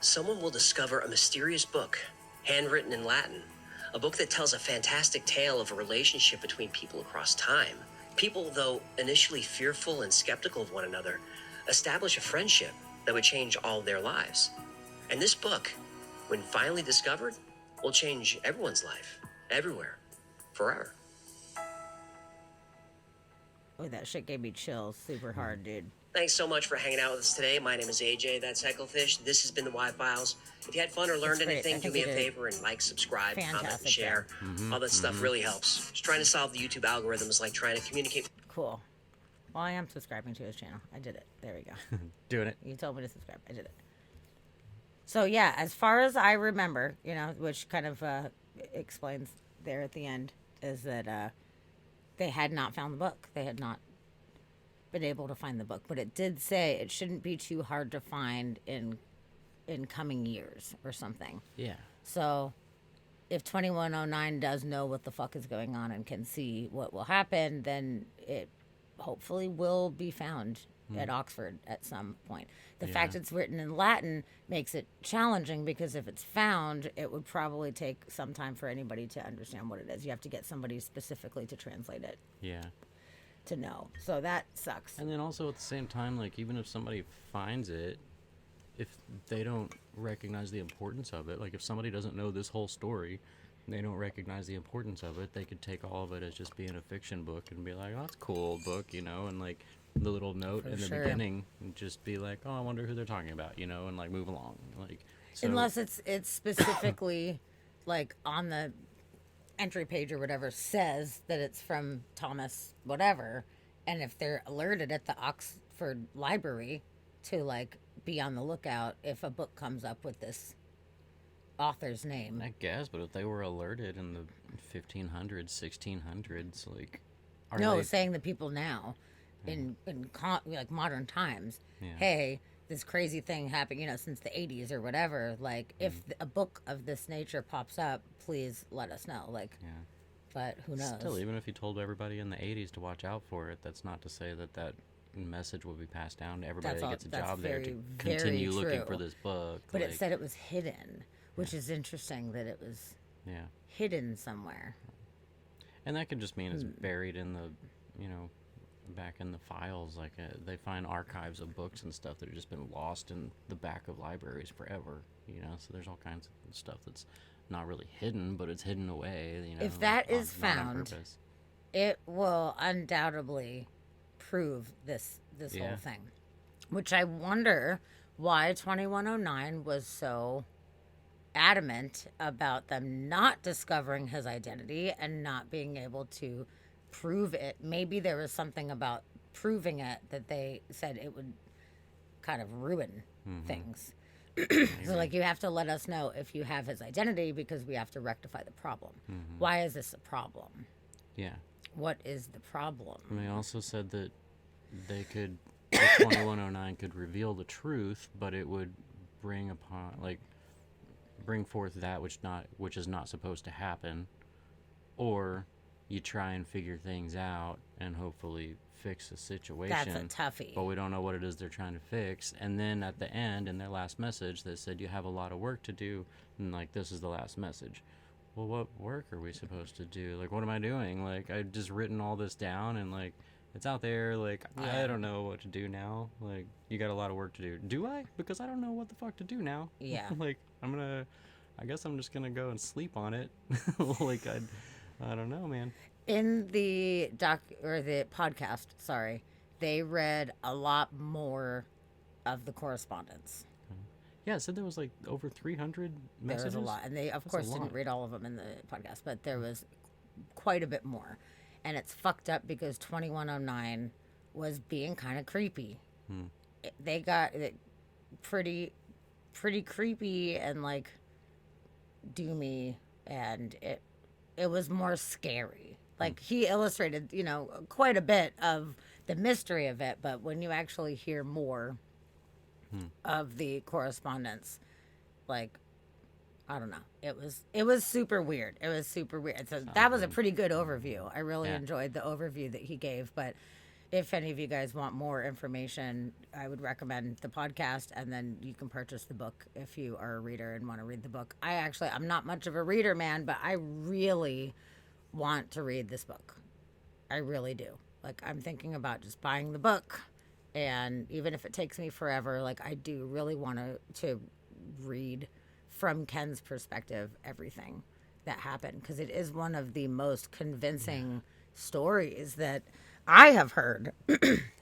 someone will discover a mysterious book, handwritten in Latin, a book that tells a fantastic tale of a relationship between people across time. People, though initially fearful and skeptical of one another, establish a friendship that would change all their lives. And this book, when finally discovered, will change everyone's life, everywhere, forever. Oh, that shit gave me chills super hard, dude. Thanks so much for hanging out with us today. My name is AJ, that's Hecklefish. This has been the Y Files. If you had fun or learned That's great. anything, I do think me you a did favor and like, subscribe, comment, and fantastic share. All that stuff really helps. Just trying to solve the YouTube algorithm is like trying to communicate. Cool. Well, I am subscribing to his channel. I did it. There we go. Doing it. You told me to subscribe. I did it. So yeah, as far as I remember, which kind of explains there at the end, is that they had not found the book. They had not been able to find the book, but it did say it shouldn't be too hard to find in coming years or something. Yeah. So if 2109 does know what the fuck is going on and can see what will happen, then it hopefully will be found at Oxford at some point. The fact it's written in Latin makes it challenging because if it's found, it would probably take some time for anybody to understand what it is. You have to get somebody specifically to translate it Yeah. to know. So that sucks. And then also at the same time, like, even if somebody finds it, if they don't recognize the importance of it, like if somebody doesn't know this whole story, they don't recognize the importance of it, they could take all of it as just being a fiction book and be like, oh, that's a cool old book, and like the little note For in the sure. beginning and just be like, oh, I wonder who they're talking about, and like move along. Like, so, Unless it's specifically like on the entry page or whatever says that it's from Thomas whatever, and if they're alerted at the for library to like be on the lookout if a book comes up with this author's name. I guess, but if they were alerted in the 1500s, 1600s, like, are No, they... saying the people now, in like modern times, Yeah. hey, this crazy thing happened, you know, since the 80s or whatever. Like, if a book of this nature pops up, please let us know. Like, Yeah. but who knows? Still, even if you told everybody in the 80s to watch out for it, that's not to say that that message will be passed down to everybody that gets a job there to continue looking for this book. But like, it said it was hidden, which is interesting that it was yeah, hidden somewhere. and that could just mean it's buried in the, you know, back in the files. Like they find archives of books and stuff that have just been lost in the back of libraries forever. You know, so there's all kinds of stuff that's not really hidden, but it's hidden away. You know, If that is not on found, purpose. it will undoubtedly prove this Yeah. whole thing. Which I wonder why 2109 was so adamant about them not discovering his identity and not being able to prove it. Maybe there was something about proving it that they said it would kind of ruin things. So, like, you have to let us know if you have his identity because we have to rectify the problem. Why is this a problem? Yeah. What is the problem? And they also said that they could, the 2109 could reveal the truth, but it would bring forth that which is not supposed to happen, or you try and figure things out and hopefully fix the situation. That's a toughie. But we don't know what it is they're trying to fix. And then at the end, in their last message, they said you have a lot of work to do, and like this is the last message. Well, what work are we supposed to do? Like, what am I doing? Like, I've just written all this down, and like, it's out there. Like, Yeah. I don't know what to do now. Like, you got a lot of work to do. Do I? Because I don't know what the fuck to do now. Yeah. Like, I guess I'm just gonna go and sleep on it. Like, I don't know, man. In the the podcast, sorry, they read a lot more of the correspondence. Yeah, it said there was like over 300 messages. There was a lot, and they of That's a course lot. didn't read all of them in the podcast, but there was quite a bit more, and it's fucked up because 2109 was being kind of creepy. They got it pretty creepy and like doomy, and it was more scary. Like he illustrated, you know, quite a bit of the mystery of it, but when you actually hear more of the correspondence, like, I don't know, it was super weird. It was super weird. So that was a pretty good overview. I really enjoyed the overview that he gave. But if any of you guys want more information, I would recommend the podcast, and then you can purchase the book if you are a reader and want to read the book. I'm not much of a reader, man, but I really want to read this book. I really do. Like, I'm thinking about just buying the book, and even if it takes me forever, like, I do really want to read from Ken's perspective everything that happened, because it is one of the most convincing stories that I have heard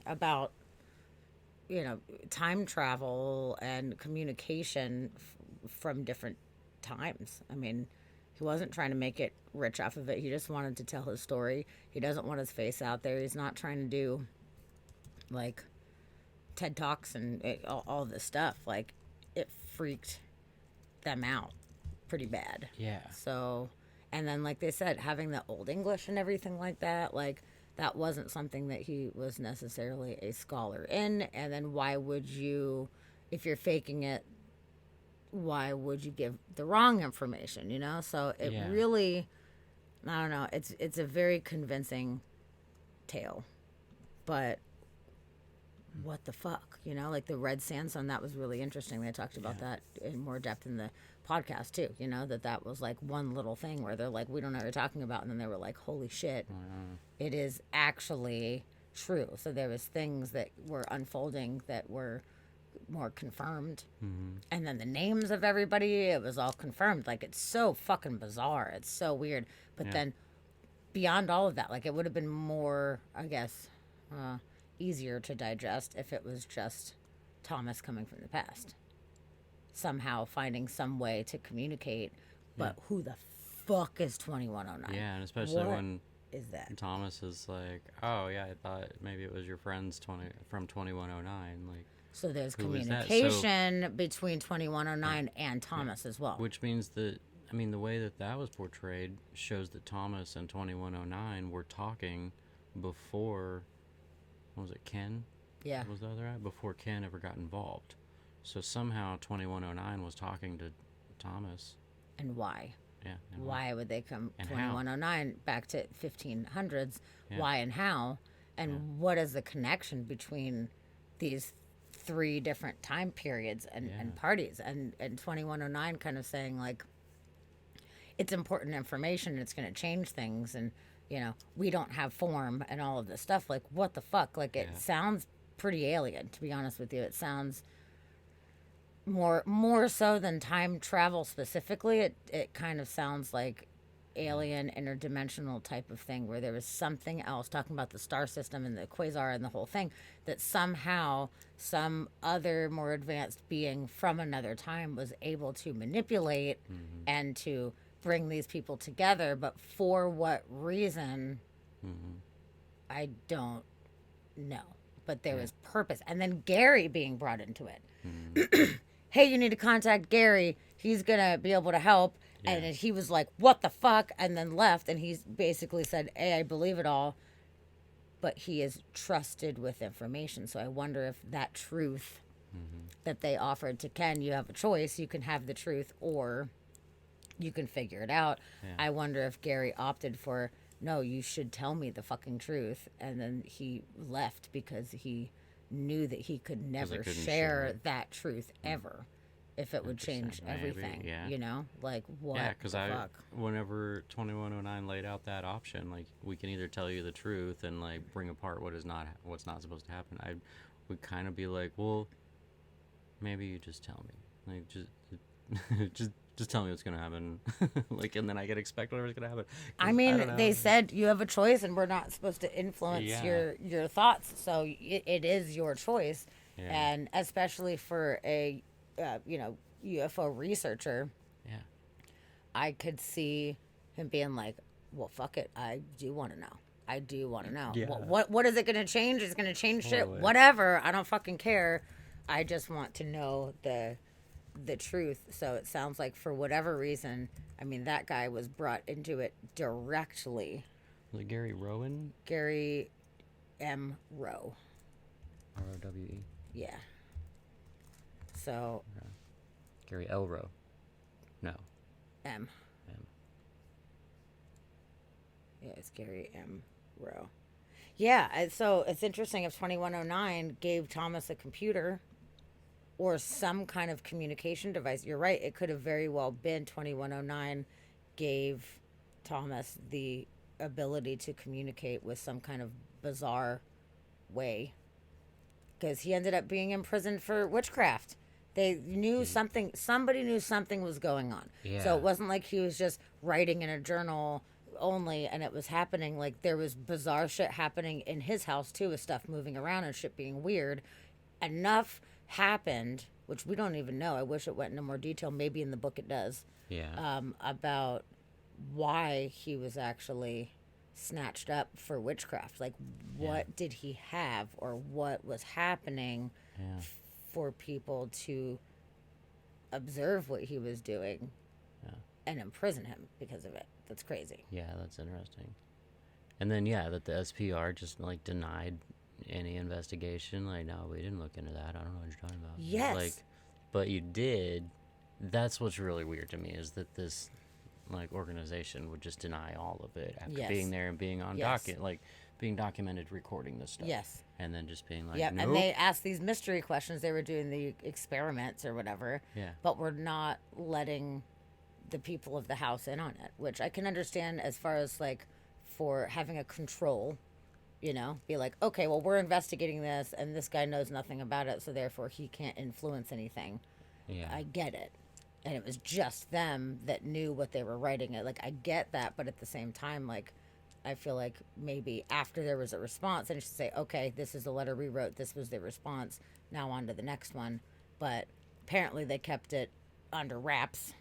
about, you know, time travel and communication from different times. I mean, he wasn't trying to make it rich off of it. He just wanted to tell his story. He doesn't want his face out there. He's not trying to do, like, TED Talks and all this stuff. Like, it freaked them out pretty bad. Yeah. So, and then, like they said, having the Old English and everything like that, like, that wasn't something that he was necessarily a scholar in. And then why would you, if you're faking it, why would you give the wrong information, you know? So it really, I don't know, it's a very convincing tale. But what the fuck, you know? Like the Red Sandstone, that was really interesting. They talked about that in more depth in the podcast too, you know, that was like one little thing where they're like, we don't know what you're talking about, and then they were like, holy shit, it is actually true. So there was things that were unfolding that were more confirmed, and then the names of everybody, it was all confirmed. Like, it's so fucking bizarre, it's so weird. But then beyond all of that, like, it would have been more, I guess, easier to digest if it was just Thomas coming from the past, somehow finding some way to communicate. But who the fuck is 2109? Yeah, and especially when is that? Thomas is like, oh yeah, I thought maybe it was your friends from 2109. Like, So there's who is that? communication between 2109 and Thomas as well. Which means that, I mean, the way that was portrayed shows that Thomas and 2109 were talking before, what was it, Ken? Yeah. Was the other guy? Before Ken ever got involved. So somehow 2109 was talking to Thomas. And why? Yeah. And why would they come and 2109 back to 1500s? Yeah. Why and how? And what is the connection between these three different time periods and parties? And 2109 kind of saying, like, it's important information, it's going to change things, and, you know, we don't have form and all of this stuff. Like, what the fuck? Like, it sounds pretty alien, to be honest with you. It sounds more so than time travel specifically. It kind of sounds like alien interdimensional type of thing, where there was something else, talking about the star system and the quasar and the whole thing, that somehow some other more advanced being from another time was able to manipulate and to bring these people together. But for what reason, I don't know. But there was purpose. And then Gary being brought into it. Hey, you need to contact Gary. He's going to be able to help. Yeah. And he was like, what the fuck? And then left. And he's basically said, hey, I believe it all. But he is trusted with information. So I wonder if that truth that they offered to Ken, you have a choice. You can have the truth or you can figure it out. Yeah. I wonder if Gary opted for, no, you should tell me the fucking truth. And then he left because he knew that he could never share that truth ever if it would change everything. You know, like, what? Yeah, because whenever 2109 laid out that option, like, we can either tell you the truth and, like, bring apart what's not supposed to happen, I would kind of be like, well, maybe you just tell me, like, just tell me what's gonna happen. Like, and then I can expect whatever's gonna happen. I mean, they said you have a choice, and we're not supposed to influence your thoughts. So it is your choice, and especially for a UFO researcher, I could see him being like, "Well, fuck it, I do want to know. I do want to know. What is it gonna change? It's gonna change shit. Whatever. I don't fucking care. I just want to know the truth." So it sounds like, for whatever reason, I mean, that guy was brought into it directly. Was it Gary Rowan? Gary M. Rowe. R-O-W-E? Yeah. So. Gary L. Rowe. No. M. Yeah, it's Gary M. Rowe. Yeah, so it's interesting if 2109 gave Thomas a computer or some kind of communication device. You're right, it could have very well been 2109 gave Thomas the ability to communicate with some kind of bizarre way, because he ended up being imprisoned for witchcraft. They knew somebody knew something was going on. So it wasn't like he was just writing in a journal only and it was happening. Like, there was bizarre shit happening in his house too, with stuff moving around and shit being weird. Enough happened, which we don't even know. I wish it went into more detail. Maybe in the book it does. About why he was actually snatched up for witchcraft. Like, what did he have, or what was happening for people to observe what he was doing and imprison him because of it? That's crazy. Yeah, that's interesting. And then, that the SPR just, like, denied any investigation. Like, no, we didn't look into that. I don't know what you're talking about. Yes. Like, but you did. That's what's really weird to me, is that this, like, organization would just deny all of it after being there and being on being documented, recording this stuff. Yes. And then just being like, nope. Nope. And they asked these mystery questions. They were doing the experiments or whatever. Yeah. But we're not letting the people of the house in on it, which I can understand as far as, like, for having a control, you know, be like, okay, well, we're investigating this and this guy knows nothing about it, so therefore he can't influence anything. Yeah. I get it. And it was just them that knew what they were writing it. Like, I get that, but at the same time, like, I feel like maybe after there was a response, and it should say, okay, this is the letter we wrote, this was the response, now on to the next one. But apparently they kept it under wraps.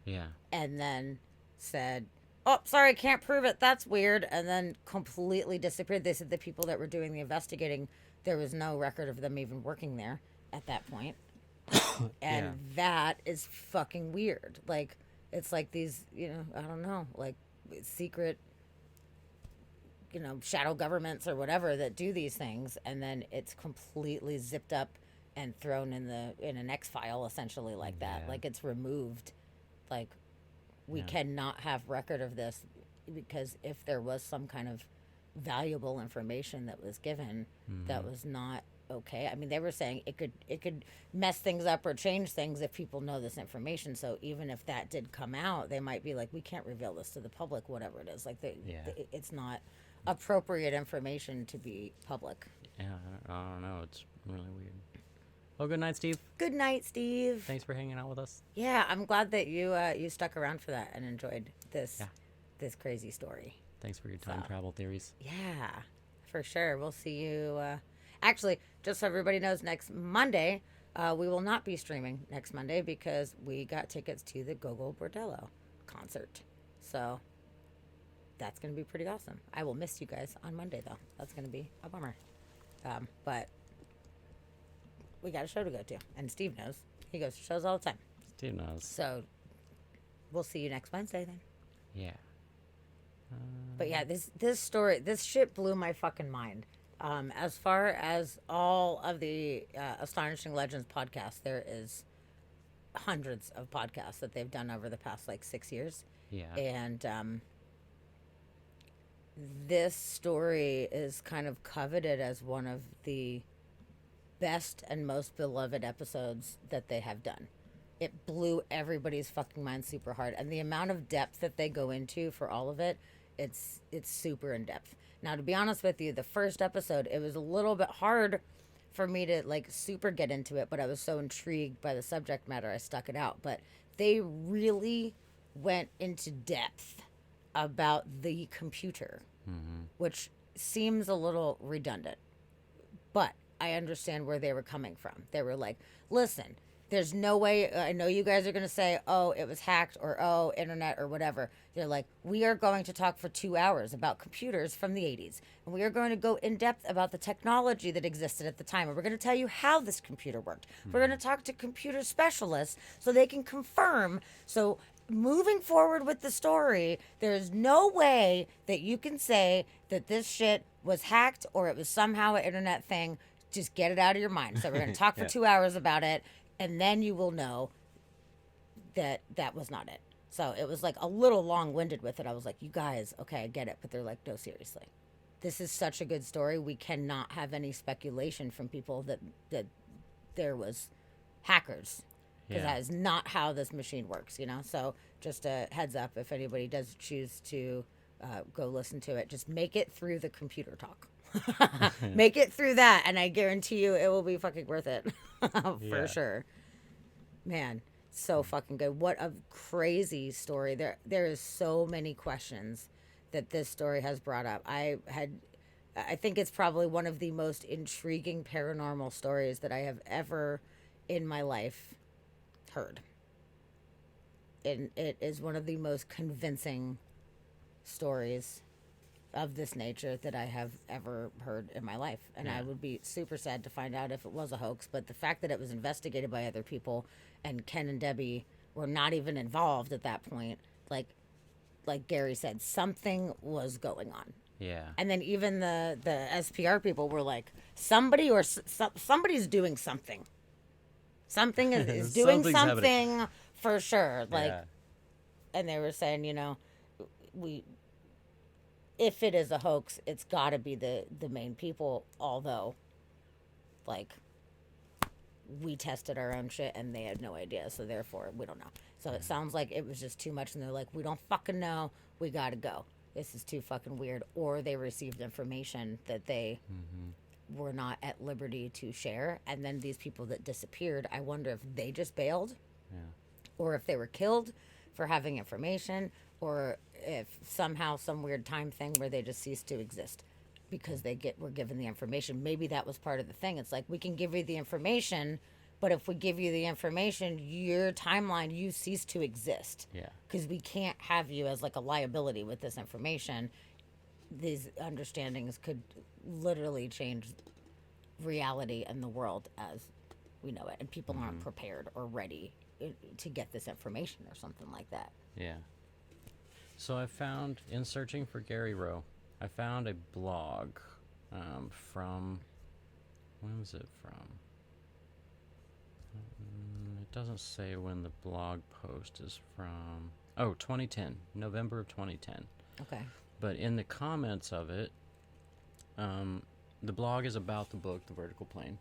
Yeah. And then said, oh, sorry, can't prove it. That's weird. And then completely disappeared. They said the people that were doing the investigating, there was no record of them even working there at that point. And that is fucking weird. Like, it's like these, I don't know, like secret, shadow governments or whatever that do these things. And then it's completely zipped up and thrown in an X file, essentially, like that. Like, it's removed. Like, we cannot have record of this, because if there was some kind of valuable information that was given, that was not okay. I mean, they were saying it could mess things up or change things if people know this information. So even if that did come out, they might be like, we can't reveal this to the public, whatever it is. Like, it's not appropriate information to be public. Yeah, I don't know. It's really weird. Well, good night, Steve. Good night, Steve. Thanks for hanging out with us. Yeah, I'm glad that you stuck around for that and enjoyed this crazy story. Thanks for your time travel theories. Yeah, for sure. We'll see you. Actually, just so everybody knows, next Monday, we will not be streaming next Monday because we got tickets to the Gogol Bordello concert. So that's going to be pretty awesome. I will miss you guys on Monday, though. That's going to be a bummer. But we got a show to go to. And Steve knows. He goes to shows all the time. Steve knows. So we'll see you next Wednesday then. Yeah. But yeah, this story, this shit blew my fucking mind. As far as all of the Astonishing Legends podcasts, there is hundreds of podcasts that they've done over the past 6 years. Yeah. And this story is kind of coveted as one of the best and most beloved episodes that they have done. It blew everybody's fucking mind super hard. And the amount of depth that they go into for all of it, it's super in depth. Now, to be honest with you, the first episode, it was a little bit hard for me to super get into it, but I was so intrigued by the subject matter, I stuck it out. But they really went into depth about the computer, which seems a little redundant. But I understand where they were coming from. They were like, listen, there's no way, I know you guys are going to say, oh, it was hacked, or oh, internet, or whatever. They're like, we are going to talk for 2 hours about computers from the 80s. And we are going to go in depth about the technology that existed at the time. And we're going to tell you how this computer worked. We're going to talk to computer specialists so they can confirm. So moving forward with the story, there's no way that you can say that this shit was hacked or it was somehow an internet thing. Just get it out of your mind. So we're going to talk for 2 hours about it. And then you will know that that was not it. So it was a little long-winded with it. I was like, you guys, okay, I get it. But they're like, no, seriously. This is such a good story. We cannot have any speculation from people that there was hackers. Because that is not how this machine works, So just a heads up, if anybody does choose to go listen to it, just make it through the computer talk. Make it through that, and I guarantee you it will be fucking worth it. For sure. Man, so fucking good. What a crazy story. There is so many questions that this story has brought up. I think it's probably one of the most intriguing paranormal stories that I have ever in my life heard. And it is one of the most convincing stories of this nature that I have ever heard in my life. And I would be super sad to find out if it was a hoax, but the fact that it was investigated by other people and Ken and Debbie were not even involved at that point, like Gary said, something was going on. Yeah. And then even the SPR people were like, somebody's doing something. Something is doing something for sure. And they were saying, if it is a hoax, it's got to be the main people, although, we tested our own shit and they had no idea, so therefore, we don't know. So it sounds like it was just too much, and they're like, we don't fucking know, we got to go. This is too fucking weird. Or they received information that they were not at liberty to share, and then these people that disappeared, I wonder if they just bailed, or if they were killed for having information, or if somehow some weird time thing where they just ceased to exist because were given the information. Maybe that was part of the thing. It's like, we can give you the information, But if we give you the information, your timeline, you cease to exist. Yeah. Because we can't have you as like a liability with this information. These understandings could literally change reality and the world as we know it. And people aren't prepared or ready to get this information or something like that. Yeah. So I found, in searching for Gary Rowe, I found a blog from, when was it from? It doesn't say when the blog post is from. Oh, 2010, November of 2010. Okay. But in the comments of it, the blog is about the book, The Vertical Plane.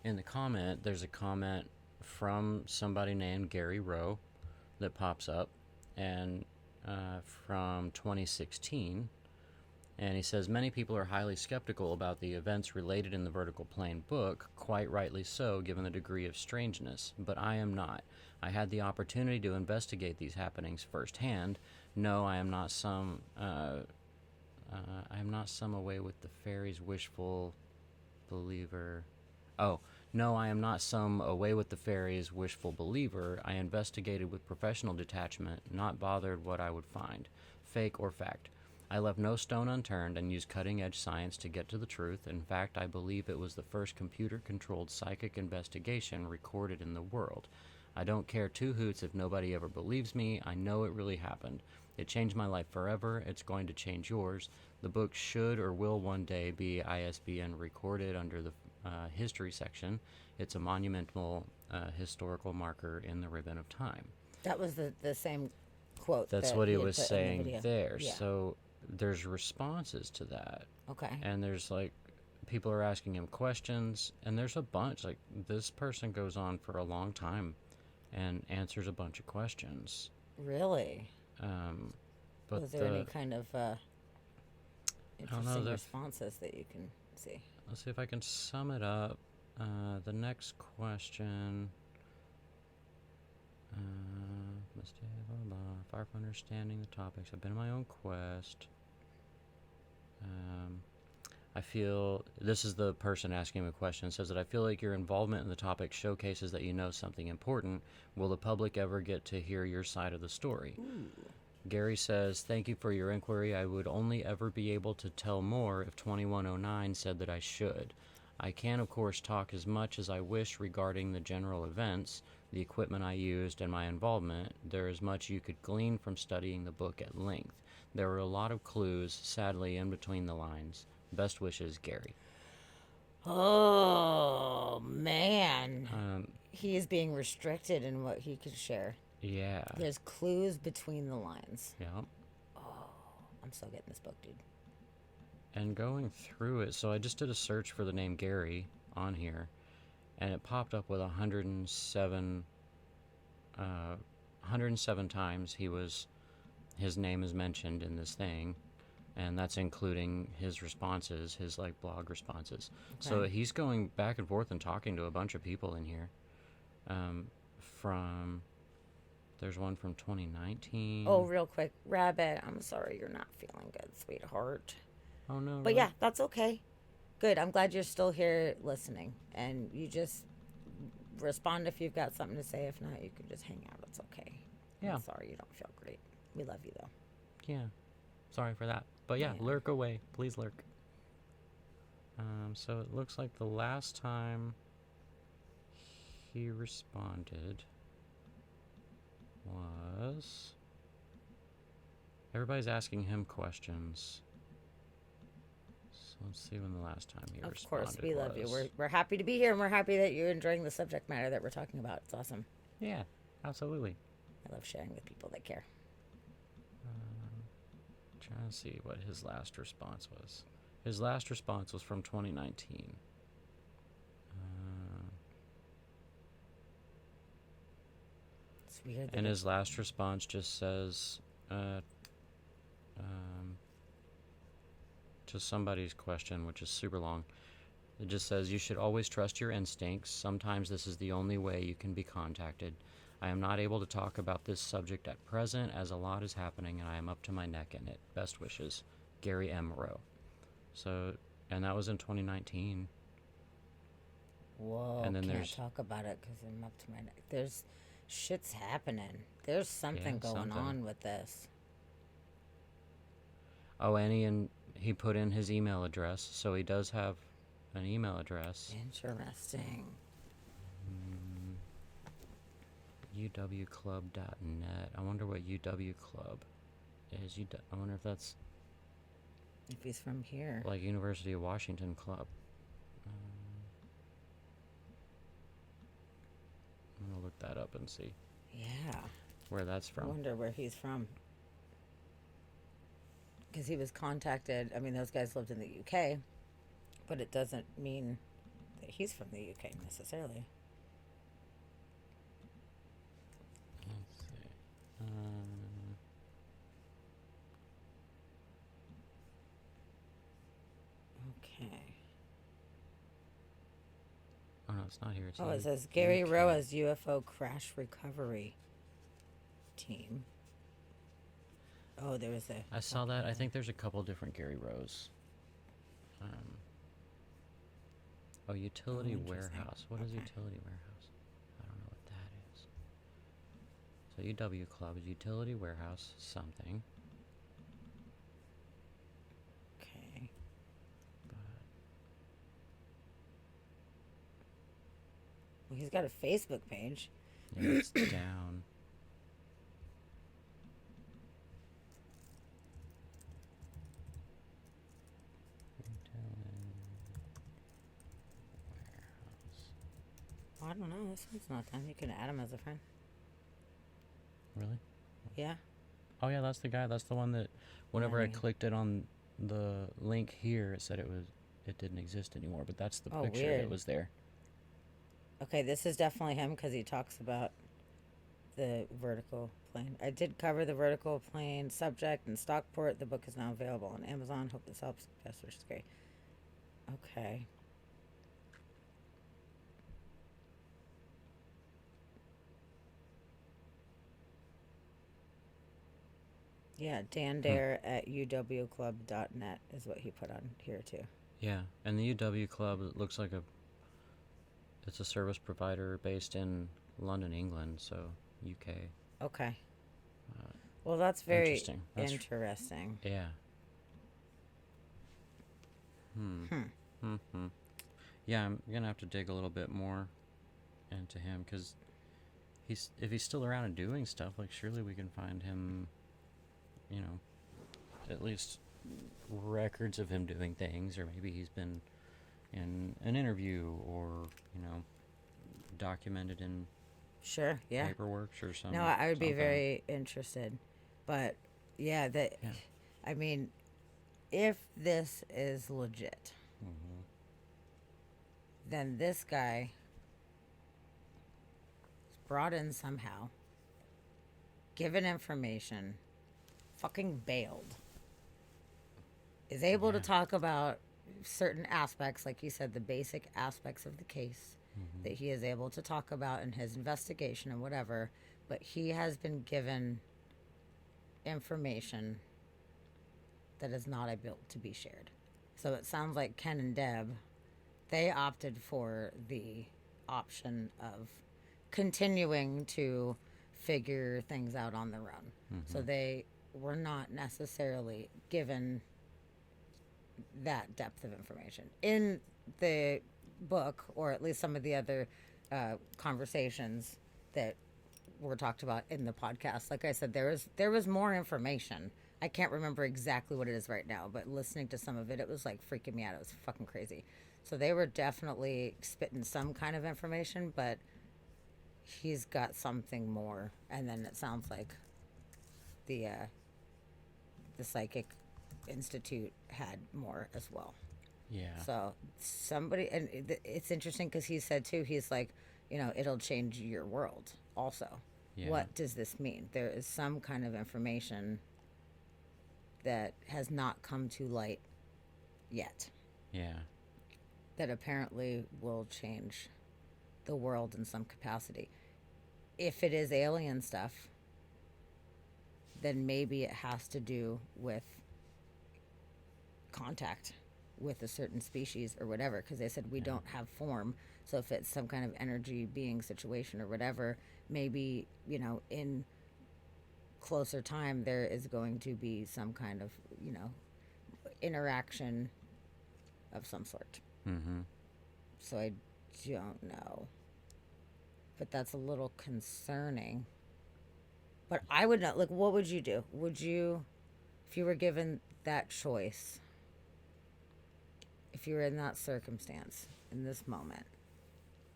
In the comment, there's a comment from somebody named Gary Rowe that pops up, and from 2016. And he says, many people are highly skeptical about the events related in the Vertical Plane book, quite rightly so, given the degree of strangeness. But I am not. I had the opportunity to investigate these happenings firsthand. No, I am not some away with the fairies wishful believer. Oh, no, I am not some away with the fairies wishful believer. I investigated with professional detachment, not bothered what I would find, fake or fact. I left no stone unturned and used cutting-edge science to get to the truth. In fact, I believe it was the first computer-controlled psychic investigation recorded in the world. I don't care two hoots if nobody ever believes me. I know it really happened. It changed my life forever. It's going to change yours. The book should or will one day be ISBN recorded under the history section. It's a monumental historical marker in the ribbon of time. That was the same quote. That's that what he had was put in the saying video. there. Yeah. So there's responses to that. Okay. And there's like, people are asking him questions, and there's a bunch. Like, this person goes on for a long time and answers a bunch of questions. Really? But was there any kind of interesting the- responses that you can see? Let's see if I can sum it up. The next question. Far from understanding the topics. I've been on my own quest. I feel, this is the person asking him a question, says that I feel like your involvement in the topic showcases that you know something important. Will the public ever get to hear your side of the story? Gary says, thank you for your inquiry. I would only ever be able to tell more if 2109 said that I should. I can, of course, talk as much as I wish regarding the general events, the equipment I used, and my involvement. There is much you could glean from studying the book at length. There are a lot of clues, sadly, in between the lines. Best wishes, Gary. Oh, man. He is being restricted in what he can share. Yeah. There's clues between the lines. Yeah. Oh, I'm still getting this book, dude. And going through it, so I just did a search for the name Gary on here, and it popped up with 107 times his name is mentioned in this thing, and that's including his responses, his like blog responses. Okay. So he's going back and forth and talking to a bunch of people in here. There's one from 2019. Oh, real quick. Rabbit, I'm sorry you're not feeling good, sweetheart. Oh, no. But yeah, that's okay. Good. I'm glad you're still here listening. And you just respond if you've got something to say. If not, you can just hang out. It's okay. Yeah. I'm sorry you don't feel great. We love you, though. Yeah. Sorry for that. But yeah, lurk away. Please lurk. So it looks like the last time he responded was... Everybody's asking him questions. So let's see when the last time he responded. Of course, we love you. was. We're happy to be here, and we're happy that you're enjoying the subject matter that we're talking about. It's awesome. Yeah, absolutely. I love sharing with people that care. Trying to see what his last response was. His last response was from 2019. It's weird. And his last response just says, to somebody's question, which is super long. It just says, you should always trust your instincts. Sometimes this is the only way you can be contacted. I am not able to talk about this subject at present as a lot is happening and I am up to my neck in it. Best wishes, Gary M. Rowe. So, and that was in 2019. Whoa, And then can't there's talk about it because I'm up to my neck. There's shit's happening. There's something going something. on with this. Oh, and he put in his email address, so he does have an email address. Interesting. UWClub.net. I wonder what UW Club is. I wonder if that's If he's from here. like University of Washington Club. I'm gonna look that up and see Yeah. where that's I from. wonder where he's from. Because he was contacted. I mean, those guys lived in the UK, but it doesn't mean that he's from the UK necessarily. Let's see. Okay. Oh no, it's not here. It's Oh, in it says Gary UK. Roa's UFO crash recovery team. Oh, there was a. I saw that. I think there's a couple different Gary Rose. Oh, utility interesting. warehouse. What is Okay. utility warehouse? I don't know what that is. So UW Club is utility warehouse something. Okay. Well, he's got a Facebook page. Yeah, it's down. I don't know. This one's not done. You can add him as a friend. Really? Yeah. Oh yeah, that's the guy. That's the one that whenever I Funny. clicked it on the link here, it said it didn't exist anymore. But that's the Oh, picture weird. that was there. Okay, this is definitely him because he talks about the vertical plane. I did cover the vertical plane subject in Stockport. The book is now available on Amazon. Hope this helps. Yes, which is great. Okay. Yeah, Dan Dare at uwclub.net is what he put on here too. Yeah, and the UW Club it looks like it's a service provider based in London, England, so UK. Okay. Well, that's very Interesting. interesting. Yeah. Yeah, I'm gonna have to dig a little bit more into him because if he's still around and doing stuff, like surely we can find him. You know, at least records of him doing things, or maybe he's been in an interview, or documented in Sure, yeah. paperwork or something. No, I would be very interested. But yeah, I mean, if this is legit, then this guy is brought in somehow, given information, fucking bailed, is able to talk about certain aspects, like you said, the basic aspects of the case that he is able to talk about in his investigation and whatever, but he has been given information that is not able to be shared. So it sounds like Ken and Deb, they opted for the option of continuing to figure things out on their own. So they were not necessarily given that depth of information. In the book, or at least some of the other conversations that were talked about in the podcast, like I said, there was more information. I can't remember exactly what it is right now, but listening to some of it, it was like freaking me out. It was fucking crazy. So they were definitely spitting some kind of information, but he's got something more. And then it sounds like the Psychic Institute had more as well. Yeah. So somebody, and it's interesting because he said too, he's like, it'll change your world also. Yeah. What does this mean? There is some kind of information that has not come to light yet. Yeah. That apparently will change the world in some capacity. If it is alien stuff, then maybe it has to do with contact with a certain species or whatever, because they said we don't have form, So if it's some kind of energy being situation or whatever, maybe, you know, in closer time there is going to be some kind of, you know, interaction of some sort. Mm-hmm. So I don't know. But that's a little concerning. But I would not, like, what would you do? Would you, if you were given that choice, if you were in that circumstance, in this moment,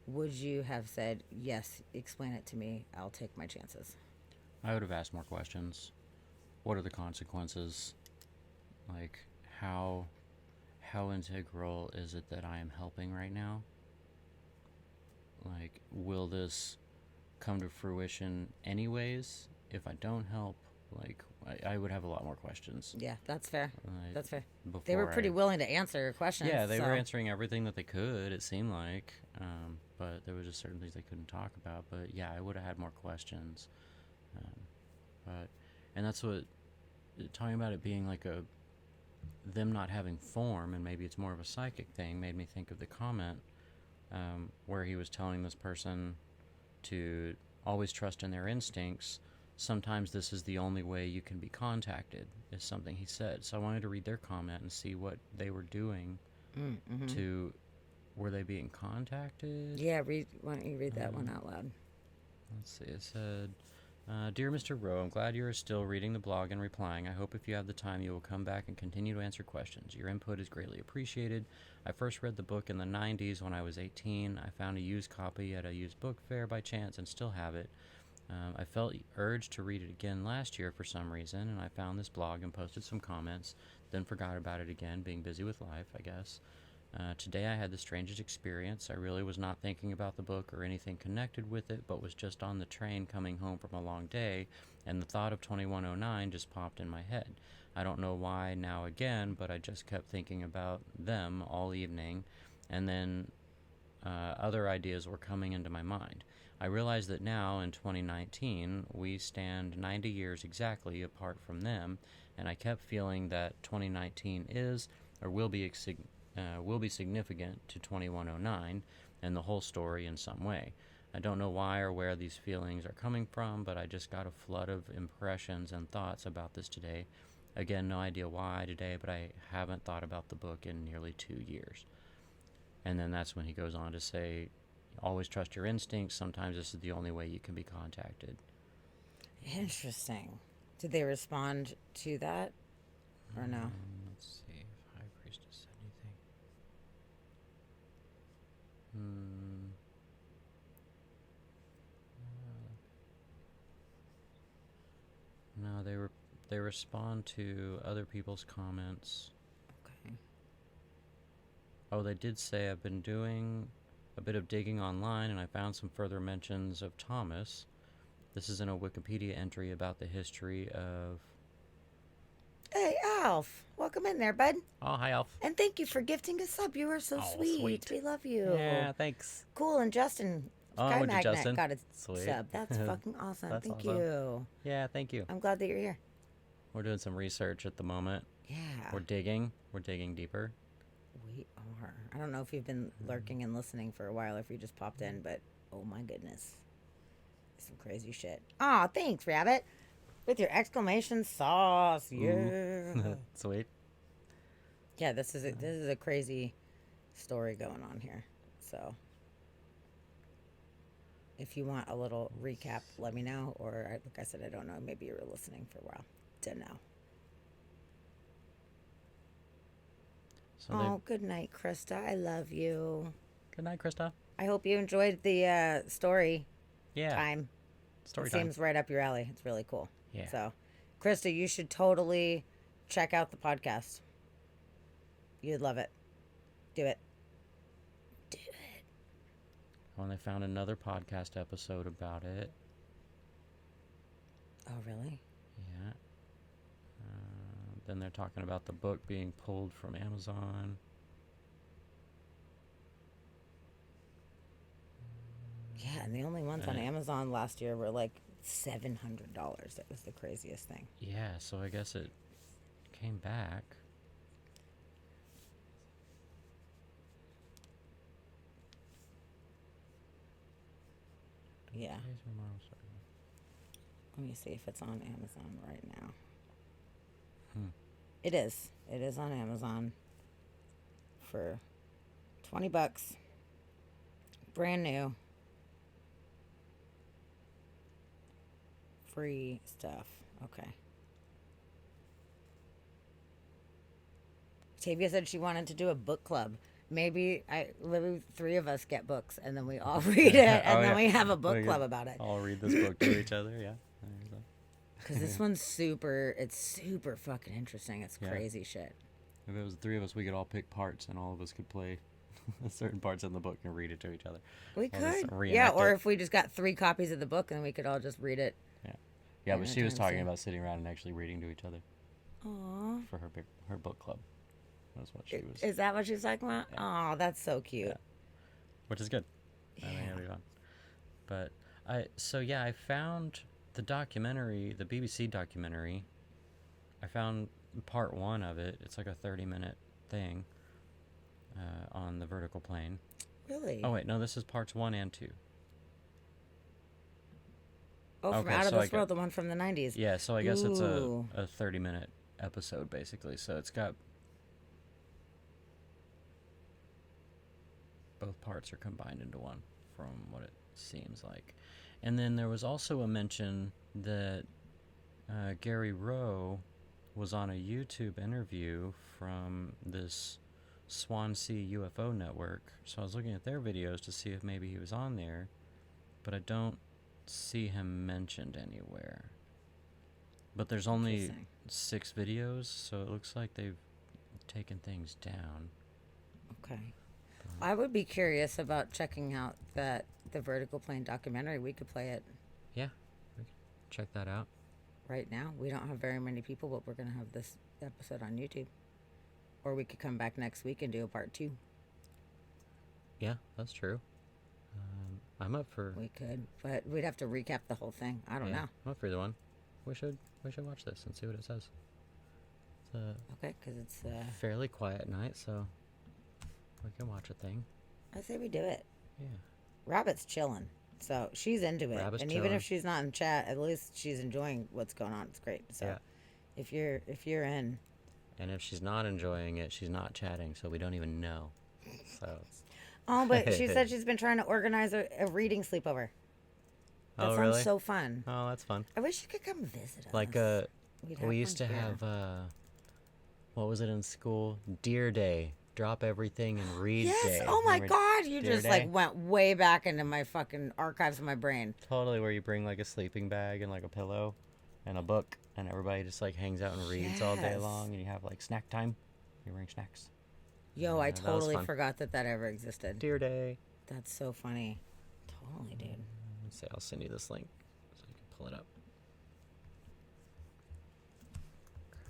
would you have said, yes, explain it to me, I'll take my chances? I would have asked more questions. What are the consequences? Like, how integral is it that I am helping right now? Like, will this come to fruition anyways if I don't help? Like, I would have a lot more questions. Yeah, that's fair. That's fair. They before were pretty willing to answer your questions. Yeah, they so. were answering everything that they could, it seemed like. But there was just certain things they couldn't talk about. But yeah, I would have had more questions. And that's what, talking about it being like them not having form, and maybe it's more of a psychic thing, made me think of the comment where he was telling this person to always trust in their instincts. Sometimes this is the only way you can be contacted, is something he said. So I wanted to read their comment and see what they were doing to, were they being contacted? Yeah, why don't you read that one out loud? Let's see, it said, Dear Mr. Rowe, I'm glad you are still reading the blog and replying. I hope if you have the time you will come back and continue to answer questions. Your input is greatly appreciated. I first read the book in the 90s when I was 18. I found a used copy at a used book fair by chance and still have it. I felt urged to read it again last year for some reason, and I found this blog and posted some comments, then forgot about it again, being busy with life, I guess. Today I had the strangest experience. I really was not thinking about the book or anything connected with it, but was just on the train coming home from a long day, and the thought of 2109 just popped in my head. I don't know why now again, but I just kept thinking about them all evening, and then other ideas were coming into my mind. I realize that now, in 2019, we stand 90 years exactly apart from them, and I kept feeling that 2019 is, or will be significant to 2109 and the whole story in some way. I don't know why or where these feelings are coming from, but I just got a flood of impressions and thoughts about this today. Again, no idea why today, but I haven't thought about the book in nearly 2 years. And then that's when he goes on to say, always trust your instincts. Sometimes this is the only way you can be contacted. Interesting. Did they respond to that or no? Let's see if High Priestess said anything. No, they respond to other people's comments. Okay. Oh, they did say, I've been doing a bit of digging online and I found some further mentions of Thomas. This is in a Wikipedia entry about the history of... Hey, Alf. Welcome in there, bud. Oh, hi, Alf. And thank you for gifting us up. You are so sweet. We love you. Yeah, thanks. Cool. And Justin, Oh, Sky went to Magnet, Justin. got a Sweet. sub. That's fucking awesome. That's Thank awesome. you. Yeah, thank you. I'm glad that you're here. We're doing some research at the moment. Yeah. We're digging deeper. We are. I don't know if you've been lurking and listening for a while, if you just popped in, but oh my goodness. Some crazy shit. Aw, thanks, Rabbit. With your exclamation sauce. Yeah. Sweet. Yeah, this is a crazy story going on here. So if you want a little recap, let me know. Or like I said, I don't know. Maybe you were listening for a while. Don't know. So good night, Krista. I love you. Good night, Krista. I hope you enjoyed the story time. Story it time. seems right up your alley. It's really cool. Yeah. So, Krista, you should totally check out the podcast. You'd love it. Do it. Do it. When they found another podcast episode about it. Oh, really? Yeah. Then they're talking about the book being pulled from Amazon. Yeah, and the only ones on Amazon last year were like $700. That was the craziest thing. Yeah, so I guess it came back. Yeah. Let me see if it's on Amazon right now. It is. It is on Amazon for $20. Brand new. Free stuff. Okay. Tavia said she wanted to do a book club. Maybe three of us get books and then we all read it and then we have a book club about it. All read this book to each other, yeah. Because this one's super fucking interesting. It's crazy shit. If it was the three of us, we could all pick parts and all of us could play certain parts in the book and read it to each other. We We'll just could. reenact Yeah, or it. if we just got 3 copies of the book and we could all just read it. Yeah, but she was anytime talking soon. about sitting around and actually reading to each other. Aw. For her book club. That's what she was. Is that what she was talking about? Oh, that's so cute. Which is good. I think it'll be fun. But I found the documentary, the BBC documentary. I found part 1 of it. It's like a 30-minute thing on the vertical plane. Really? Oh wait, no, this is parts 1 and 2. Oh, from Okay, Out of so This World, the one from the 90s. Yeah, so I guess it's Ooh. a 30-minute episode basically. So it's got both parts are combined into one from what it seems like. And then there was also a mention that Gary Rowe was on a YouTube interview from this Swansea UFO network. So I was looking at their videos to see if maybe he was on there, but I don't see him mentioned anywhere. But there's only 6 videos, so it looks like they've taken things down. Okay. I would be curious about checking out the vertical plane documentary. We could play it. Yeah, we can check that out. Right now. We don't have very many people, but we're going to have this episode on YouTube. Or we could come back next week and do a part 2. Yeah, that's true. I'm up for... We could, but we'd have to recap the whole thing. I don't know. I'm up for either one. We should watch this and see what it says. It's okay, because it's fairly quiet night, so we can watch a thing. I say we do it. Yeah. Rabbit's chilling, so she's into it. Rabbit's and even chilling. if she's not in chat, at least she's enjoying what's going on. It's great. So Yeah. if you're in, And if she's not enjoying it, she's not chatting, so we don't even know. So. oh, but she said she's been trying to organize a reading sleepover. That Oh, sounds really? so fun. Oh, that's fun. I wish you could come visit us. Like We'd have we used to fun here. have what was it in school? Deer Day. Drop everything and read Yes. day. Oh my Remember God! You Deer just Day? like went way back into my fucking archives of my brain. Totally, where you bring like a sleeping bag and like a pillow and a book, and everybody just like hangs out and reads all day Yes. long, and you have like snack time. You bring snacks. Yo, I that was totally fun. forgot that ever existed. Deer Day. That's so funny. Totally, dude. Let's see, I'll send you this link so you can pull it up.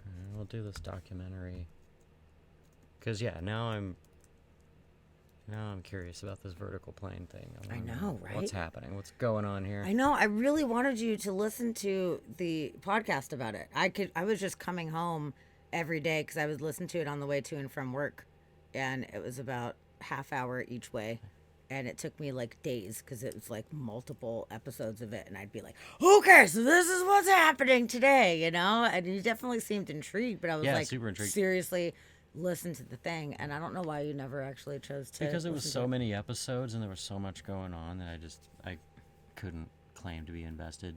Okay, we'll do this documentary. Cause yeah, now I'm curious about this vertical plane thing. I wanna know, right? What's happening? What's going on here? I know. I really wanted you to listen to the podcast about it. I was just coming home every day because I would listen to it on the way to and from work, and it was about half hour each way, and it took me like days because it was like multiple episodes of it, and I'd be like, okay, so this is what's happening today, you know? And you definitely seemed intrigued, but I was Yeah, like, super intrigued. seriously, listen to the thing, and I don't know why you never actually chose to. Because it was listen so to many episodes and there was so much going on that I couldn't claim to be invested.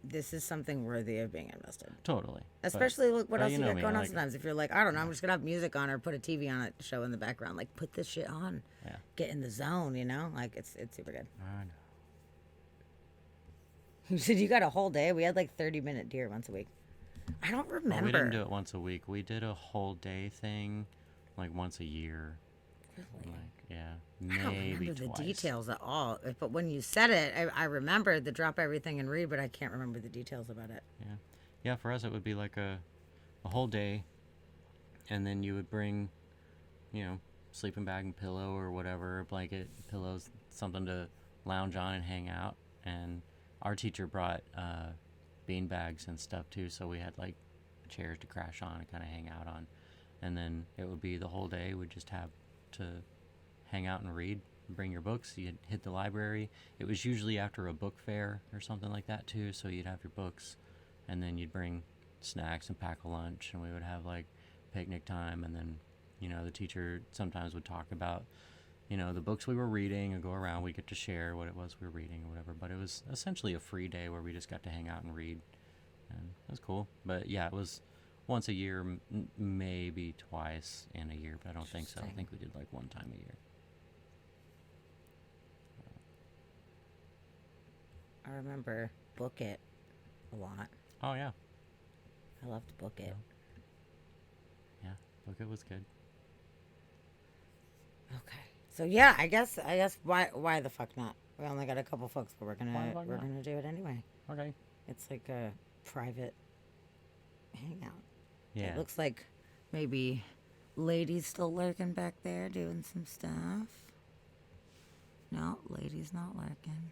This is something worthy of being invested. Totally. Especially look what but else you you know got me, going on like- sometimes. If you're like, I don't know, I'm just gonna have music on or put a TV on it show in the background. Like put this shit on. Yeah. Get in the zone, you know? Like it's super good. I know. You said you got a whole day? We had like 30-minute deer once a week. I don't remember. Well, we didn't do it once a week. We did a whole day thing like once a year. Really? Like, yeah. I don't Maybe remember twice. the details at all. But when you said it, I remembered the drop everything and read, but I can't remember the details about it. Yeah. Yeah, for us it would be like a whole day, and then you would bring, you know, sleeping bag and pillow or whatever, blanket, pillows, something to lounge on and hang out. And our teacher brought bean bags and stuff too, so we had like chairs to crash on and kind of hang out on. And then it would be the whole day we'd just have to hang out and read bring your books. You'd hit the library. It was usually after a book fair or something like that too. So you'd have your books, and then you'd bring snacks and pack a lunch, and we would have like picnic time. And then, you know, the teacher sometimes would talk about, you know, the books we were reading and go around. We get to share what it was we were reading or whatever. But it was essentially a free day where we just got to hang out and read, and it was cool. But yeah, it was once a year, maybe twice in a year, but I don't think so. I think we did like one time a year. I remember Book It a lot. Oh yeah, I loved Book It. Yeah, Book It was good. Okay. So yeah, I guess why the fuck not? We only got a couple folks, but we're gonna do it anyway. Okay. It's like a private hangout. Yeah. It looks like maybe Lady's still lurking back there doing some stuff. No, Lady's not lurking.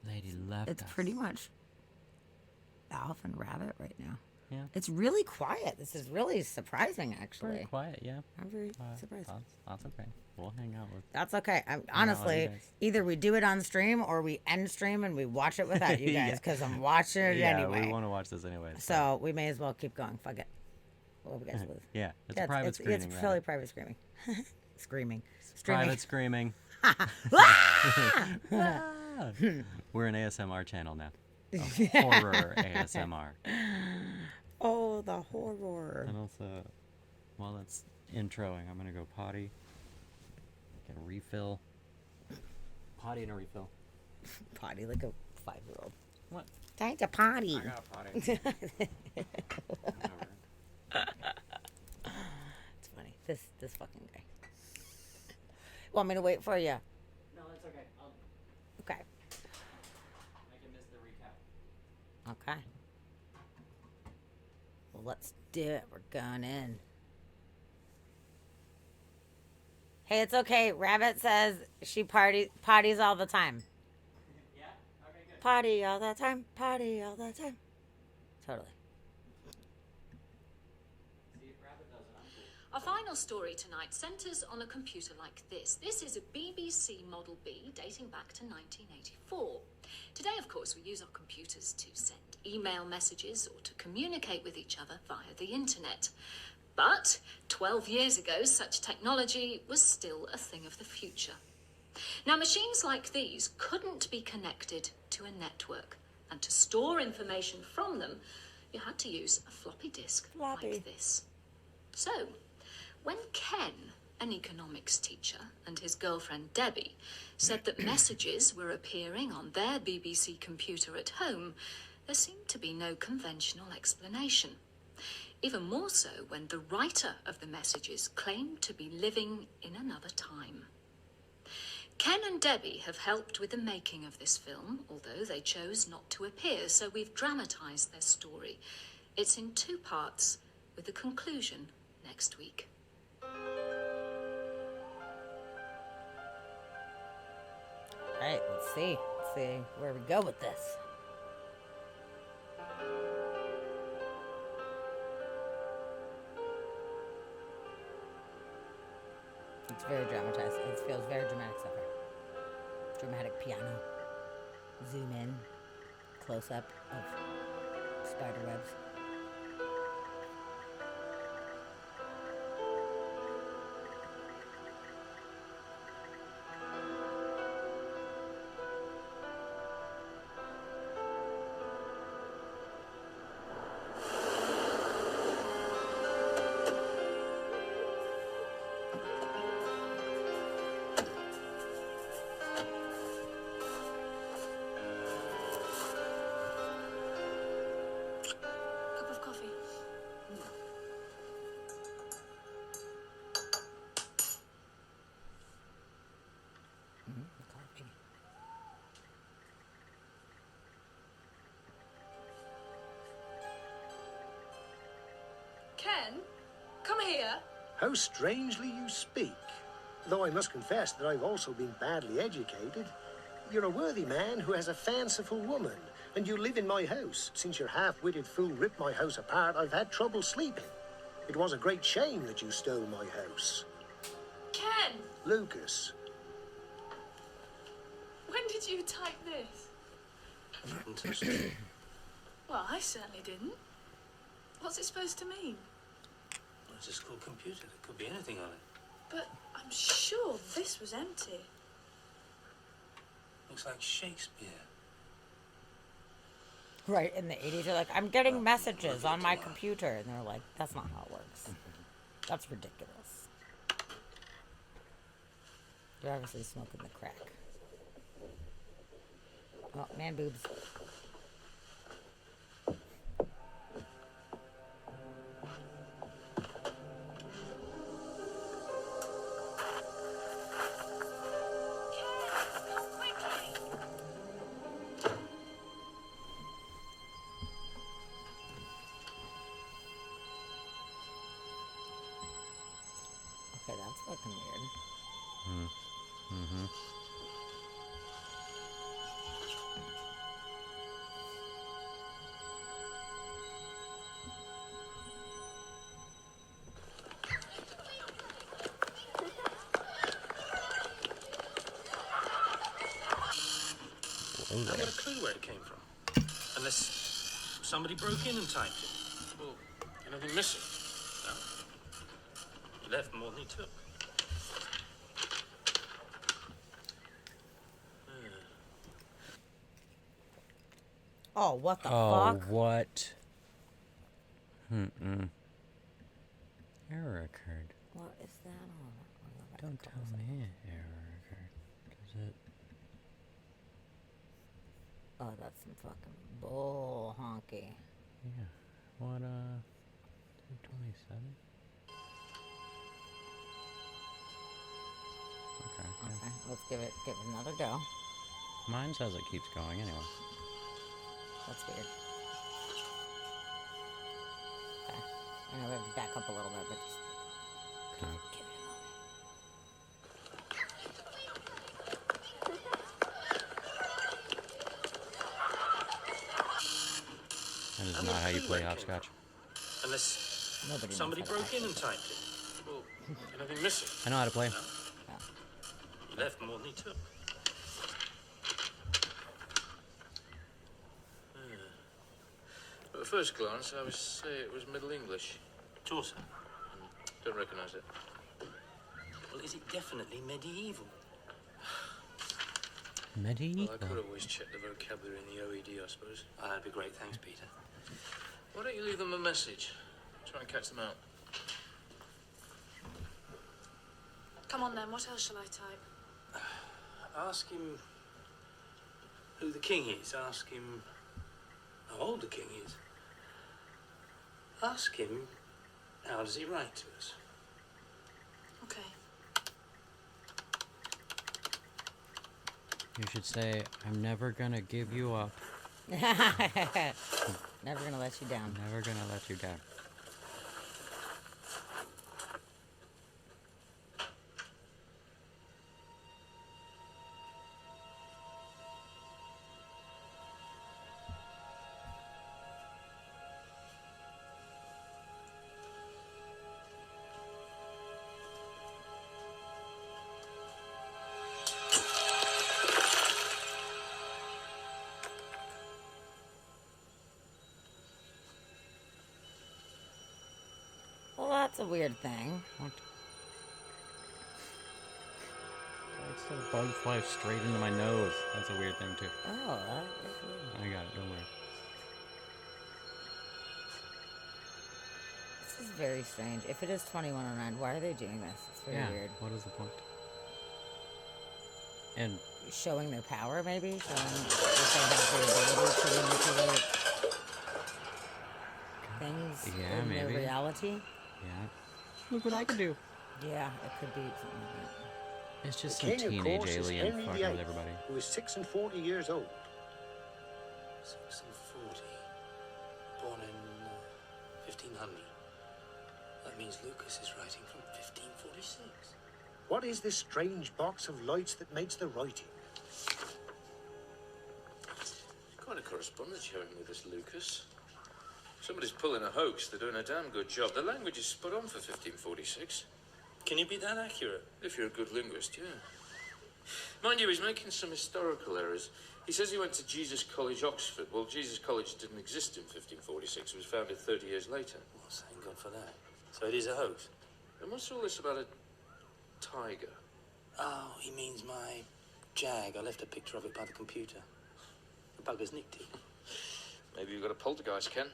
Lady left It's us. pretty much Alf and Rabbit right now. Yeah. It's really quiet. This is really surprising, actually. Very quiet, yeah. I'm very surprised. That's okay. We'll hang out with. That's okay. out with Honestly, you guys. either we do it on stream or we end stream and we watch it without you guys Yeah. because I'm watching it Yeah, anyway. we want to watch this anyway. So we may as well keep going. Fuck it. What we guys lose. Yeah, it's a private It's screening, fully private screaming. Screaming. Private screaming. We're an ASMR channel now. Horror ASMR. Oh, the horror. And also, while it's introing, I'm gonna go potty. Get a refill. Potty and a refill. Potty like a 5-year-old. What? Time to potty. I got a potty. It's funny. This fucking guy. Want me to wait for you? No, that's okay. Okay. I can miss the recap. Okay. Well, let's do it. We're going in. Hey, it's okay. Rabbit says she potties all the time. Yeah? Okay, good. Potty all the time. Potty all the time. Totally. See if Rabbit does it. I'm cool. Our final story tonight centres on a computer like this. This is a BBC Model B dating back to 1984. Today, of course, we use our computers to send email messages or to communicate with each other via the internet. But 12 years ago, such technology was still a thing of the future. Now, machines like these couldn't be connected to a network, and to store information from them, you had to use a floppy disk like this. So, when Ken, an economics teacher, and his girlfriend Debbie said that messages were appearing on their BBC computer at home, there seemed to be no conventional explanation. Even more so when the writer of the messages claimed to be living in another time. Ken and Debbie have helped with the making of this film, although they chose not to appear, so we've dramatised their story. It's in 2 parts, with the conclusion next week. All right, let's see. Let's see where we go with this. It's very dramatized. It feels very dramatic so far. Dramatic piano. Zoom in. Close up of spider webs. Cup of coffee. Coffee. Ken, come here. How strangely you speak. Though I must confess that I've also been badly educated. You're a worthy man who has a fanciful woman, and you live in my house. Since your half-witted fool ripped my house apart, I've had trouble sleeping. It was a great shame that you stole my house. Ken! Lucas, did you type this? Fantastic. Well, I certainly didn't. What's it supposed to mean? Well, it's a school computer. There could be anything on it. But I'm sure this was empty. Looks like Shakespeare. Right, in the 80s, they're like, I'm getting messages on my computer. And they're like, that's not how it works. That's ridiculous. You're obviously smoking the crack. Oh, man boobs. Okay, that's fucking weird. Mm-hmm. I haven't got a clue where it came from. Unless somebody broke in and typed it. Well, anything missing? No. He left more than he took. Oh, what the Oh, fuck? what? Error occurred. What is that on? Don't tell me error occurred. Does it? Oh, that's some fucking bull honky. Yeah. What, 227? Okay. Okay, let's give it another go. Mine says it keeps going anyway. That's weird. Okay. I know we have to back up a little bit, but just give it That is not how you play hopscotch. Unless Nobody knows somebody how to broke in and typed it. Well, anything missing? I know how to play. No. He left more than he took. At first glance, I would say it was Middle English. Chaucer. Don't recognise it. Well, is it definitely medieval? Medieval? Well, I could always check the vocabulary in the OED, I suppose. Oh, that'd be great. Thanks, Peter. Why don't you leave them a message? Try and catch them out. Come on then, what else shall I type? Ask him who the king is. Ask him how old the king is. Ask him how does he write to us. Okay. You should say, I'm never gonna give you up. Never gonna let you down. Never gonna let you down. Well, that's a weird thing. What? It's a bug fly straight into my nose. That's a weird thing, too. Oh, that is weird. I got it, don't worry. This is very strange. If it is 2109, why are they doing this? It's very weird. What is the point? And showing their power, maybe? Showing that they have the ability to manipulate things Yeah, in maybe. their reality? Yeah. Look what I can do. Yeah, it could be something like that. It's just The some king, of teenage course, is alien Henry fucking VIII, with everybody. who is 46 years old. 640. Born in 1500. That means Lucas is writing from 1546. What is this strange box of lights that makes the writing? Quite a correspondence you're having with this Lucas. Somebody's pulling a hoax. They're doing a damn good job. The language is spot on for 1546. Can you be that accurate? If you're a good linguist, yeah. Mind you, he's making some historical errors. He says he went to Jesus College, Oxford. Well, Jesus College didn't exist in 1546. It was founded 30 years later. Well, thank God for that. So it is a hoax? And what's all this about a tiger? Oh, he means my Jag. I left a picture of it by the computer. The bugger's nicked it. Maybe you've got a poltergeist, Ken.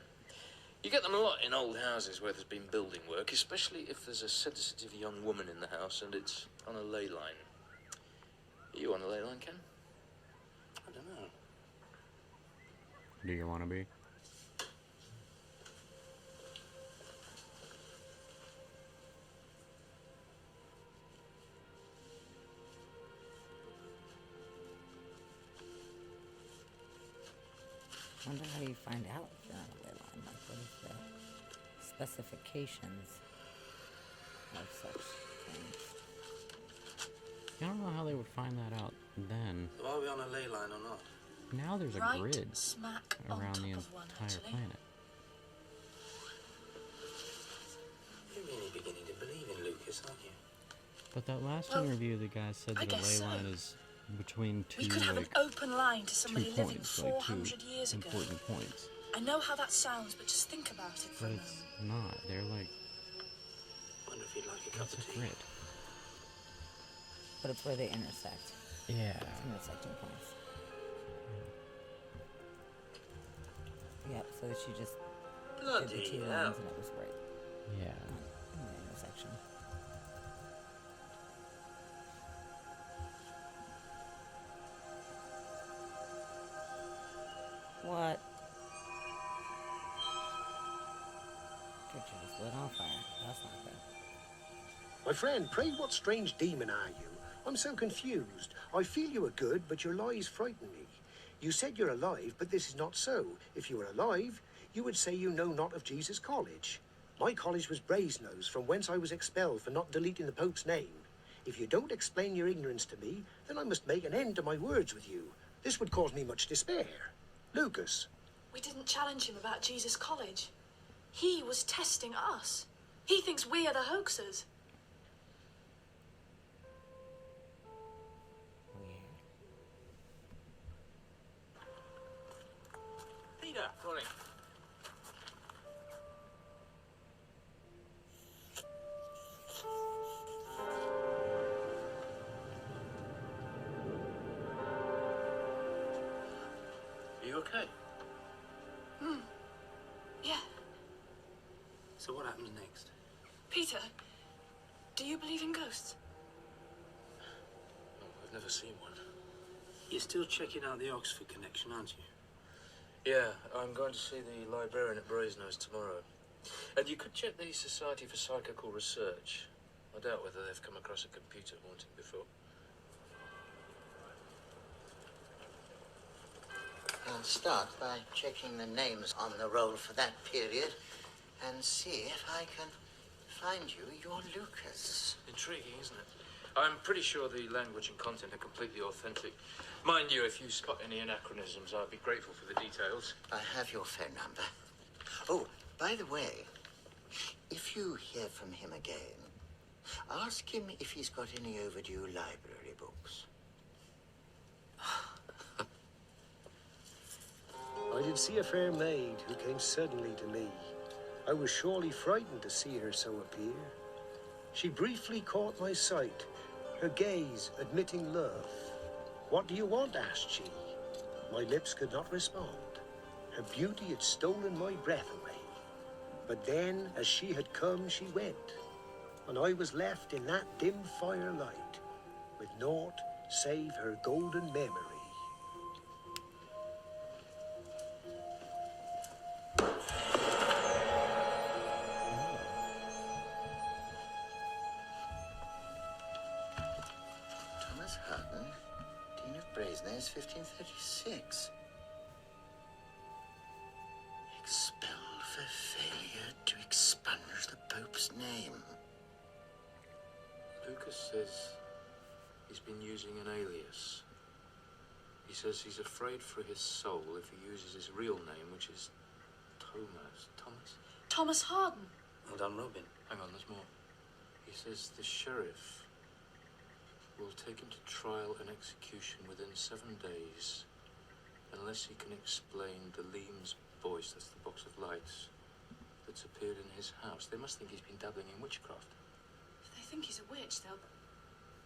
You get them a lot in old houses where there's been building work, especially if there's a sensitive young woman in the house and it's on a ley line. Are you on a ley line, Ken? I don't know. Do you want to be? I wonder how you find out if you're on a ley line. Like, what is the specifications of such things? I don't know how they would find that out then. So are we on a ley line or not? Now there's a Right grid smack on around top the of one, entire actually. planet. You're really beginning to believe in Lucas, aren't you? But that last Well, interview, the guy said I that a guess ley so. line is between two, We could have an like, open line to 2 somebody living points, like 400 two years ago. important points. I know how that sounds, but just think about it for But a it's moment. not. They're like, Wonder if you'd like a cup it's of a tea. grid. But it's where they intersect. Yeah. It's intersecting points. Yep, so she just did the Bloody two hell. lines and it was right Yeah. in the intersection. What? Could you just lit on fire? That's not good. My friend, pray what strange demon are you? I'm so confused. I feel you are good, but your lies frighten me. You said you're alive, but this is not so. If you were alive, you would say you know not of Jesus College. My college was Brasenose, from whence I was expelled for not deleting the Pope's name. If you don't explain your ignorance to me, then I must make an end to my words with you. This would cause me much despair. Lucas. We didn't challenge him about Jesus College. He was testing us. He thinks we are the hoaxers. Peter, morning. Are you okay? Yeah. So what happens next? Peter, do you believe in ghosts? I've never seen one. You're still checking out the Oxford connection, aren't you? Yeah, I'm going to see the librarian at Brasenose tomorrow. And you could check the Society for Psychical Research. I doubt whether they've come across a computer haunting before. I'll start by checking the names on the roll for that period and see if I can find you your Lucas. Intriguing, isn't it? I'm pretty sure the language and content are completely authentic. Mind you, if you spot any anachronisms, I'd be grateful for the details. I have your phone number. Oh, by the way, if you hear from him again, ask him if he's got any overdue library books. I did see a fair maid who came suddenly to me. I was surely frightened to see her so appear. She briefly caught my sight, her gaze admitting love. What do you want? Asked she. My lips could not respond. Her beauty had stolen my breath away. But then, as she had come, she went, and I was left in that dim firelight, with naught save her golden memory. Thomas Hutton, Dean of Brasenose, 1536. Expelled for failure to expunge the Pope's name. Lucas says he's been using an alias. He says he's afraid for his soul if he uses his real name, which is Thomas. Thomas Harden. Well done, Robin. Hang on, there's more. He says the sheriff will take him to trial and execution within 7 days, unless he can explain Daleem's voice, that's the box of lights, that's appeared in his house. They must think he's been dabbling in witchcraft. If they think he's a witch, they'll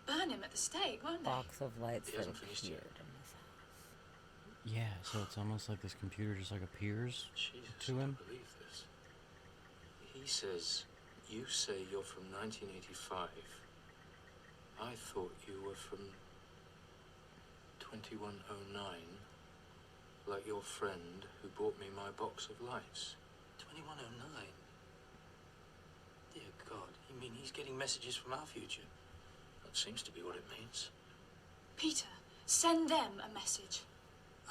burn him at the stake, won't they? Box of lights He that hasn't finished appeared yet. in his house. Yeah, so it's almost like this computer just like appears Jesus, to him. I can't believe this. He says, you say you're from 1985. I thought you were from 2109, like your friend who bought me my box of lights. 2109? Dear God, you mean he's getting messages from our future? That seems to be what it means. Peter, send them a message.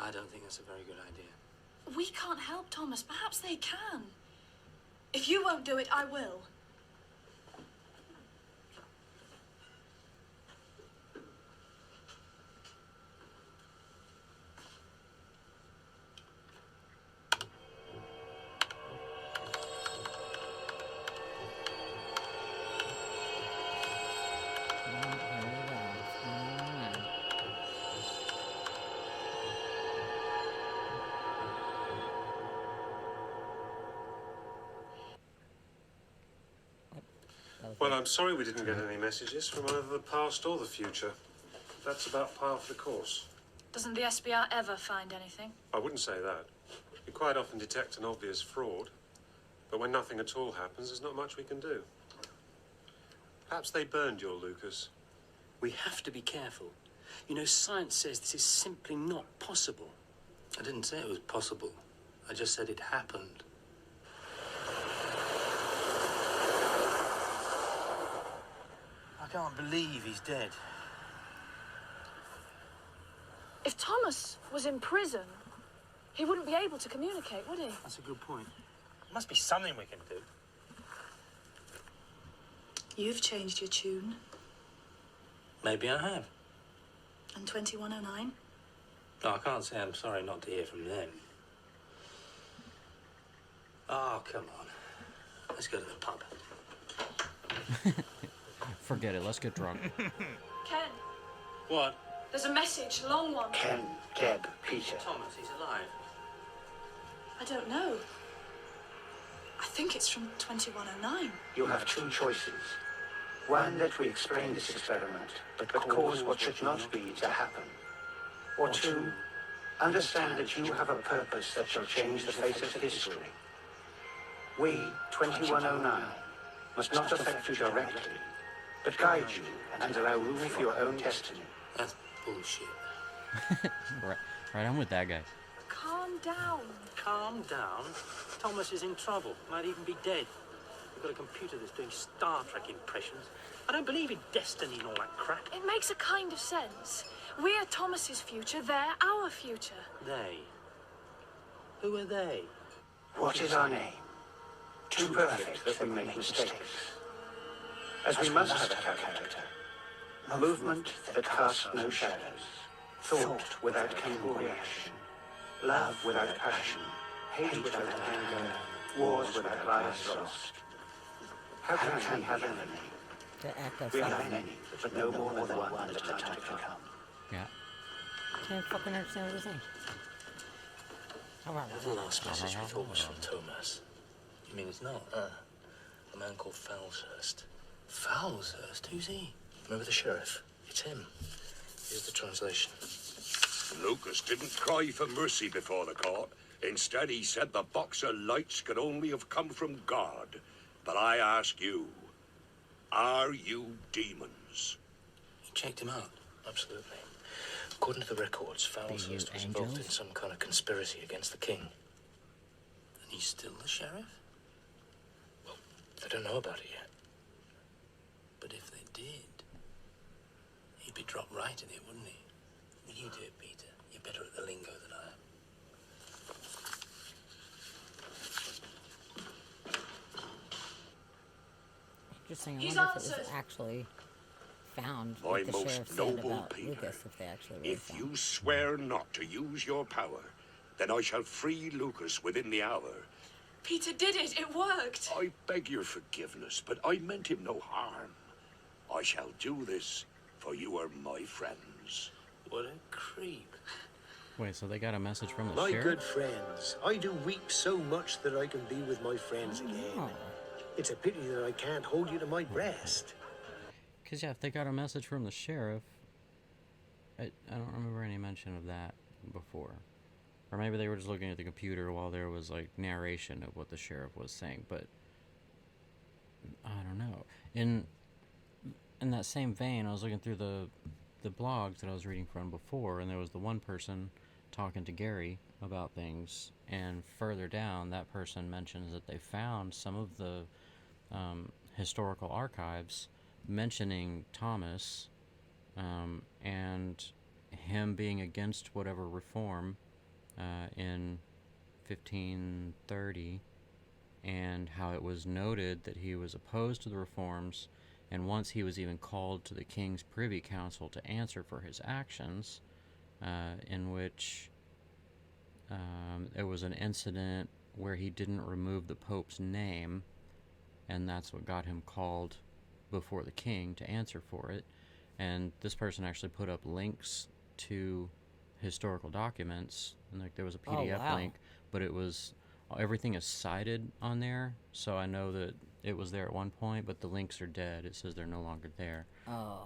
I don't think that's a very good idea. We can't help Thomas. Perhaps they can. If you won't do it, I will. Well, I'm sorry we didn't get any messages from either the past or the future. That's about par for the course. Doesn't the SBR ever find anything? I wouldn't say that. We quite often detect an obvious fraud, but when nothing at all happens, there's not much we can do. Perhaps they burned your Lucas. We have to be careful. You know, science says this is simply not possible. I didn't say it was possible. I just said it happened. I can't believe he's dead. If Thomas was in prison, he wouldn't be able to communicate, would he? That's a good point. There must be something we can do. You've changed your tune. Maybe I have. And 2109? No, I can't say I'm sorry not to hear from them. Oh, come on. Let's go to the pub. Forget it. Let's get drunk. Ken, What? there's a message, a long one. Ken, Deb, Peter. Thomas, he's alive. I don't know. I think it's from 2109. You have two choices. One, that we explain this experiment, but cause what should not be to happen. Or two, understand that you have a purpose that shall change the face of history. We, 2109, must not affect you directly, but guide you and allow room for your own destiny. That's bullshit. right, I'm with that guy. Calm down. Calm down. Thomas is in trouble. Might even be dead. We've got a computer that's doing Star Trek impressions. I don't believe in destiny and all that crap. It makes a kind of sense. We're Thomas's future, they're our future. They? Who are they? What is our name? Too perfect that we make mistakes. As we must have a calculator. A movement that casts no shadows. Thought without chemical reaction. Love without passion. Hate without anger. Wars without lives lost. How can we have any? The echo We are sound. many, but no more than one at a time can come. Yeah. Can't fucking understand what you're saying. The last message we thought was from Thomas. You mean it's not? A man called Falshurst. Falshurst? Who's he? Remember the sheriff? It's him. Here's the translation. Lucas didn't cry for mercy before the court. Instead, he said the box of lights could only have come from God. But I ask you, are you demons? You checked him out? Absolutely. According to the records, Falshurst was involved in some kind of conspiracy against the king. And he's still the sheriff? Well, they don't know about it yet. But if they did, he'd be dropped right in it, wouldn't he? Will you do it, Peter? You're better at the lingo than I am. Interesting. I He's wonder if it was answered. actually found My what the most sheriff said noble about Peter, Lucas, if they actually really If found you swear not to use your power, then I shall free Lucas within the hour. Peter did it. It worked. I beg your forgiveness, but I meant him no harm. I shall do this for you are my friends. What a creep. Wait, so they got a message from the My sheriff? good friends, I do weep so much that I can be with my friends again. It's a pity that I can't hold you to my breast. Because, yeah, if they got a message from the sheriff, I don't remember any mention of that before. Or maybe they were just looking at the computer while there was, like, narration of what the sheriff was saying, but I don't know. In that same vein, I was looking through the blogs that I was reading from before, and there was the one person talking to Gary about things, and further down, that person mentions that they found some of the historical archives mentioning Thomas and him being against whatever reform in 1530, and how it was noted that he was opposed to the reforms, and once he was even called to the king's privy council to answer for his actions, in which there was an incident where he didn't remove the Pope's name, and that's what got him called before the king to answer for it. And this person actually put up links to historical documents, and like there was a PDF link, but it was everything is cited on there, so I know that it was there at one point, but the links are dead. It says they're no longer there.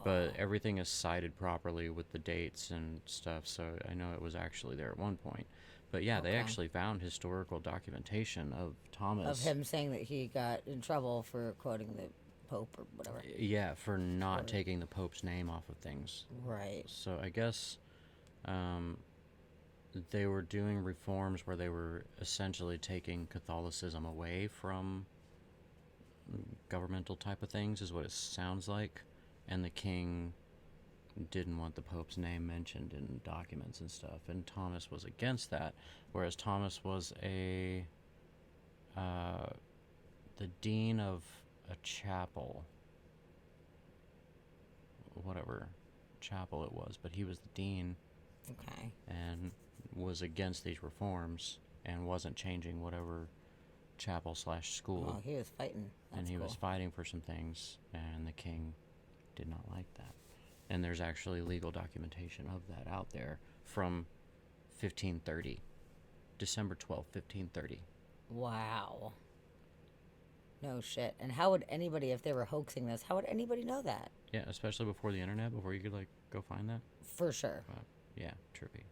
But everything is cited properly with the dates and stuff, so I know it was actually there at one point. But yeah, they actually found historical documentation of Thomas. Of him saying that he got in trouble for quoting the Pope or whatever. Yeah, for not taking the Pope's name off of things. Right. So I guess they were doing reforms where they were essentially taking Catholicism away from governmental type of things, is what it sounds like. And the king didn't want the Pope's name mentioned in documents and stuff. And Thomas was against that, whereas Thomas was the dean of a chapel, whatever chapel it was, but he was the dean. Okay. And was against these reforms and wasn't changing whatever chapel / school. Oh, he was fighting. And he was fighting for some things, and the king did not like that. And there's actually legal documentation of that out there from 1530, December 12th, 1530. Wow. No shit. And how would anybody, if they were hoaxing this, how would anybody know that? Yeah, especially before the internet, before you could like go find that. For sure. But, yeah, trippy.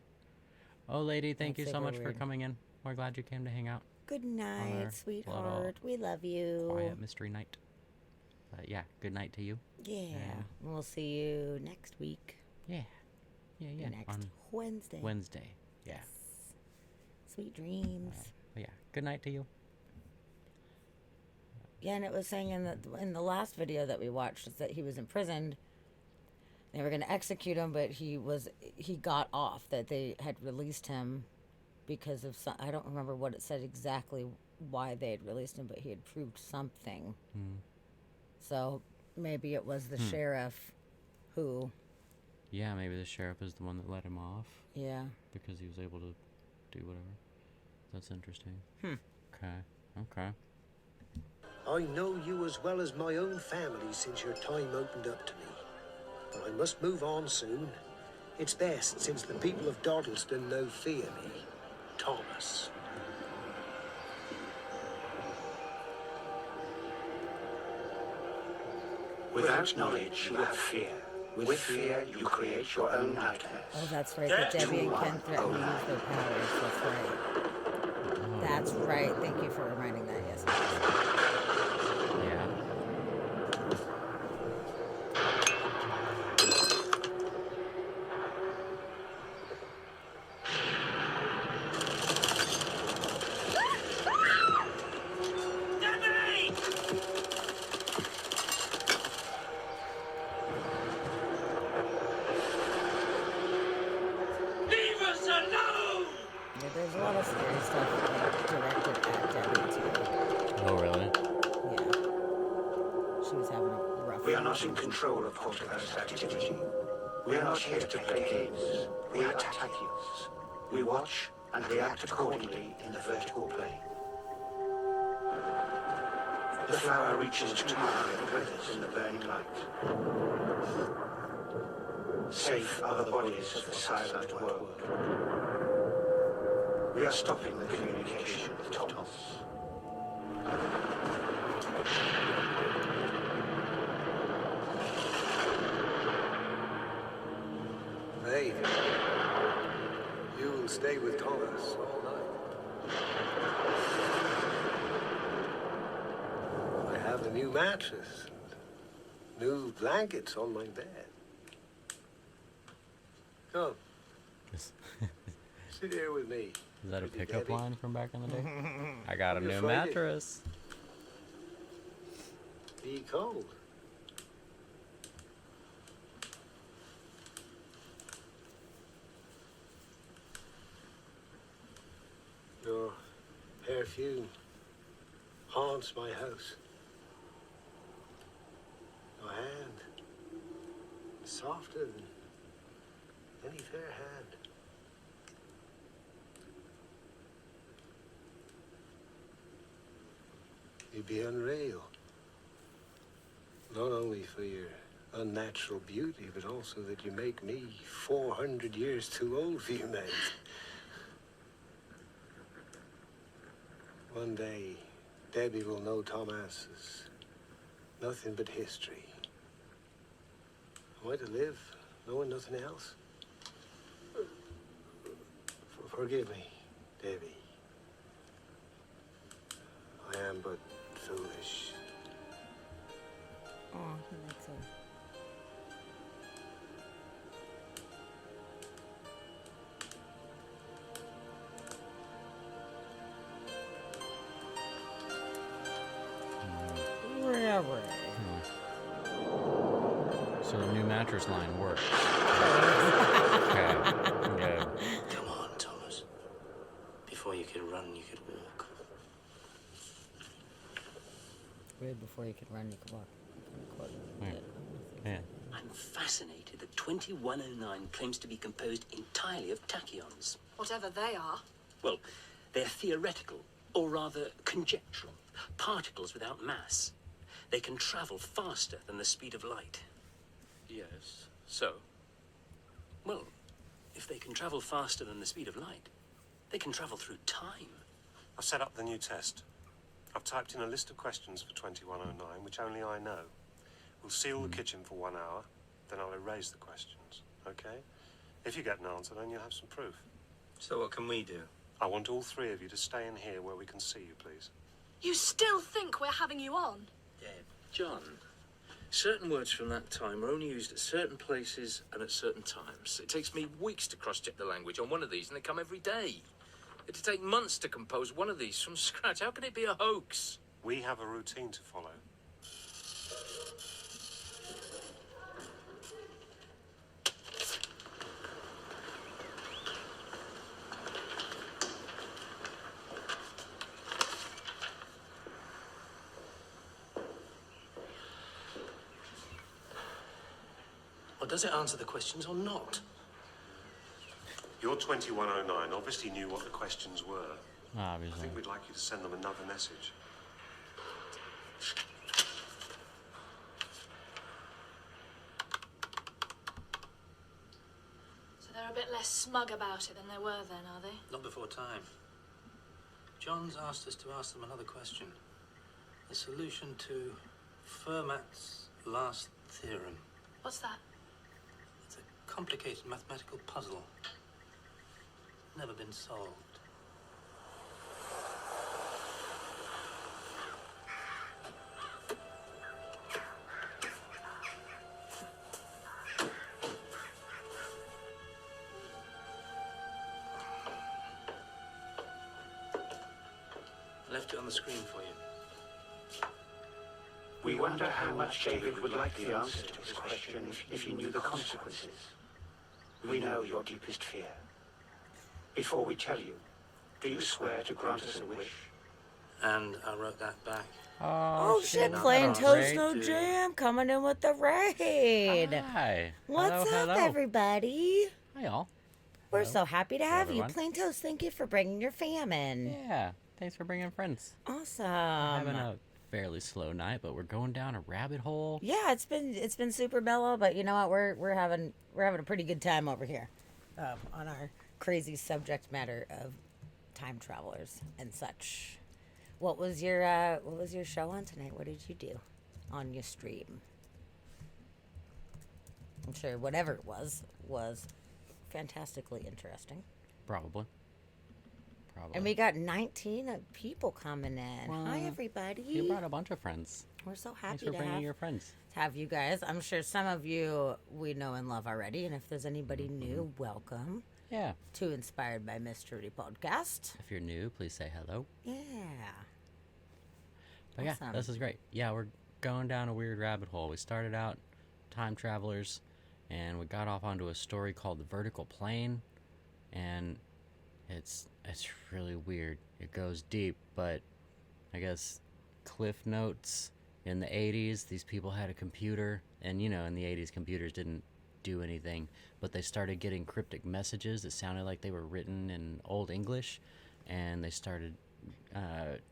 Oh, lady, thank That's you so super much for weird. coming in. We're glad you came to hang out. Good on night, our sweetheart. We love you. Quiet mystery night. But yeah, good night to you. Yeah. And We'll see you next week. yeah. Yeah. Next on Wednesday. Wednesday. Yeah. Sweet dreams. But yeah, good night to you. Yeah, and it was saying in the last video that we watched is that he was imprisoned. They were going to execute him, but he got off. That they had released him because of some. I don't remember what it said exactly why they had released him, but he had proved something. So maybe it was the sheriff who. Yeah, maybe the sheriff is the one that let him off. Yeah. Because he was able to do whatever. That's interesting. Okay. I know you as well as my own family since your time opened up to me. But I must move on soon. It's best since the people of Dawdleston no fear me. Thomas. Without knowledge, you have fear. With fear, you create your own nightmares. Oh, that's right. That Debbie and Ken threatened to use their powers. That's right. That's right. Thank you for reminding that. Yes. Yeah. Leave us alone! Yeah, there's a lot of scary stuff like, directed at Debbie too. Oh, really? Yeah. She was having a rough. We are not in control of Poltergeist activity. We are not here to play games. We are tactics. We watch and react accordingly in the vertical plane. The flower reaches tomorrow and withers in the burning light. Safe are the bodies of the silent world. We are stopping the communication with Thomas. Hey, you will stay with Thomas all night. I have a new mattress and new blankets on my bed. Come. Sit here with me. Is that a pretty pickup Debbie. line from back in the day? I got a You're new afraid it- mattress. Be cold. Your perfume haunts my house. Your hand, softer than any fair hand. You'd be unreal. Not only for your unnatural beauty, but also that you make me 400 years too old for you, mate. One day, Debbie will know Thomas as nothing but history. Am I to live knowing nothing else? Forgive me, Debbie. I am but foolish. Oh, he likes her. Really? So the new mattress line works. Okay. Good. Come on, Thomas. Before you could run, you could walk. Weird, before you could run, you could walk. Yeah. I'm fascinated that 2109 claims to be composed entirely of tachyons. Whatever they are. Well, they're theoretical, or rather conjectural, particles without mass. They can travel faster than the speed of light. Yes. So? Well, if they can travel faster than the speed of light, they can travel through time. I've set up the new test. I've typed in a list of questions for 2109, which only I know. We'll seal the kitchen for 1 hour, then I'll erase the questions, okay? If you get an answer, then you'll have some proof. So what can we do? I want all three of you to stay in here where we can see you, please. You still think we're having you on? John, certain words from that time are only used at certain places and at certain times. It takes me weeks to cross-check the language on one of these, and they come every day. It'd take months to compose one of these from scratch. How can it be a hoax? We have a routine to follow. Well, does it answer the questions or not? Your 2109 obviously knew what the questions were. I Obviously. think we'd like you to send them another message. So they're a bit less smug about it than they were then, are they? Not before time. John's asked us to ask them another question. The solution to Fermat's last theorem. What's that? It's a complicated mathematical puzzle. Never been solved. I left it on the screen for you. We wonder how much David would like the answer to his question if he knew the consequences. We know your deepest fear. Before we tell you, do you swear to grant us a wish? And I wrote that back. Oh shit, Not playing that Toast great, No dude. Jam coming in with the raid. Hi. What's Hello, up, hello. everybody? Hi, y'all. We're Hello. so happy to have you. everyone. Plain Toast, thank you for bringing your fam in. Yeah. Thanks for bringing friends. Awesome. Having a fairly slow night, but we're going down a rabbit hole. Yeah, it's been super mellow, but you know what? We're having a pretty good time over here, on our crazy subject matter of time travelers and such. What was your show on tonight? What did you do on your stream? I'm sure whatever it was fantastically interesting. Probably. And we got 19 people coming in. Well, Hi, everybody. You brought a bunch of friends. We're so Thanks happy for to bringing your friends. have you guys. I'm sure some of you we know and love already. And if there's anybody new, welcome. Yeah. To Inspired by Mystery Podcast. If you're new, please say hello. Yeah. But yeah, Awesome. this is great. Yeah, we're going down a weird rabbit hole. We started out time travelers, and we got off onto a story called The Vertical Plane, and it's really weird. It goes deep, but I guess cliff notes. In the 80s, these people had a computer, and in the 80s, computers didn't do anything, but they started getting cryptic messages that sounded like they were written in Old English, and they started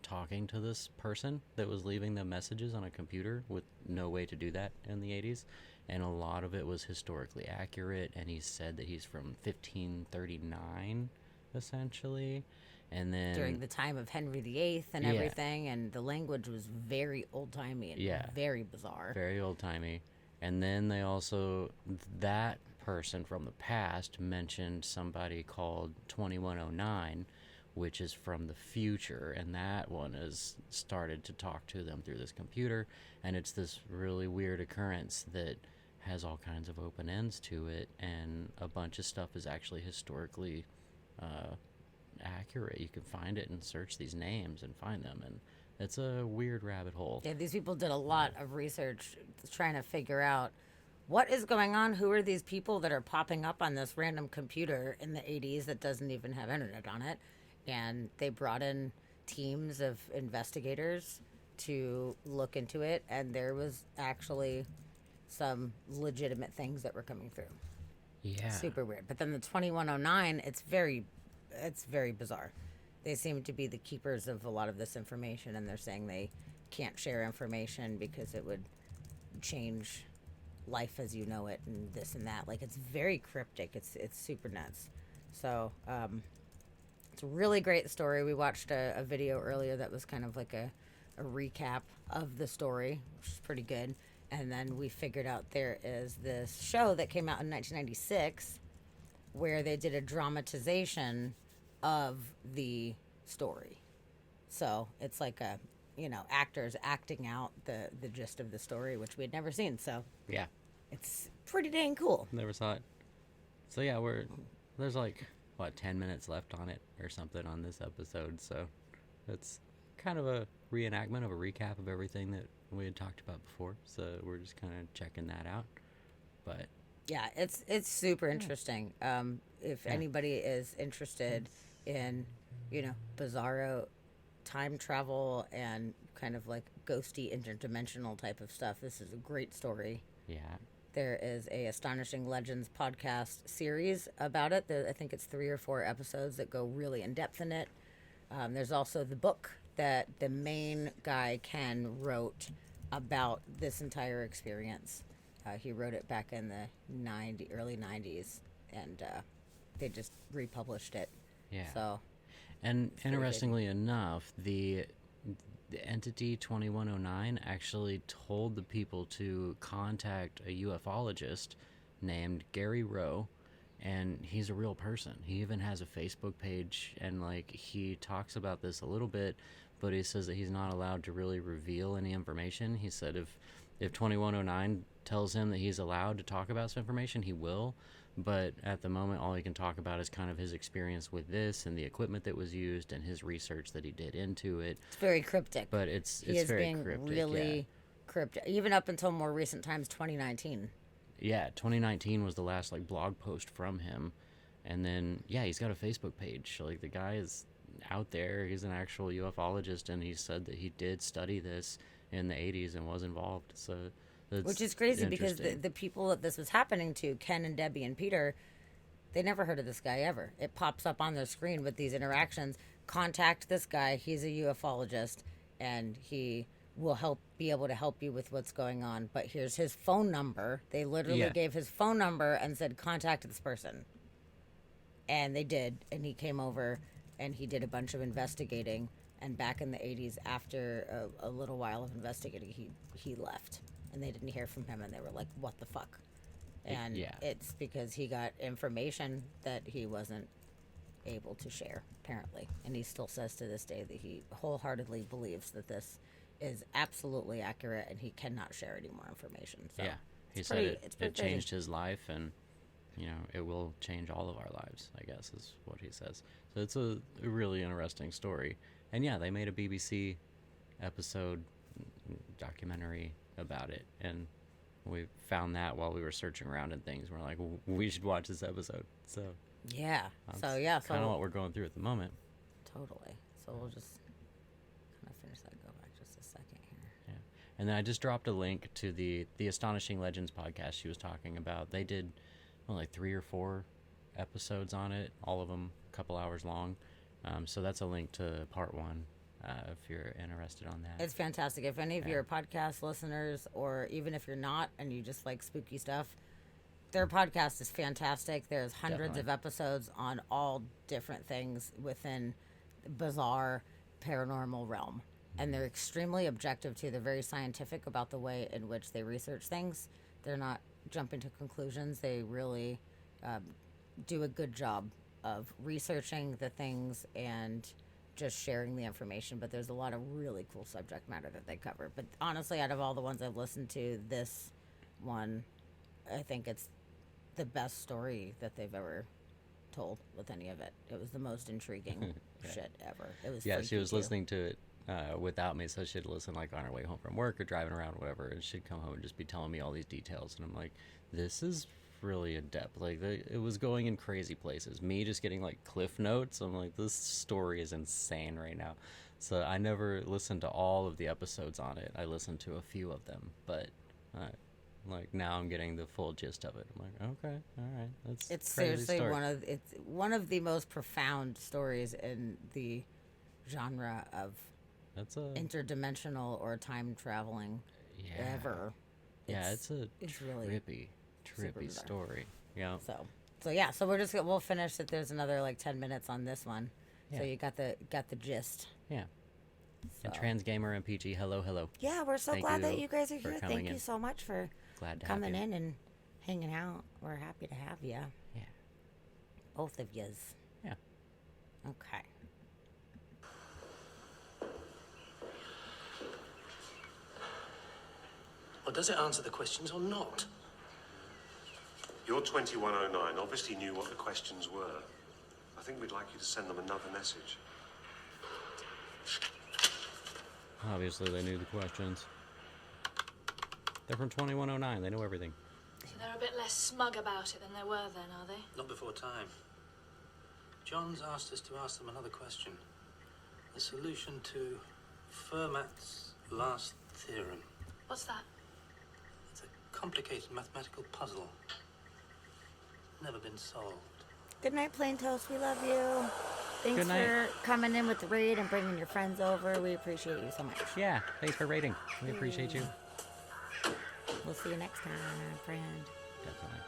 talking to this person that was leaving them messages on a computer with no way to do that in the 80s, and a lot of it was historically accurate, and he said that he's from 1539 essentially, and then During the time of Henry VIII and everything, and the language was very old-timey and very bizarre. Very old-timey. And then they also, that person from the past mentioned somebody called 2109, which is from the future, and that one has started to talk to them through this computer, and it's this really weird occurrence that has all kinds of open ends to it, and a bunch of stuff is actually historically accurate. You can find it and search these names and find them, and it's a weird rabbit hole. Yeah, these people did a lot of research trying to figure out what is going on. Who are these people that are popping up on this random computer in the 80s that doesn't even have internet on it? And they brought in teams of investigators to look into it, and there was actually some legitimate things that were coming through. Yeah. Super weird. But then the 2109, it's very bizarre. They seem to be the keepers of a lot of this information, and they're saying they can't share information because it would change life as you know it and this and that. Like, it's very cryptic. It's super nuts. So it's a really great story. We watched a video earlier that was kind of like a recap of the story, which is pretty good. And then we figured out there is this show that came out in 1996 where they did a dramatization of the story. So it's like actors acting out the gist of the story, which we had never seen. So yeah, it's pretty dang cool. Never saw it. So yeah, there's 10 minutes left on it or something on this episode. So it's kind of a reenactment of a recap of everything that we had talked about before. So we're just kind of checking that out. But yeah, it's super interesting. If anybody is interested in, bizarro time travel and kind of like ghosty interdimensional type of stuff, this is a great story. Yeah. There is a Astonishing Legends podcast series about it. I think it's 3 or 4 episodes that go really in depth in it. There's also the book that the main guy, Ken, wrote about this entire experience. He wrote it back in the early 90s, and they just republished it. Yeah. So, and interestingly enough, the entity 2109 actually told the people to contact a ufologist named Gary Rowe, and he's a real person. He even has a Facebook page, and he talks about this a little bit, but he says that he's not allowed to really reveal any information. He said if 2109 tells him that he's allowed to talk about some information, he will, but at the moment all he can talk about is kind of his experience with this and the equipment that was used and his research that he did into it. It's very cryptic. But it's he is very being cryptic, really cryptic, even up until more recent times, 2019. Yeah, 2019 was the last blog post from him, and then he's got a Facebook page. The guy is out there. He's an actual ufologist, and he said that he did study this in the 80s and was involved. So which is crazy because the people that this was happening to, Ken and Debbie and Peter, they never heard of this guy ever. It pops up on their screen with these interactions. Contact this guy. He's a ufologist, and he will be able to help you with what's going on. But here's his phone number. They literally Yeah. gave his phone number and said, contact this person. And they did. And he came over and he did a bunch of investigating. And back in the 80s, after a little while of investigating, he left. And they didn't hear from him. And they were like, what the fuck? And it's because he got information that he wasn't able to share, apparently. And he still says to this day that he wholeheartedly believes that this is absolutely accurate and he cannot share any more information. So Yeah, he it's said pretty- it it's pretty changed crazy. his life, and it will change all of our lives, I guess, is what he says. So it's a really interesting story. And yeah, they made a BBC episode documentary about it, and we found that while we were searching around and things. We're like, we should watch this episode. So Yeah. that's So yeah. kind of So what we're going through at the moment. totally. So we'll just kind of finish that. Go back just a second here. Yeah. And then I just dropped a link to the Astonishing Legends podcast she was talking about. They did like 3 or 4 episodes on it, all of them a couple hours long. So that's a link to part 1 if you're interested on that. It's fantastic. If any of your podcast listeners, or even if you're not and you just like spooky stuff, their podcast is fantastic. There's hundreds of episodes on all different things within the bizarre paranormal realm. And they're extremely objective too. They're very scientific about the way in which they research things. They're not jumping to conclusions. They really do a good job of researching the things and just sharing the information. But there's a lot of really cool subject matter that they cover. But honestly, out of all the ones I've listened to, this one, I think it's the best story that they've ever told with any of it. It was the most intriguing shit ever. It was Yeah, she freaky, was too. listening to it without me, so she'd listen like on her way home from work or driving around or whatever, and she'd come home and just be telling me all these details, and I'm like, this is really in depth. Like, it was going in crazy places. Me just getting like cliff notes, I'm like, this story is insane right now. So I never listened to all of the episodes on it. I listened to a few of them, but like now I'm getting the full gist of it. I'm like, okay, all right, that's It's crazy seriously story. one of the most profound stories in the genre of That's a interdimensional or time traveling ever. Yeah, it's a really super trippy bizarre. story. Yeah. So yeah, so we'll finish it. There's another like 10 minutes on this one. Yeah. So you got the gist. Yeah. And So- Trans Gamer and PG, hello. Yeah, we're so Thank glad that you guys are for here. coming Thank you in. so much for Glad to have coming you. in and hanging out. We're happy to have you. Yeah. Both of yous. Yeah. Okay. Or does it answer the questions or not? Your 2109 obviously knew what the questions were. I think we'd like you to send them another message. Obviously, they knew the questions. They're from 2109. They know everything. So they're a bit less smug about it than they were then, are they? Not before time. John's asked us to ask them another question. The solution to Fermat's last theorem. What's that? It's a complicated mathematical puzzle. Never been solved. Good night, Plain Toast. We love you. Thanks Good night. for coming in with the raid and bringing your friends over. We appreciate you so much. Yeah, thanks for rating. We appreciate you. We'll see you next time, friend. Definitely.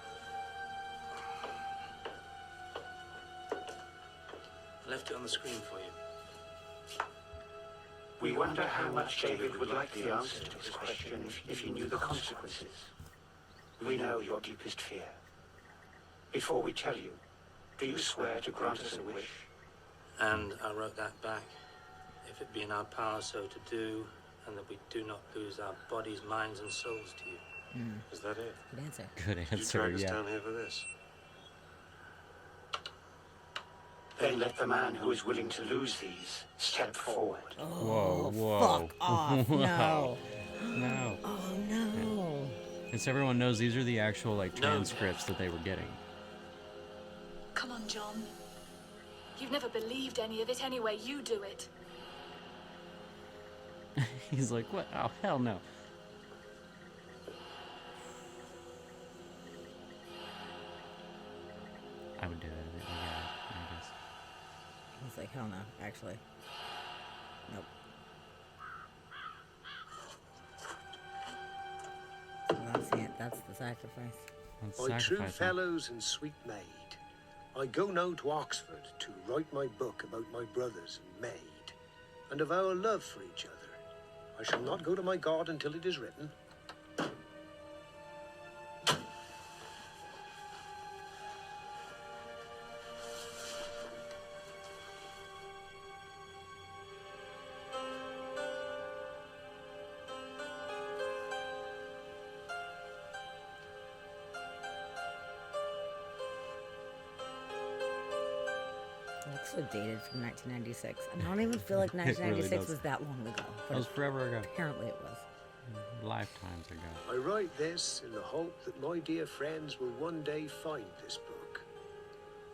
I left it on the screen for you. We wonder how much David would like the answer to his question if he knew the consequences. We know your deepest fear. Before we tell you, do you swear to grant us a wish? And I wrote that back. If it be in our power so to do, and that we do not lose our bodies, minds, and souls to you. Is that it? Good answer. Good You answer, dragged us yeah. down here for this. Then let the man who is willing to lose these step forward. Whoa. Fuck off. No. No. Oh, no. And so everyone knows these are the actual, like, transcripts that they were getting. Come on, John. You've never believed any of it anyway. You do it. He's like, what? Oh, hell no. I would do that. Yeah, I guess. He's like, hell no, actually. Nope. sacrifice. My true fellows and sweet maid, I go now to Oxford to write my book about my brothers and maid, and of our love for each other. I shall not go to my God until it is written. It looks so dated from 1996. And I don't even feel like It really 1996 does. was that long ago. That was forever ago. Apparently it was. Lifetimes ago. I write this in the hope that my dear friends will one day find this book.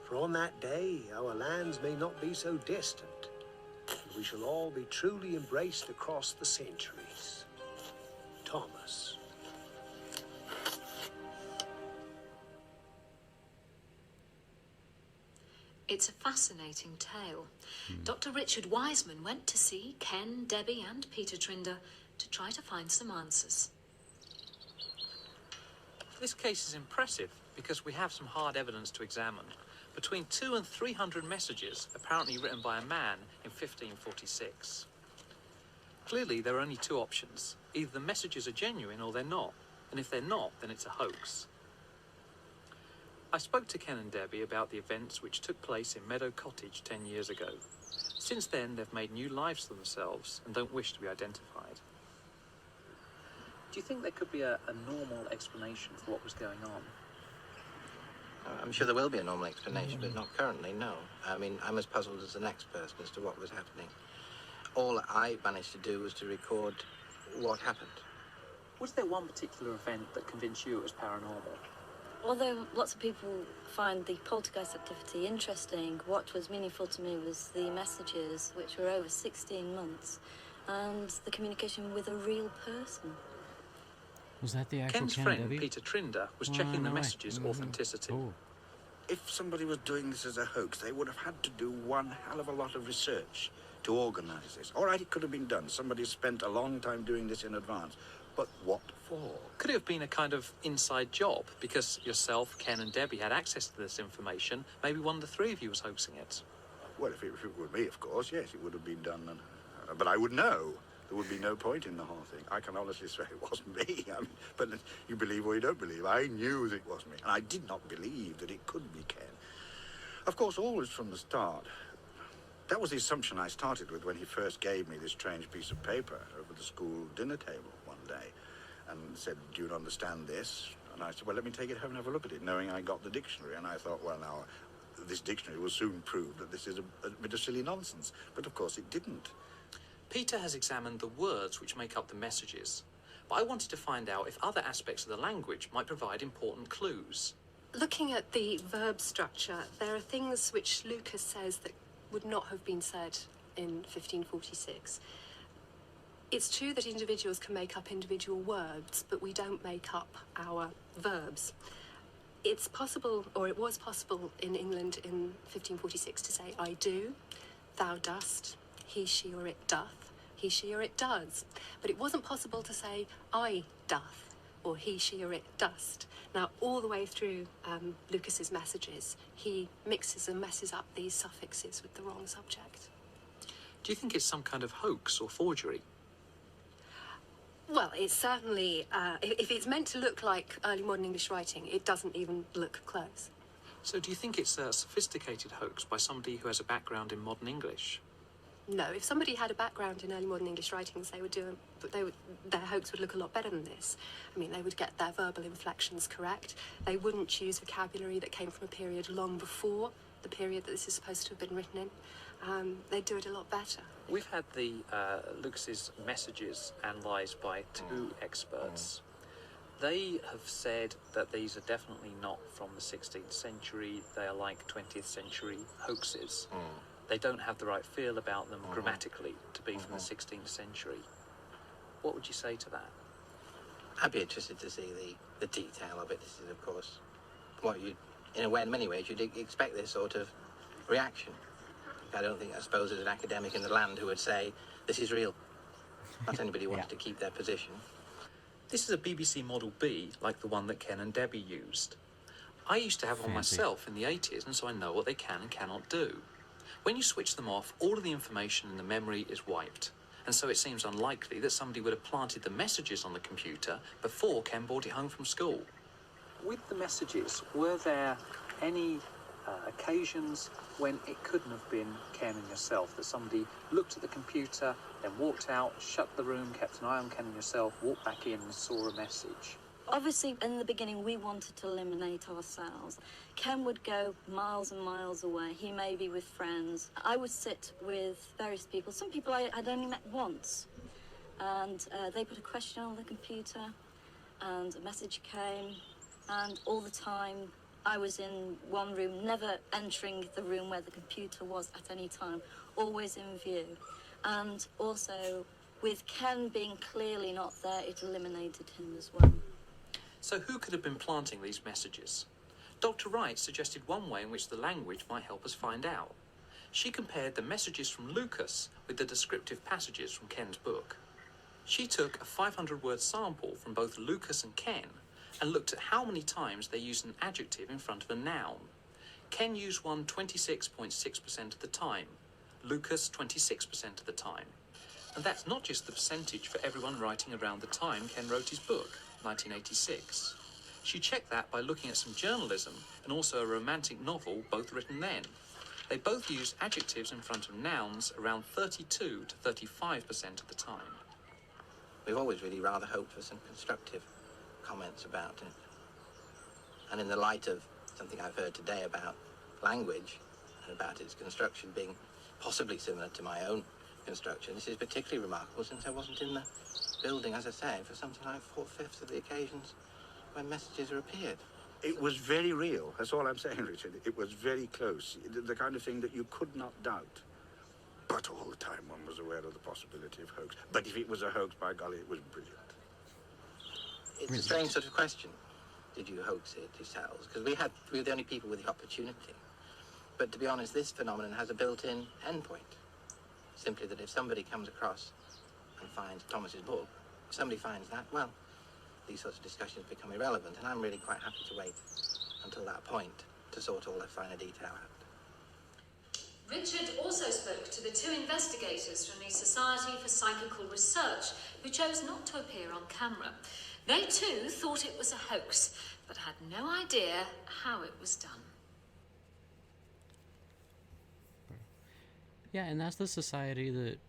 For on that day, our lands may not be so distant, and we shall all be truly embraced across the centuries. Thomas. It's a fascinating tale. Dr. Richard Wiseman went to see Ken, Debbie, and Peter Trinder to try to find some answers. This case is impressive because we have some hard evidence to examine. Between 200 and 300 messages apparently written by a man in 1546. Clearly, there are only two options. Either the messages are genuine or they're not. And if they're not, then it's a hoax. I spoke to Ken and Debbie about the events which took place in Meadow Cottage 10 years ago. Since then, they've made new lives for themselves and don't wish to be identified. Do you think there could be a normal explanation for what was going on? I'm sure there will be a normal explanation, but not currently, no. I mean, I'm as puzzled as the next person as to what was happening. All I managed to do was to record what happened. Was there one particular event that convinced you it was paranormal? Although lots of people find the poltergeist activity interesting, what was meaningful to me was the messages, which were over 16 months, and the communication with a real person. Was that the actual Ken's Ken, friend, Debbie? Peter Trinder, was Oh, checking the no way. messages' authenticity. If somebody was doing this as a hoax, they would have had to do one hell of a lot of research to organize this. All right, it could have been done. Somebody spent a long time doing this in advance. But what for? Could it have been a kind of inside job? Because yourself, Ken and Debbie had access to this information. Maybe one of the three of you was hoaxing it. Well, if it were me, of course, yes, it would have been done. But I would know. There would be no point in the whole thing. I can honestly say it wasn't me. I mean, but you believe or you don't believe. I knew that it wasn't me. And I did not believe that it could be Ken. Of course, always from the start. That was the assumption I started with when he first gave me this strange piece of paper over the school dinner table one day and said, "Do you understand this?" And I said, "Well, let me take it home and have a look at it," knowing I got the dictionary. And I thought, well, now, this dictionary will soon prove that this is a bit of silly nonsense. But of course it didn't. Peter has examined the words which make up the messages. But I wanted to find out if other aspects of the language might provide important clues. Looking at the verb structure, there are things which Lucas says that would not have been said in 1546. It's true that individuals can make up individual words, but we don't make up our verbs. It's possible, or it was possible in England in 1546 to say I do, thou dost, he, she, or it doth, he, she, or it does. But it wasn't possible to say I doth, or he, she, or it dost. Now, all the way through Lucas's messages, he mixes and messes up these suffixes with the wrong subject. Do you think it's some kind of hoax or forgery? Well, it's certainly, if it's meant to look like early modern English writing, it doesn't even look close. So do you think it's a sophisticated hoax by somebody who has a background in modern English? No, if somebody had a background in early modern English writings, their hoax would look a lot better than this. I mean, they would get their verbal inflections correct. They wouldn't choose vocabulary that came from a period long before the period that this is supposed to have been written in. They'd do it a lot better. We've had the Lucas's messages analysed by two experts. They have said that these are definitely not from the 16th century. They are like 20th century hoaxes. They don't have the right feel about them grammatically to be from the 16th century. What would you say to that? I'd be interested to see the detail of it. This is, of course, what you, in many ways, you'd expect this sort of reaction. I suppose there's an academic in the land who would say, this is real. Not anybody wants to keep their position. This is a BBC Model B, like the one that Ken and Debbie used. I used to have one Fancy. myself in the 80s, and so I know what they can and cannot do. When you switch them off, all of the information in the memory is wiped, and so it seems unlikely that somebody would have planted the messages on the computer before Ken brought it home from school. With the messages, were there any occasions when it couldn't have been Ken and yourself, that somebody looked at the computer, then walked out, shut the room, kept an eye on Ken and yourself, walked back in and saw a message? Obviously, in the beginning, we wanted to eliminate ourselves. Ken would go miles and miles away. He may be with friends. I would sit with various people. Some people I'd only met once. And they put a question on the computer, and a message came. And all the time, I was in one room, never entering the room where the computer was at any time, always in view. And also, with Ken being clearly not there, it eliminated him as well. So who could have been planting these messages? Dr. Wright suggested one way in which the language might help us find out. She compared the messages from Lucas with the descriptive passages from Ken's book. She took a 500-word sample from both Lucas and Ken and looked at how many times they used an adjective in front of a noun. Ken used one 26.6% of the time, Lucas 26% of the time. And that's not just the percentage for everyone writing around the time Ken wrote his book, 1986. She checked that by looking at some journalism and also a romantic novel, both written then. They both used adjectives in front of nouns around 32 to 35% of the time. We've always really rather hoped for some constructive comments about it. And in the light of something I've heard today about language and about its construction being possibly similar to my own construction, this is particularly remarkable since I wasn't in the building, as I say, for something like 4/5 of the occasions when messages are appeared. It was very real. That's all I'm saying, Richard. It was very close. The kind of thing that you could not doubt. But all the time one was aware of the possibility of hoax. But if it was a hoax, by golly, it was brilliant. It's a strange sort of question. Did you hoax it yourselves? Because we were the only people with the opportunity. But to be honest, this phenomenon has a built-in endpoint. Simply that if somebody comes across and finds Thomas's book, if somebody finds that, well, these sorts of discussions become irrelevant, and I'm really quite happy to wait until that point to sort all the finer detail out. Richard also spoke to the two investigators from the Society for Psychical Research who chose not to appear on camera. They too thought it was a hoax, but had no idea how it was done. Yeah, and that's the society that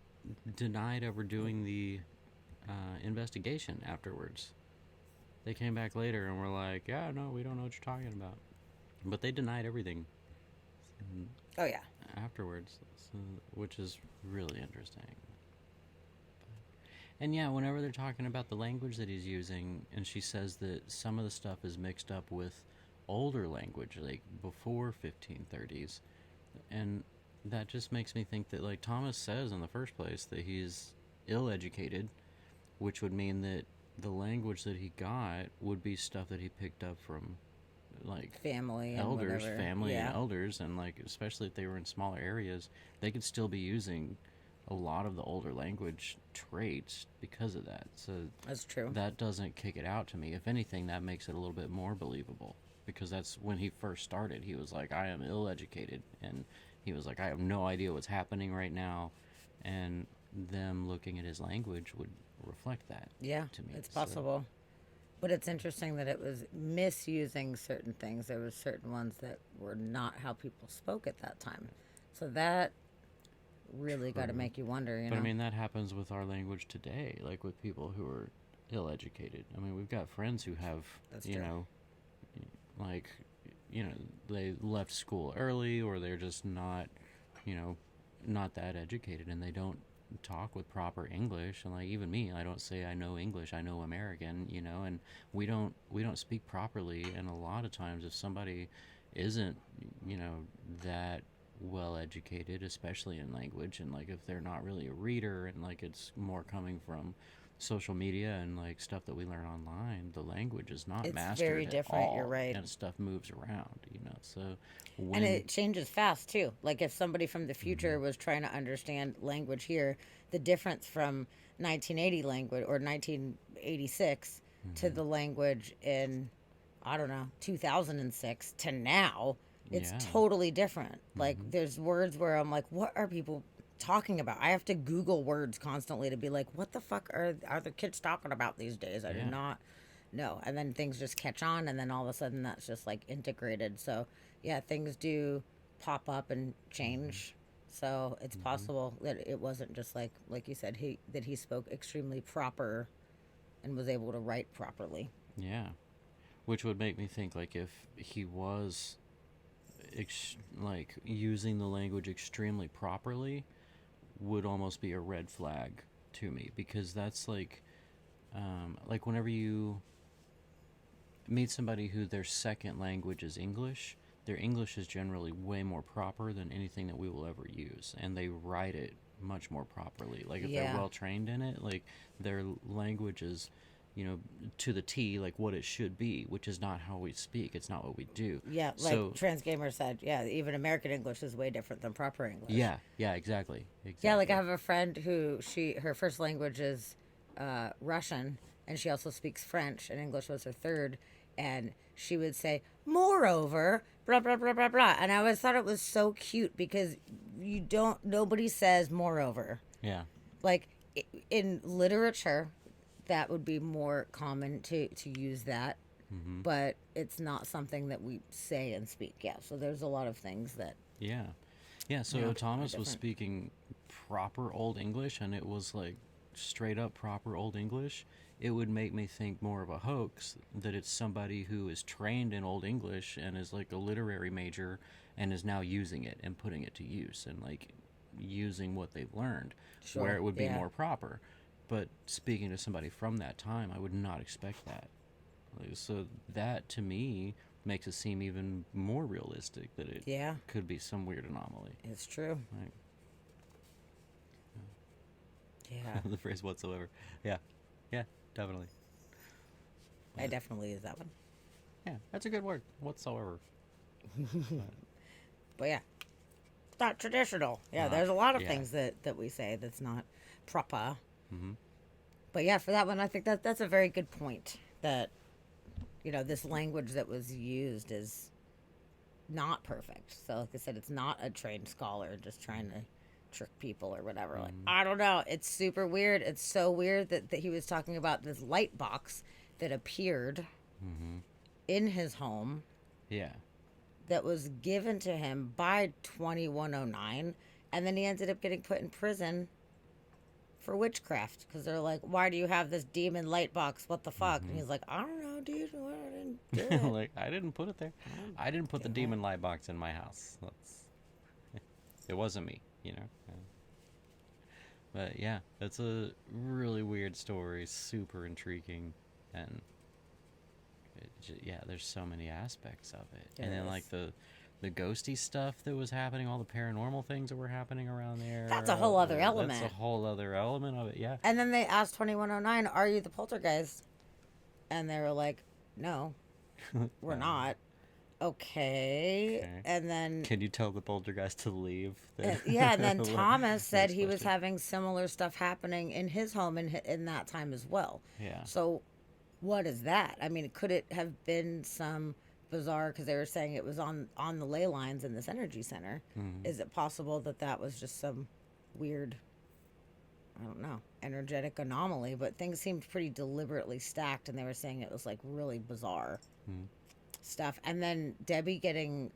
denied ever doing the investigation afterwards. They came back later and were like, yeah, no, we don't know what you're talking about. But they denied everything. Oh, yeah. Afterwards, so, which is really interesting. And yeah, whenever they're talking about the language that he's using, and she says that some of the stuff is mixed up with older language, like before 1530s, and that just makes me think that, like Thomas says in the first place, that he's ill-educated, which would mean that the language that he got would be stuff that he picked up from, like, family elders, and family yeah. and elders, and like especially if they were in smaller areas, they could still be using a lot of the older language traits because of that. So that's true. That doesn't kick it out to me. If anything, that makes it a little bit more believable, because that's when he first started. He was like, I am ill-educated, and he was like, I have no idea what's happening right now, and them looking at his language would reflect that. Yeah, to me. it's possible. But it's interesting that it was misusing certain things. There were certain ones that were not how people spoke at that time. So that really got to make you wonder, you know? But I mean, that happens with our language today, like with people who are ill-educated. I mean, we've got friends who have, That's you true. know, like, you know, they left school early, or they're just not, you know, not that educated, and they don't talk with proper English. And like, even me, I don't say I know English, I know American, you know, and we don't speak properly. And a lot of times if somebody isn't, you know, that well educated, especially in language, and like if they're not really a reader, and like it's more coming from social media and like stuff that we learn online, the language is not It's mastered very at different, all, you're right. and stuff moves around, you know. So when, And it changes fast, too. Like, if somebody from the future was trying to understand language here, the difference from 1980 language or 1986 to the language in, I don't know, 2006 to now, it's Yeah. totally different. Like, there's words where I'm like, what are people talking about? I have to Google words constantly to be like, what the fuck are the kids talking about these days? I do Yeah. not know. And then things just catch on, and then all of a sudden that's just like integrated. So yeah, things do pop up and change. So it's possible that it wasn't just like you said, that he spoke extremely proper and was able to write properly. Yeah. Which would make me think, like, if he was like using the language extremely properly, would almost be a red flag to me, because that's like whenever you meet somebody who their second language is English, their English is generally way more proper than anything that we will ever use, and they write it much more properly. Like, if they're well trained in it, like, their language is, to the T, like what it should be, which is not how we speak. It's not what we do. Yeah, like Transgamer said, even American English is way different than proper English. Yeah, exactly. Yeah, like I have a friend who her first language is Russian, and she also speaks French, and English was her third, and she would say, moreover, blah, blah, blah, blah, blah. And I always thought it was so cute, because nobody says moreover. Yeah. Like, in literature, that would be more common to use that, but it's not something that we say and speak. Yeah, so there's a lot of things that... Yeah. So Thomas was speaking proper Old English, and it was like straight up proper Old English. It would make me think more of a hoax, that it's somebody who is trained in Old English and is like a literary major and is now using it and putting it to use, and like using what they've learned, where it would be more proper. But speaking to somebody from that time, I would not expect that. So that, to me, makes it seem even more realistic that it could be some weird anomaly. It's true. Like, yeah. The phrase whatsoever. Yeah, definitely. I definitely use that one. Yeah, that's a good word. Whatsoever. But yeah, it's not traditional. Yeah, there's a lot of things that we say that's not proper. But yeah, for that one, I think that's a very good point, that this language that was used is not perfect. So like I said, it's not a trained scholar just trying to trick people or whatever. Like, I don't know, it's super weird. It's so weird that he was talking about this light box that appeared in his home, that was given to him by 2109, and then he ended up getting put in prison for witchcraft, because they're like, why do you have this demon light box? What the fuck? And he's like, I don't know, dude. I didn't do it. Like, I didn't put it there. I didn't put the demon light box in my house. It wasn't me, But yeah, it's a really weird story, super intriguing, and there's so many aspects of it. And then like the ghosty stuff that was happening, all the paranormal things that were happening around there. That's a whole other element. That's a whole other element of it, yeah. And then they asked 2109, are you the poltergeist? And they were like, no, we're not. Okay. And then... Can you tell the poltergeist to leave? And then Thomas said he was having similar stuff happening in his home in that time as well. Yeah. So what is that? I mean, could it have been some... bizarre, because they were saying it was on the ley lines in this energy center. Is it possible that was just some weird, I don't know, energetic anomaly? But things seemed pretty deliberately stacked, and they were saying it was like really bizarre stuff. And then Debbie getting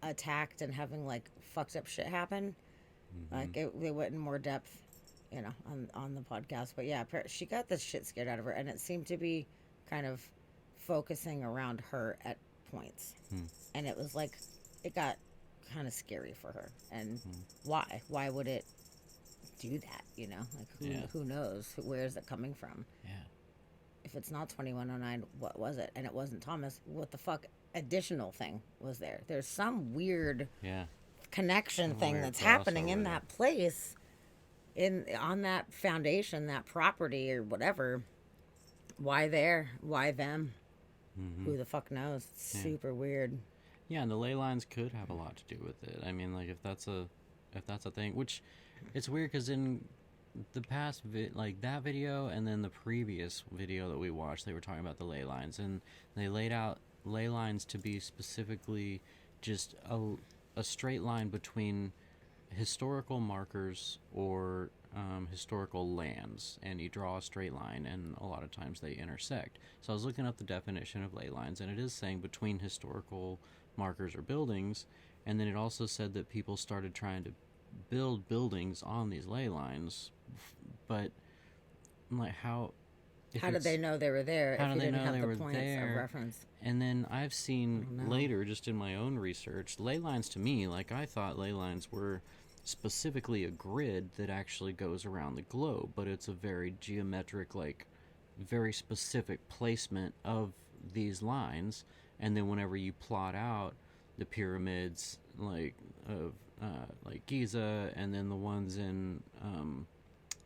attacked and having like fucked up shit happen. Like they went in more depth, on the podcast. But yeah, she got this shit scared out of her, and it seemed to be kind of focusing around her at points, and it was like it got kind of scary for her. And why would it do that? Like who knows, where is it coming from? If it's not 2109, what was it? And it wasn't Thomas. What the fuck additional thing was there? There's some weird connection thing that's happening in that place, on that foundation, that property or whatever. Why there? Why them? Who the fuck knows? It's super weird. Yeah, and the ley lines could have a lot to do with it. I mean, like, if that's a thing, which it's weird, because in the past like that video and then the previous video that we watched, they were talking about the ley lines, and they laid out ley lines to be specifically just a straight line between historical markers or historical lands, and you draw a straight line, and a lot of times they intersect. So I was looking up the definition of ley lines, and it is saying between historical markers or buildings, and then it also said that people started trying to build buildings on these ley lines, but like how did they know they were there if you didn't have the points of reference? And then I've seen later, just in my own research, ley lines to me, like I thought ley lines were specifically a grid that actually goes around the globe, but it's a very geometric, like very specific placement of these lines. And then whenever you plot out the pyramids like Giza, and then the ones in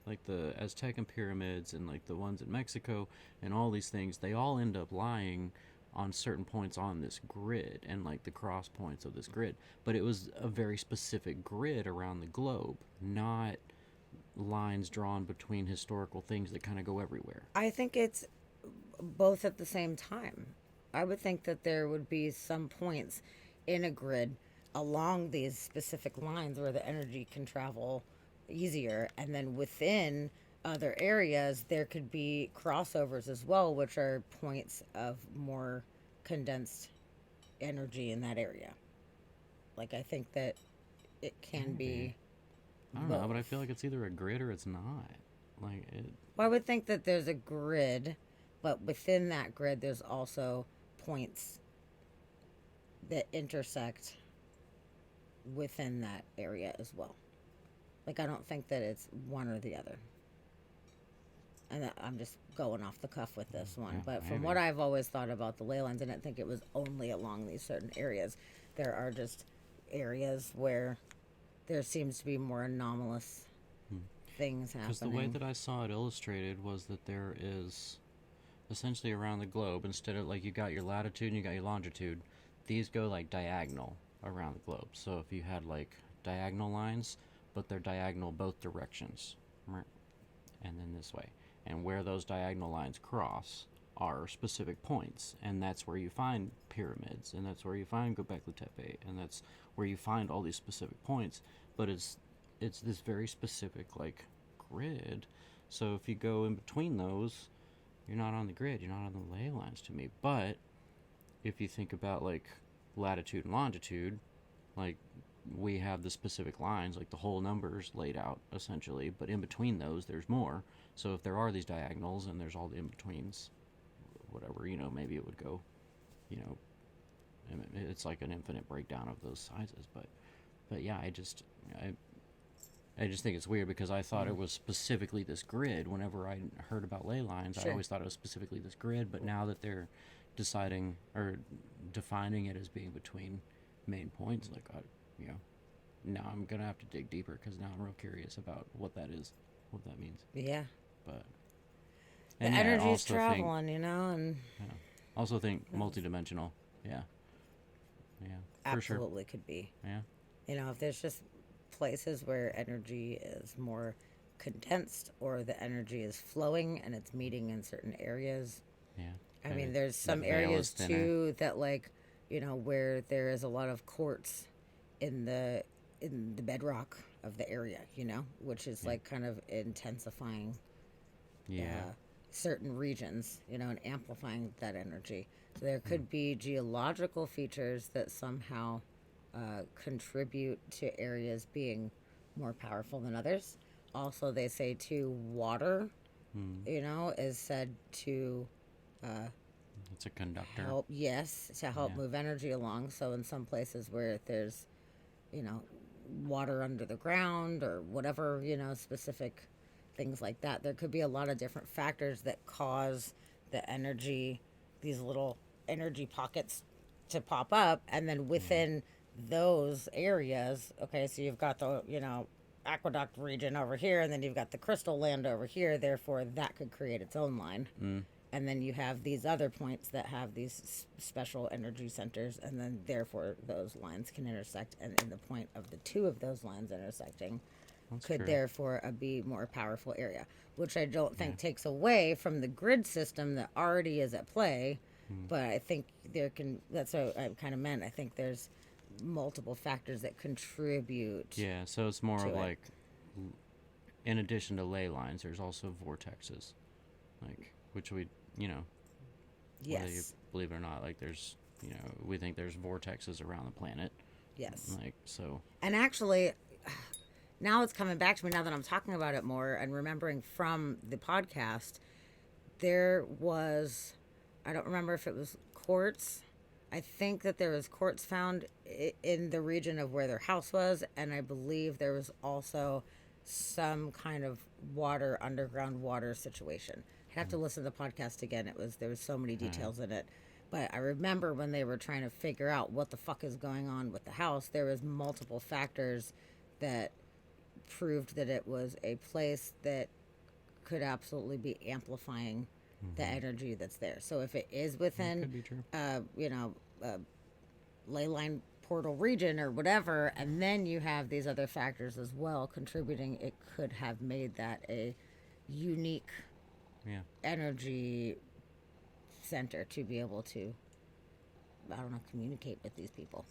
like the Aztecan pyramids and like the ones in Mexico and all these things, they all end up lying on certain points on this grid and like the cross points of this grid. But it was a very specific grid around the globe, not lines drawn between historical things that kind of go everywhere. I think it's both at the same time. I would think that there would be some points in a grid along these specific lines where the energy can travel easier, and then within other areas there could be crossovers as well, which are points of more condensed energy in that area. Like, I think that it can be I don't know, but I feel like it's either a grid or it's not. Like it. Well, I would think that there's a grid, but within that grid there's also points that intersect within that area as well. Like, I don't think that it's one or the other. And I'm just going off the cuff with this one. But from what I've always thought about the ley lines, I didn't think it was only along these certain areas. There are just areas where there seems to be more anomalous things happening. Because the way that I saw it illustrated was that there is essentially around the globe, instead of like you got your latitude and you got your longitude, these go like diagonal around the globe. So if you had like diagonal lines, but they're diagonal both directions, and then this way. And where those diagonal lines cross are specific points, and that's where you find pyramids, and that's where you find Göbekli Tepe, and that's where you find all these specific points. But it's this very specific like grid. So if you go in between those, you're not on the grid, you're not on the ley lines to me. But if you think about like latitude and longitude, like we have the specific lines, like the whole numbers laid out essentially, but in between those there's more. So if there are these diagonals and there's all the in-betweens, whatever, maybe it would go, it's like an infinite breakdown of those sizes. But yeah, I just think it's weird, because I thought it was specifically this grid. Whenever I heard about ley lines, I always thought it was specifically this grid, but now that they're deciding or defining it as being between main points, like now I'm gonna have to dig deeper, because now I'm real curious about what that is, what that means. Yeah. But the energy's traveling, and also think multidimensional. Yeah. Absolutely could be. Yeah. If there's just places where energy is more condensed, or the energy is flowing and it's meeting in certain areas. Yeah. I mean, there's some areas too that, like, where there is a lot of quartz in the bedrock of the area, which is like kind of intensifying certain regions, and amplifying that energy. So there could be geological features that somehow contribute to areas being more powerful than others. Also, they say too, water, is said to it's a conductor. Help move energy along. So in some places where there's, water under the ground or whatever, specific things like that, there could be a lot of different factors that cause the energy, these little energy pockets to pop up. And then within those areas, okay, so you've got the, aqueduct region over here, and then you've got the crystal land over here, therefore that could create its own line. And then you have these other points that have these special energy centers, and then therefore those lines can intersect, and in the point of the two of those lines intersecting, That's could true. therefore be more powerful area, which I don't think takes away from the grid system that already is at play. But I think that's what I kind of meant. I think there's multiple factors that contribute. Yeah, so it's more to of it. like, in addition to ley lines, there's also vortexes, like, which we, whether you Yes. believe it or not, like there's, we think there's vortexes around the planet. Yes. Like, so. And actually, now it's coming back to me now that I'm talking about it more and remembering from the podcast, there was, I don't remember if it was quartz. I think that there was quartz found in the region of where their house was, and I believe there was also some kind of underground water situation. I'd have to listen to the podcast again. There was so many details in it. But I remember when they were trying to figure out what the fuck is going on with the house, there was multiple factors that proved that it was a place that could absolutely be amplifying the energy that's there. So if it is within, could be true. ley line portal region or whatever, and then you have these other factors as well contributing, it could have made that a unique energy center to be able to, I don't know, communicate with these people,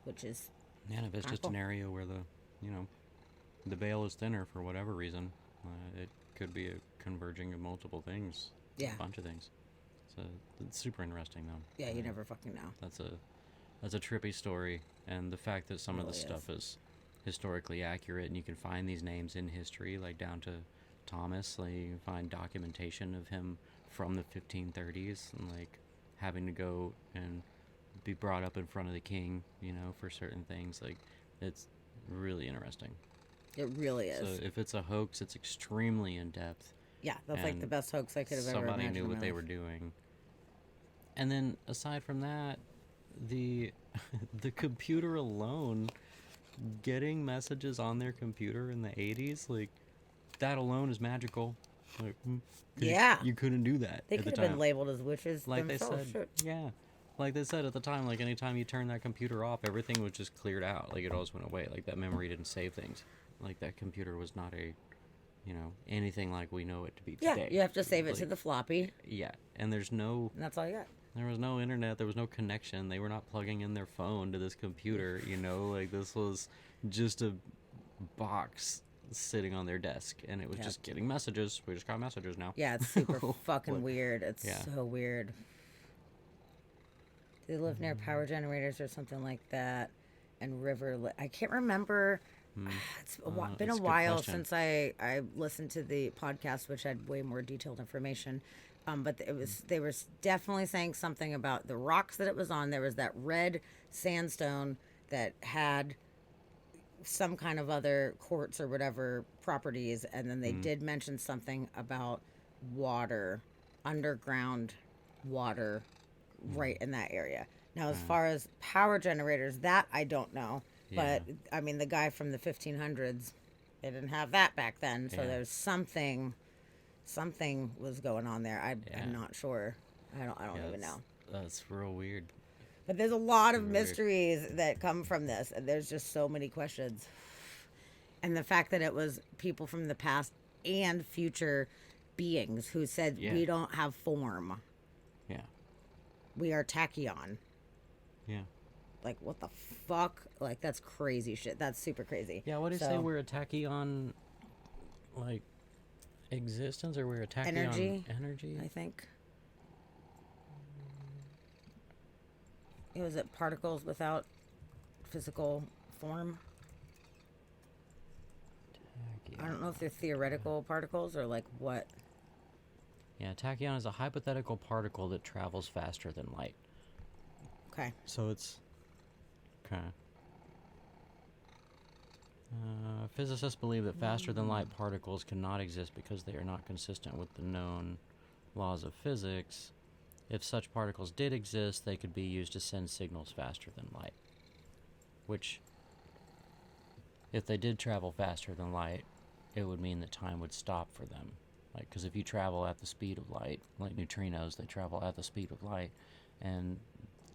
which is Yeah, and if it's just powerful. an area where the veil is thinner for whatever reason, it could be a converging of multiple things. Yeah. A bunch of things. So it's super interesting, though. Yeah, you never fucking know. That's a trippy story, and the fact that some of the Really stuff is historically accurate, and you can find these names in history, like down to Thomas. Like, you can find documentation of him from the 1530s, and like having to go and be brought up in front of the king, for certain things. Like, it's really interesting. It really is. So if it's a hoax, it's extremely in depth. Yeah, that's like the and best hoax I could have ever somebody imagined knew in what my they life. were doing. And then aside from that, the the computer alone, getting messages on their computer in the 80s, like, that alone is magical. Like, 'cause Yeah. you couldn't do that They at the could have been time. labeled as witches Like they themselves. said, Shit. yeah. Like they said at the time, like, anytime you turn that computer off, everything was just cleared out. Like, it always went away. Like, that memory didn't save things. Like, that computer was not anything like we know it to be Yeah, today. you have to save it to Like, the floppy, yeah, and there's no... and that's all you got. There was no internet. There was no connection. They were not plugging in their phone to this computer, Like, this was just a box sitting on their desk, and it was Yeah. just getting messages. We just got messages now. Yeah, it's super fucking What- weird. It's Yeah. so weird. They live near power generators or something like that, and I can't remember. It's been that's a a good while question. since I listened to the podcast, which had way more detailed information. But they were definitely saying something about the rocks that it was on. There was that red sandstone that had some kind of other quartz or whatever properties, and then they did mention something about water, underground water, right in that area. Now, as far as power generators, that I don't know, but I mean, the guy from the 1500s, they didn't have that back then, so Yeah. there's something was going on there. I'm not sure. I don't even know. That's real weird. But there's a lot of Super weird. mysteries that come from this, and there's just so many questions. And the fact that it was people from the past and future beings who said, Yeah. we don't have form. Yeah. We are tachyon. Yeah. Like, what the fuck? Like, that's crazy shit. That's super crazy. Yeah, what do you say So, we're a tachyon, like, existence, or we're a tachyon energy? I think. Was it particles without physical form? I don't know if they're theoretical particles or like what. Yeah, tachyon is a hypothetical particle that travels faster than light. Okay. So it's... Okay. Physicists believe that faster-than-light particles cannot exist because they are not consistent with the known laws of physics. If such particles did exist, they could be used to send signals faster than light. Which, if they did travel faster than light, it would mean that time would stop for them. Like, because if you travel at the speed of light, like neutrinos, they travel at the speed of light, and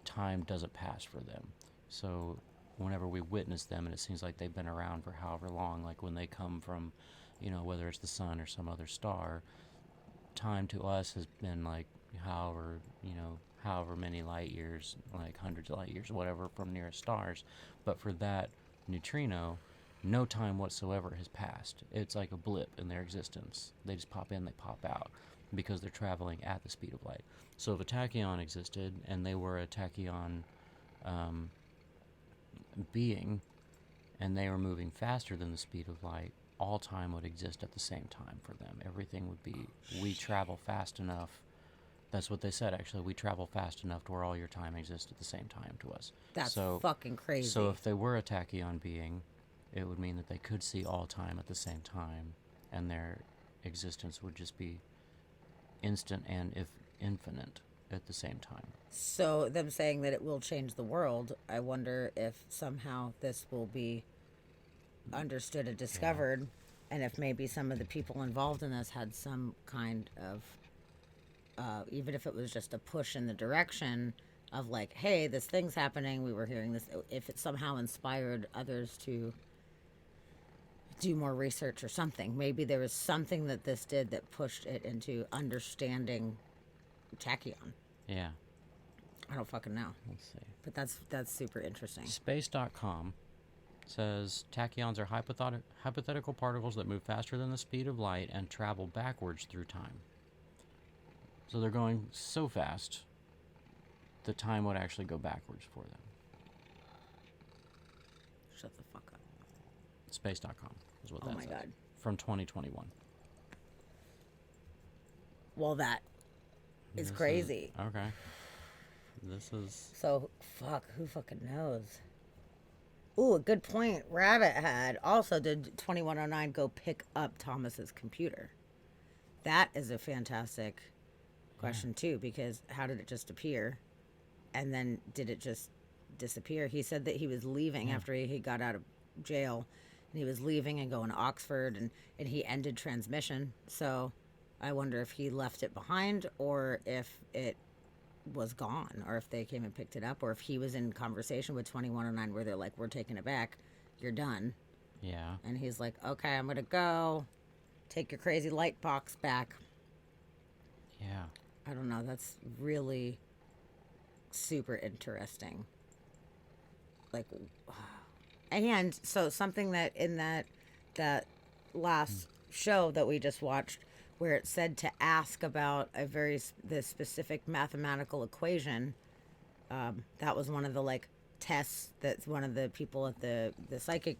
time doesn't pass for them. So whenever we witness them, and it seems like they've been around for however long, like when they come from, whether it's the sun or some other star, time to us has been like however many light years, like hundreds of light years, whatever, from nearest stars. But for that neutrino, no time whatsoever has passed. It's like a blip in their existence. They just pop in, they pop out, because they're traveling at the speed of light. So if a tachyon existed, and they were a tachyon being, and they were moving faster than the speed of light, all time would exist at the same time for them. Everything would be, we travel fast enough. That's what they said, actually. We travel fast enough to where all your time exists at the same time to us. That's fucking crazy. So if they were a tachyon being, it would mean that they could see all time at the same time, and their existence would just be instant and if infinite at the same time. So them saying that it will change the world, I wonder if somehow this will be understood and discovered, and if maybe some of the people involved in this had some kind of even if it was just a push in the direction of like, hey, this thing's happening, we were hearing this, if it somehow inspired others to do more research or something. Maybe there was something that this did that pushed it into understanding tachyon. Yeah. I don't fucking know. Let's see. But that's super interesting. Space.com says tachyons are hypothetical particles that move faster than the speed of light and travel backwards through time. So they're going so fast, the time would actually go backwards for them. Shut the fuck up. Space.com is what that says. Oh my God. From 2021. Well, that is crazy. Okay. This is... So, fuck, who fucking knows? Ooh, a good point Rabbit had. Also, did 2109 go pick up Thomas's computer? That is a fantastic question, too, because how did it just appear? And then did it just disappear? He said that he was leaving after he got out of jail, and he was leaving and going to Oxford, and he ended transmission. So I wonder if he left it behind, or if it was gone, or if they came and picked it up, or if he was in conversation with 2109 where they're like, we're taking it back, you're done. Yeah. And he's like, okay, I'm gonna go take your crazy light box back. Yeah. I don't know, that's really super interesting. Like, and so something that in that last show that we just watched, where it said to ask about the specific mathematical equation, that was one of the like tests that one of the people at the Psychic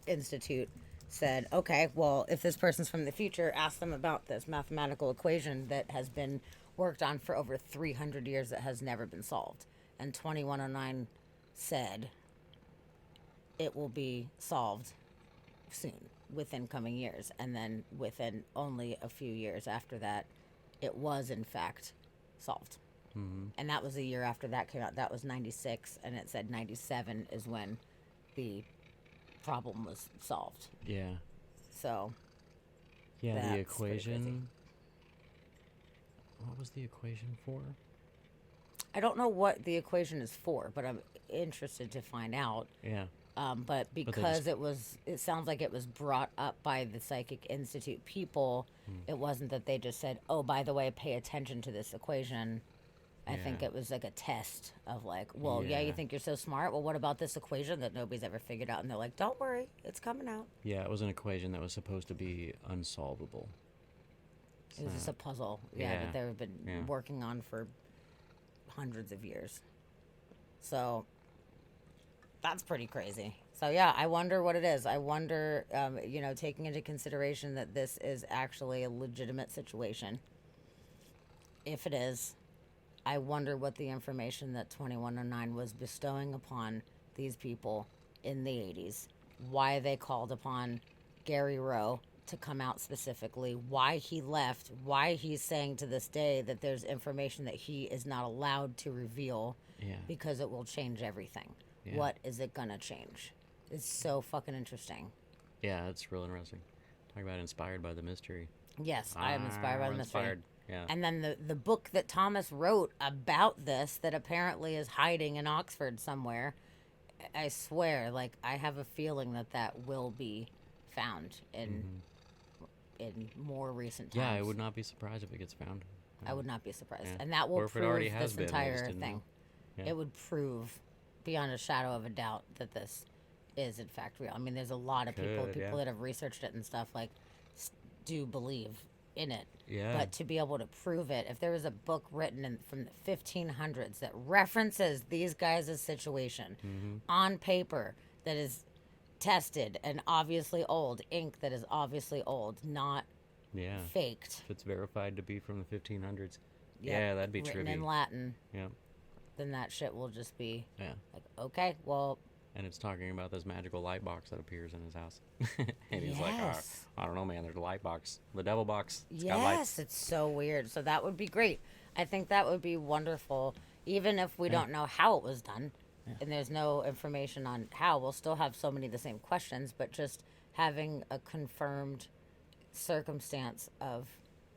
Institute said, okay, well, if this person's from the future, ask them about this mathematical equation that has been worked on for over 300 years that has never been solved. And 2109 said it will be solved soon, within coming years. And then within only a few years after that, it was in fact solved. Mm-hmm. And that was the year after that came out. That was 96, and it said 97 is when the problem was solved. Yeah. So yeah, the equation. What was the equation for? I don't know what the equation is for, but I'm interested to find out. Yeah. But because it sounds like it was brought up by the Psychic Institute people, it wasn't that they just said, oh, by the way, pay attention to this equation. I think it was like a test of like, well, yeah, you think you're so smart? Well, what about this equation that nobody's ever figured out? And they're like, don't worry, it's coming out. Yeah, it was an equation that was supposed to be unsolvable. It was just a puzzle, that they've been working on for hundreds of years. So that's pretty crazy. So yeah, I wonder what it is. I wonder, taking into consideration that this is actually a legitimate situation. If it is, I wonder what the information that 2109 was bestowing upon these people in the 80s, why they called upon Gary Rowe to come out specifically, why he left, why he's saying to this day that there's information that he is not allowed to reveal because it will change everything. Yeah. What is it gonna change? It's so fucking interesting. Yeah, it's real interesting. Talk about inspired by the mystery. Yes, I am inspired by the mystery. Yeah. And then the book that Thomas wrote about this that apparently is hiding in Oxford somewhere, I swear, like, I have a feeling that will be found in more recent times. Yeah, I would not be surprised if it gets found. I would not be surprised. Yeah. And that Or will if it already prove has this been, we just entire didn't thing. know. Yeah. It would prove beyond a shadow of a doubt that this is in fact real. I mean, there's a lot of people that have researched it and stuff, like, do believe in it. Yeah. But to be able to prove it, if there was a book written from the 1500s that references these guys' situation on paper that is tested and obviously old, ink that is obviously old, not faked. If it's verified to be from the 1500s. Yep. Yeah, that'd be written trippy. in Latin. Yeah. Then that shit will just be like, okay, well. And it's talking about this magical light box that appears in his house. And he's like, I don't know, man, there's a light box. The devil box. It's got lights. It's so weird. So that would be great. I think that would be wonderful. Even if we don't know how it was done and there's no information on how, we'll still have so many of the same questions, but just having a confirmed circumstance of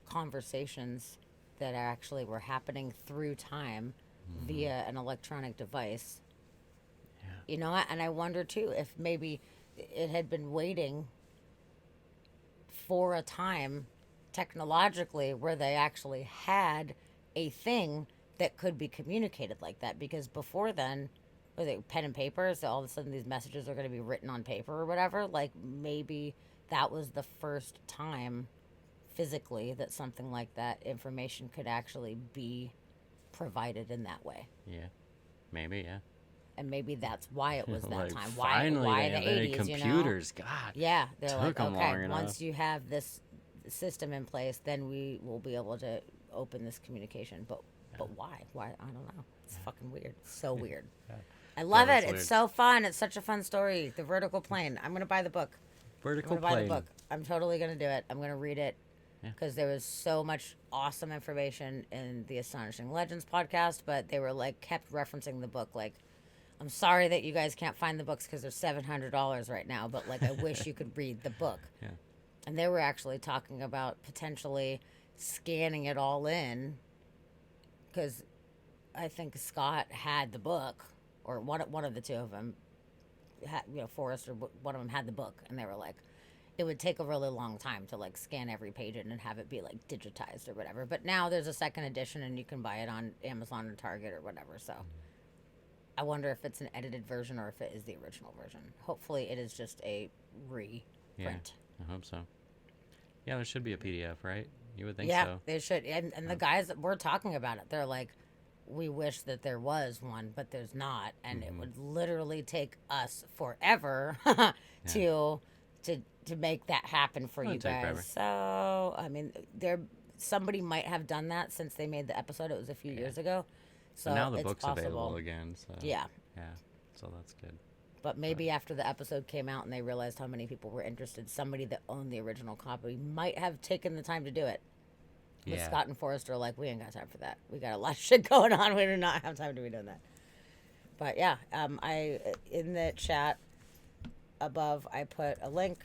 conversations that actually were happening through time via an electronic device. You know, and I wonder too if maybe it had been waiting for a time technologically where they actually had a thing that could be communicated like that. Because before then, was it pen and paper? So all of a sudden these messages are going to be written on paper or whatever. Like maybe that was the first time physically that something like that information could actually be provided in that way. Yeah, maybe, yeah. And maybe that's why it was that Like, time. finally Why they the have any 80s, computers, you know? God. Yeah, they're Took like, 'em okay, long once enough. you have this system in place, then we will be able to open this communication. But why? Why? I don't know. It's fucking weird. It's so weird. I love it. It's so fun. It's such a fun story. The Vertical Plane. I'm going to buy the book. Vertical I'm gonna buy Plane. the book. I'm totally going to do it. I'm going to read it. Because there was so much awesome information in the Astonishing Legends podcast, but they were like kept referencing the book. Like, I'm sorry that you guys can't find the books because they're $700 right now, but like I wish you could read the book. Yeah. And they were actually talking about potentially scanning it all in, because I think Scott had the book, or one of the two of them, had, you know, Forrest or one of them had the book, and they were like, it would take a really long time to like scan every page in and have it be like digitized or whatever. But now there's a second edition and you can buy it on Amazon or Target or whatever. So I wonder if it's an edited version or if it is the original version. Hopefully it is just a reprint. Yeah, I hope so. Yeah, there should be a PDF, right? You would think Yeah, so. they should. And the guys that were talking about it, they're like, we wish that there was one, but there's not. And it would literally take us forever to make that happen for you It'll take forever. guys. So, I mean, somebody might have done that since they made the episode. It was a few years ago. So And now the it's book's possible. available again. So Yeah. Yeah, so that's good. But maybe after the episode came out and they realized how many people were interested, somebody that owned the original copy might have taken the time to do it. But Yeah. Scott and Forrest are like, we ain't got time for that. We got a lot of shit going on. We do not have time to be doing that. But yeah, I in the chat above, I put a link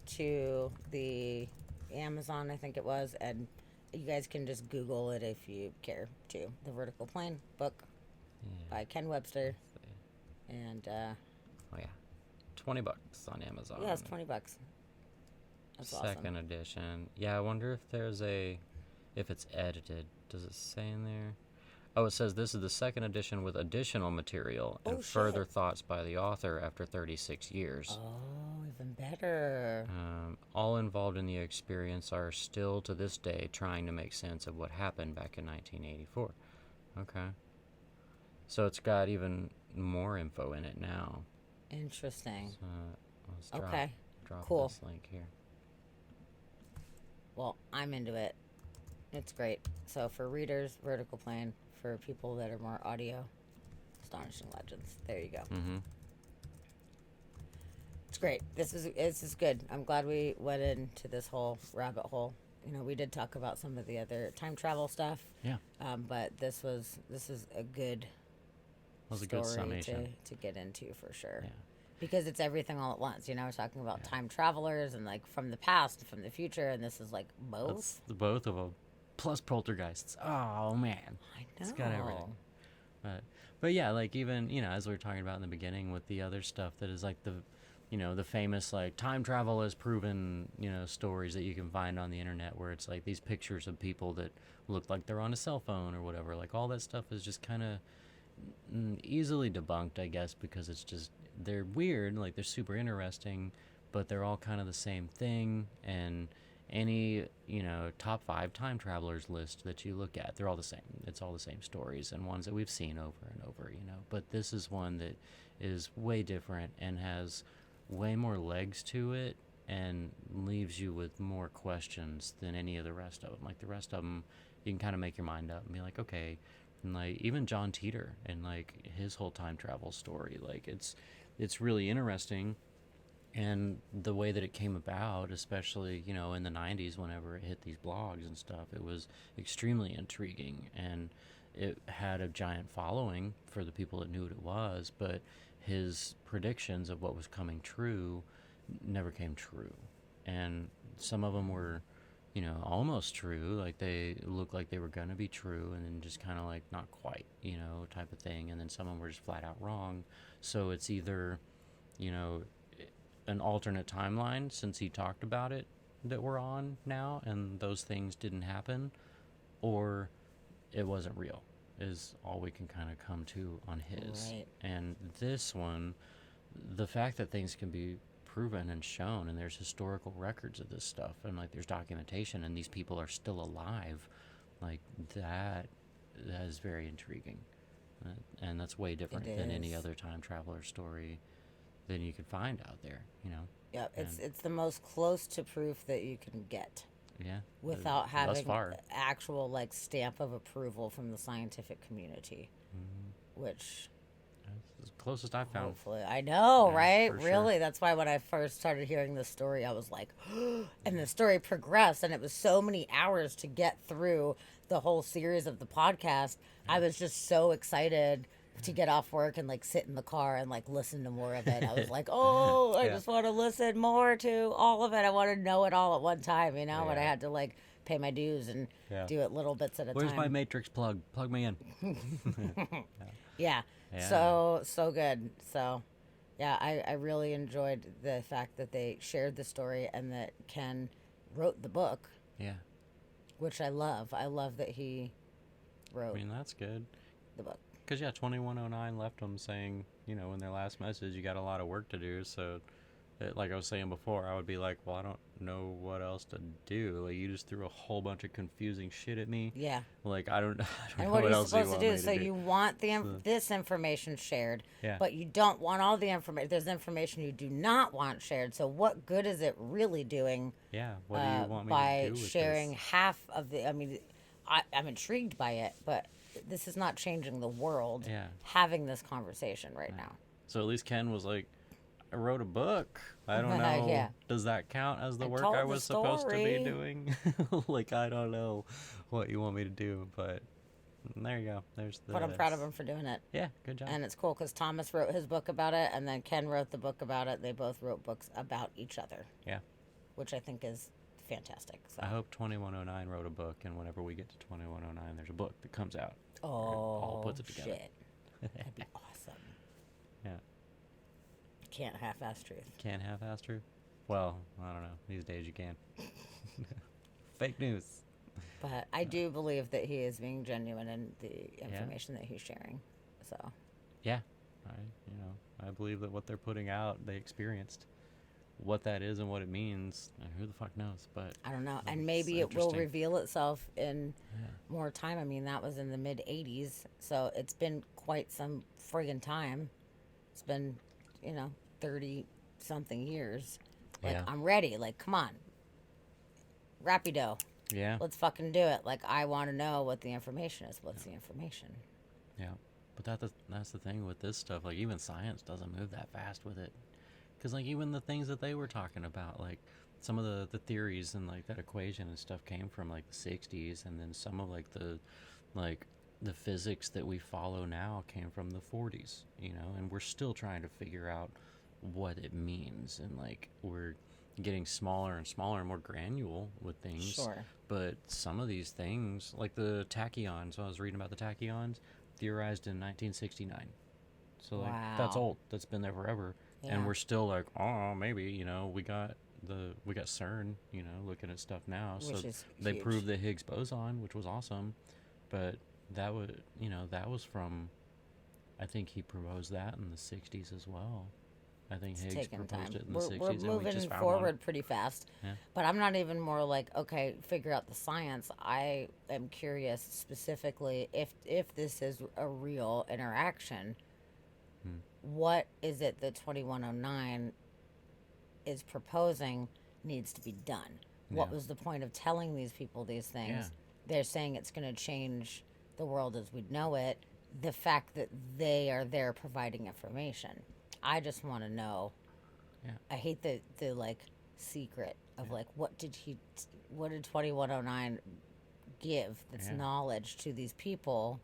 to the Amazon, I think it was, and you guys can just Google it if you care to. The Vertical Plane book by Ken Webster. And Oh yeah, $20 on Amazon. yeah, it's $20. That's Second awesome. edition. Yeah, I wonder if it's edited. Does it say in there? Oh, it says this is the second edition with additional material and further thoughts by the author after 36 years. Oh, even better. All involved in the experience are still to this day trying to make sense of what happened back in 1984. Okay. So it's got even more info in it now. Interesting. So let's drop, Okay, drop cool. this link here. Well, I'm into it. It's great. So for readers, Vertical Plane. For people that are more audio, Astonishing Legends. There you go. Mm-hmm. It's great. This is good. I'm glad we went into this whole rabbit hole. You know, we did talk about some of the other time travel stuff. Yeah. But this is a good Was a good story summation. to get into for sure. Yeah. Because it's everything all at once. You know, we're talking about time travelers and like from the past, from the future, and this is like both. That's the both of them. Plus poltergeists. Oh man. I know. It's got everything. But yeah, like even, as we were talking about in the beginning with the other stuff that is like the, the famous like time travel has proven, stories that you can find on the internet where it's like these pictures of people that look like they're on a cell phone or whatever. Like all that stuff is just kind of easily debunked, I guess, because it's just, they're weird, like they're super interesting, but they're all kind of the same thing. And any, top 5 time travelers list that you look at, they're all the same. It's all the same stories and ones that we've seen over and over, But this is one that is way different and has way more legs to it and leaves you with more questions than any of the rest of them. Like the rest of them, you can kind of make your mind up and be like, okay. And like even John Teeter and like his whole time travel story, like it's really interesting. And the way that it came about, especially, in the 90s, whenever it hit these blogs and stuff, it was extremely intriguing. And it had a giant following for the people that knew what it was. But his predictions of what was coming true never came true. And some of them were, almost true. Like they looked like they were going to be true and then just kind of like not quite, type of thing. And then some of them were just flat out wrong. So it's either, an alternate timeline since he talked about it that we're on now and those things didn't happen, or it wasn't real is all we can kind of come to on his. Right. And this one, the fact that things can be proven and shown and there's historical records of this stuff and like there's documentation and these people are still alive, like that is very intriguing. And that's way different than any other time traveler story than you could find out there, Yeah, it's the most close to proof that you can get. Yeah. Without having thus far. Actual like stamp of approval from the scientific community, which that's the closest I've found. Hopefully, I know, Yeah, right? for Really, sure. that's why when I first started hearing this story, I was like, and the story progressed, and it was so many hours to get through the whole series of the podcast. I was just so excited to get off work and like sit in the car and like listen to more of it. I was like, oh, I just want to listen more to all of it. I want to know it all at one time, but I had to like pay my dues and do it little bits at a Where's time. my Matrix plug? Plug me in. Yeah. So good. So yeah, I really enjoyed the fact that they shared the story and that Ken wrote the book. Yeah. Which I love. I love that he wrote I mean, that's good. the book. Because, 2109 left them saying, in their last message, you got a lot of work to do. So, like I was saying before, I would be like, well, I don't know what else to do. Like, you just threw a whole bunch of confusing shit at me. Yeah. Like, I don't know And what what are you else supposed to do? So do. you want this information shared, Yeah. but you don't want all the information. There's information you do not want shared. So what good is it really doing? Yeah. What do you want me by to do with sharing this? half of the? I mean, I'm intrigued by it, but this is not changing the world. Yeah. Having this conversation right now. So at least Ken was like, I wrote a book. I don't know. Yeah. Does that count as the I work told I the was supposed to be story. doing? Like, I don't know what you want me to do, but there you go. There's the. But I'm proud of him for doing it. Yeah, good job. And it's cool because Thomas wrote his book about it, and then Ken wrote the book about it. They both wrote books about each other. Yeah. Which I think is fantastic. So. I hope 2109 wrote a book, and whenever we get to 2109, there's a book that comes out. Oh, all puts it together. shit. That'd be awesome. Yeah. Can't half-ass truth. Can't half-ass truth? Well, I don't know. These days you can. Fake news. But I do believe that he is being genuine in the information that he's sharing. So. Yeah. I believe that what they're putting out, they experienced. What that is and what it means, who the fuck knows? But I don't know. And it's maybe it will interesting. reveal itself in more time. I mean, that was in the mid-'80s. So it's been quite some friggin' time. It's been, 30-something years. Like, Yeah. I'm ready. Like, come on. Rapido. Yeah. Let's fucking do it. Like, I want to know what the information is. What's the information? Yeah, but that's the thing with this stuff. Like, even science doesn't move that fast with it, because like even the things that they were talking about, like some of the theories and like that equation and stuff came from like the 60s, and then some of like the physics that we follow now came from the 40s, and we're still trying to figure out what it means, and like we're getting smaller and smaller and more granular with things. Sure. But some of these things, like the tachyons, I was reading about the tachyons. theorized in 1969. So like that's Wow. old. That's been there forever, Yeah. and we're still like, oh, maybe we got CERN, looking at stuff now. Which So is they huge. proved the Higgs boson, which was awesome, but that was from, I think he proposed that in the 60s as well. I think It's Higgs taking proposed time. it in the We're 60s, and we moving just found forward one. pretty fast. Yeah. But I'm not even more like, okay, figure out the science. I am curious specifically if this is a real interaction. What is it that 2109 is proposing needs to be done? What Yeah. was the point of telling these people these things? Yeah. They're saying it's going to change the world as we know it. The fact that they are there providing information. I just want to know. Yeah. I hate the like secret of like what did 2109 give that's Yeah. knowledge to these people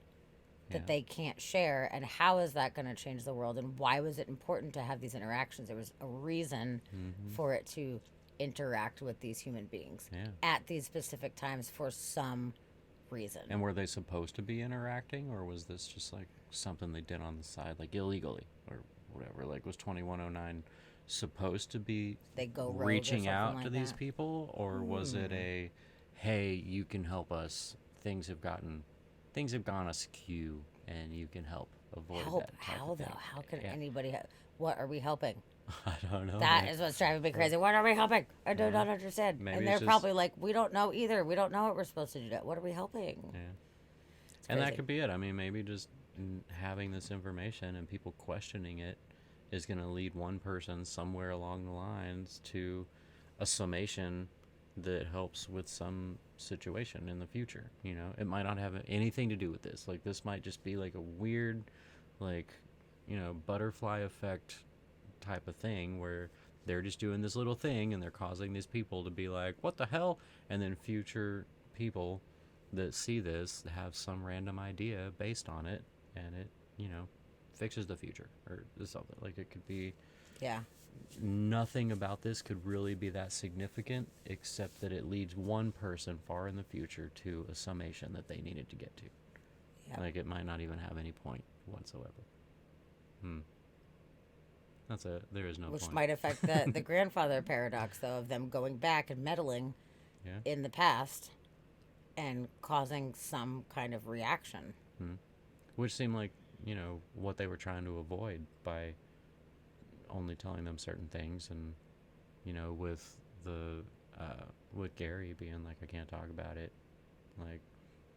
that Yeah. they can't share, and how is that going to change the world, and why was it important to have these interactions? There was a reason for it to interact with these human beings Yeah. at these specific times for some reason. And were they supposed to be interacting, or was this just like something they did on the side, like illegally or whatever? Like, was 2109 supposed to be They go rogue or reaching something out like to these that? people, or was it a, hey, you can help us? Things have gone askew, and you can help avoid Help? that type How of though? thing. How can Yeah. anybody help? What are we helping? I don't know. That man. is what's driving me crazy. What are we helping? I do Yeah. not understand. Maybe And it's they're just- probably like, we don't know either. We don't know what we're supposed to do. What are we helping? Yeah. It's And that crazy. could be it. I mean, maybe just having this information and people questioning it is going to lead one person somewhere along the lines to a summation that helps with some situation in the future. It might not have anything to do with this. Like, this might just be like a weird, like, butterfly effect type of thing where they're just doing this little thing and they're causing these people to be like, what the hell? And then future people that see this have some random idea based on it, and it, fixes the future or something. Like, it could be, Yeah. nothing about this could really be that significant, except that it leads one person far in the future to a summation that they needed to get to. Yeah. Like, it might not even have any point whatsoever. There is no Which point. might affect the grandfather paradox, though, of them going back and meddling Yeah. in the past and causing some kind of reaction. Which seemed like, what they were trying to avoid by only telling them certain things, and, with with Gary being like, I can't talk about it. Like,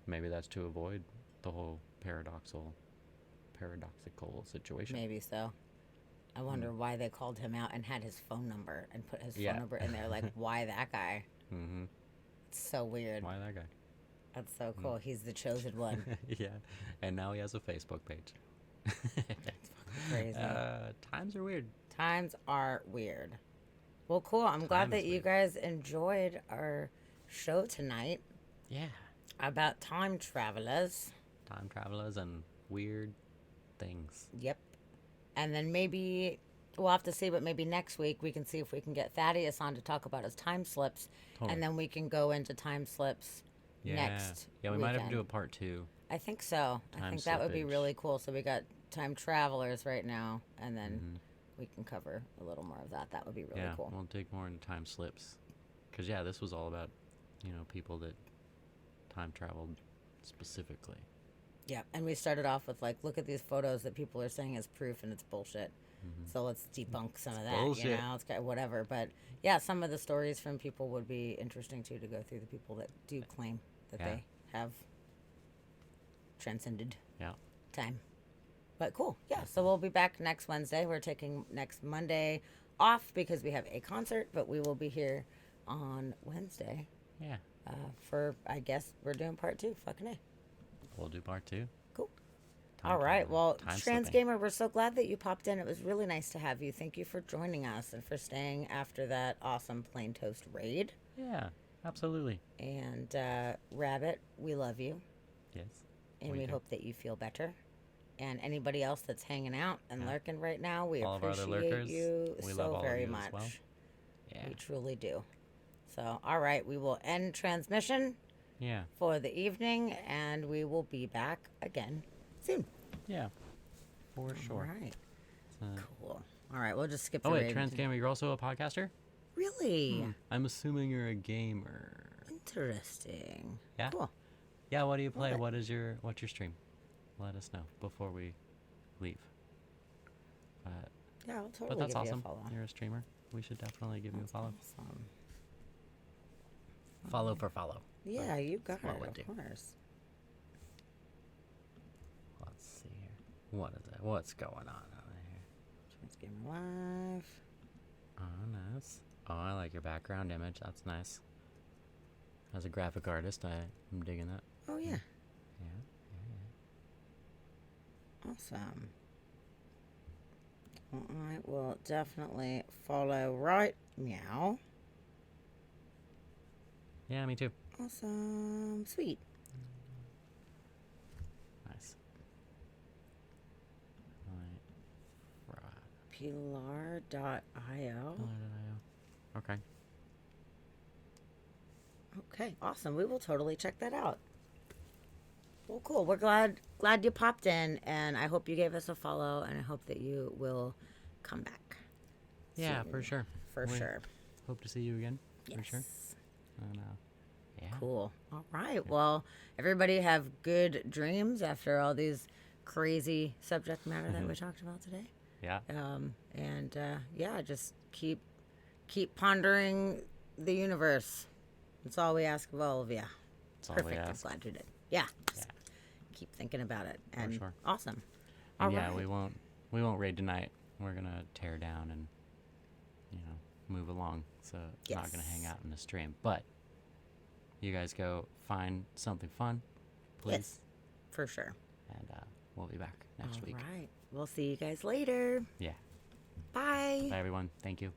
maybe that's to avoid the whole paradoxical situation. Maybe so. I wonder why they called him out and had his phone number and put his Yeah. phone number in there. Like, why that guy? Mm-hmm. It's so weird. Why that guy? That's so cool. He's the chosen one. Yeah, and now he has a Facebook page. Crazy. Times are weird. Times are weird. Well, cool. I'm glad Time that is you weird. guys enjoyed our show tonight Yeah. about time travelers. Time travelers and weird things. Yep. And then maybe we'll have to see, but maybe next week we can see if we can get Thaddeus on to talk about his time slips. Totally. And then we can go into time slips Yeah. next Yeah, we might have to weekend. do a part 2. I think so. I Time think that would be slippage. really cool. So we got time travelers right now, and then Mm-hmm. we can cover a little more of that. That would be really Yeah, cool. we'll dig more into time slips. Because, yeah, this was all about, people that time traveled specifically. Yeah, and we started off with like, look at these photos that people are saying is proof, and it's bullshit. So let's debunk some of that. bullshit. It's got whatever. But yeah, some of the stories from people would be interesting too, to go through the people that do claim that Yeah. they have transcended Yeah. time. But cool. Yeah, so we'll be back next Wednesday. We're taking next Monday off because we have a concert, but we will be here on Wednesday. Yeah. For, I guess, we're doing part 2. Fucking A. We'll do part 2. Cool. Time All right. traveling. Well, Time Trans slipping. Gamer, we're so glad that you popped in. It was really nice to have you. Thank you for joining us and for staying after that awesome Plain Toast raid. Yeah, absolutely. And Rabbit, we love you. Yes. And we do. hope that you feel better. And anybody else that's hanging out and lurking right now, we All of our other appreciate lurkers, you we so love all of very you much. as well. Yeah. We truly do. So, all right, we will end transmission Yeah. for the evening, and we will be back again soon. Yeah, for sure. All right. Uh, Cool. All right, we'll just skip the Oh wait, raid. Transgamer, you're also a podcaster? Really? I'm assuming you're a gamer. Interesting. Yeah. Cool. Yeah. What do you play? Okay. What's your stream? Let us know before we leave. Yeah, I'll totally But that's give you a awesome. follow. You're a streamer. We should definitely give you a follow. Awesome. Follow for follow. Yeah, you got That's what it, we of do. course. Let's see here. What is it? What's going on over here? Transgamer Live. Oh, nice. Oh, I like your background image. That's nice. As a graphic artist, I'm digging that. Oh, yeah. Yeah. Awesome. Well, I will definitely follow right meow. Yeah, me too. Awesome. Sweet. Nice. Pilar.io. Okay. Okay, awesome. We will totally check that out. Well, cool. We're glad you popped in, and I hope you gave us a follow, and I hope that you will come back. Yeah, soon. for sure. For We sure. Hope to see you again. For Yes. sure. And, yeah. Cool. All right. Well, everybody have good dreams after all these crazy subject matter that we talked about today. Yeah. Yeah, just keep pondering the universe. That's all we ask of all of you. That's all we Perfect. ask. I'm glad you did. Yeah. Just keep thinking about it. And sure. awesome. And All yeah, right. we won't raid tonight. We're gonna tear down and move along. So it's not gonna hang out in the stream. But you guys go find something fun, please. Yes, for sure. And we'll be back next week. All right. We'll see you guys later. Yeah. Bye. Bye everyone. Thank you.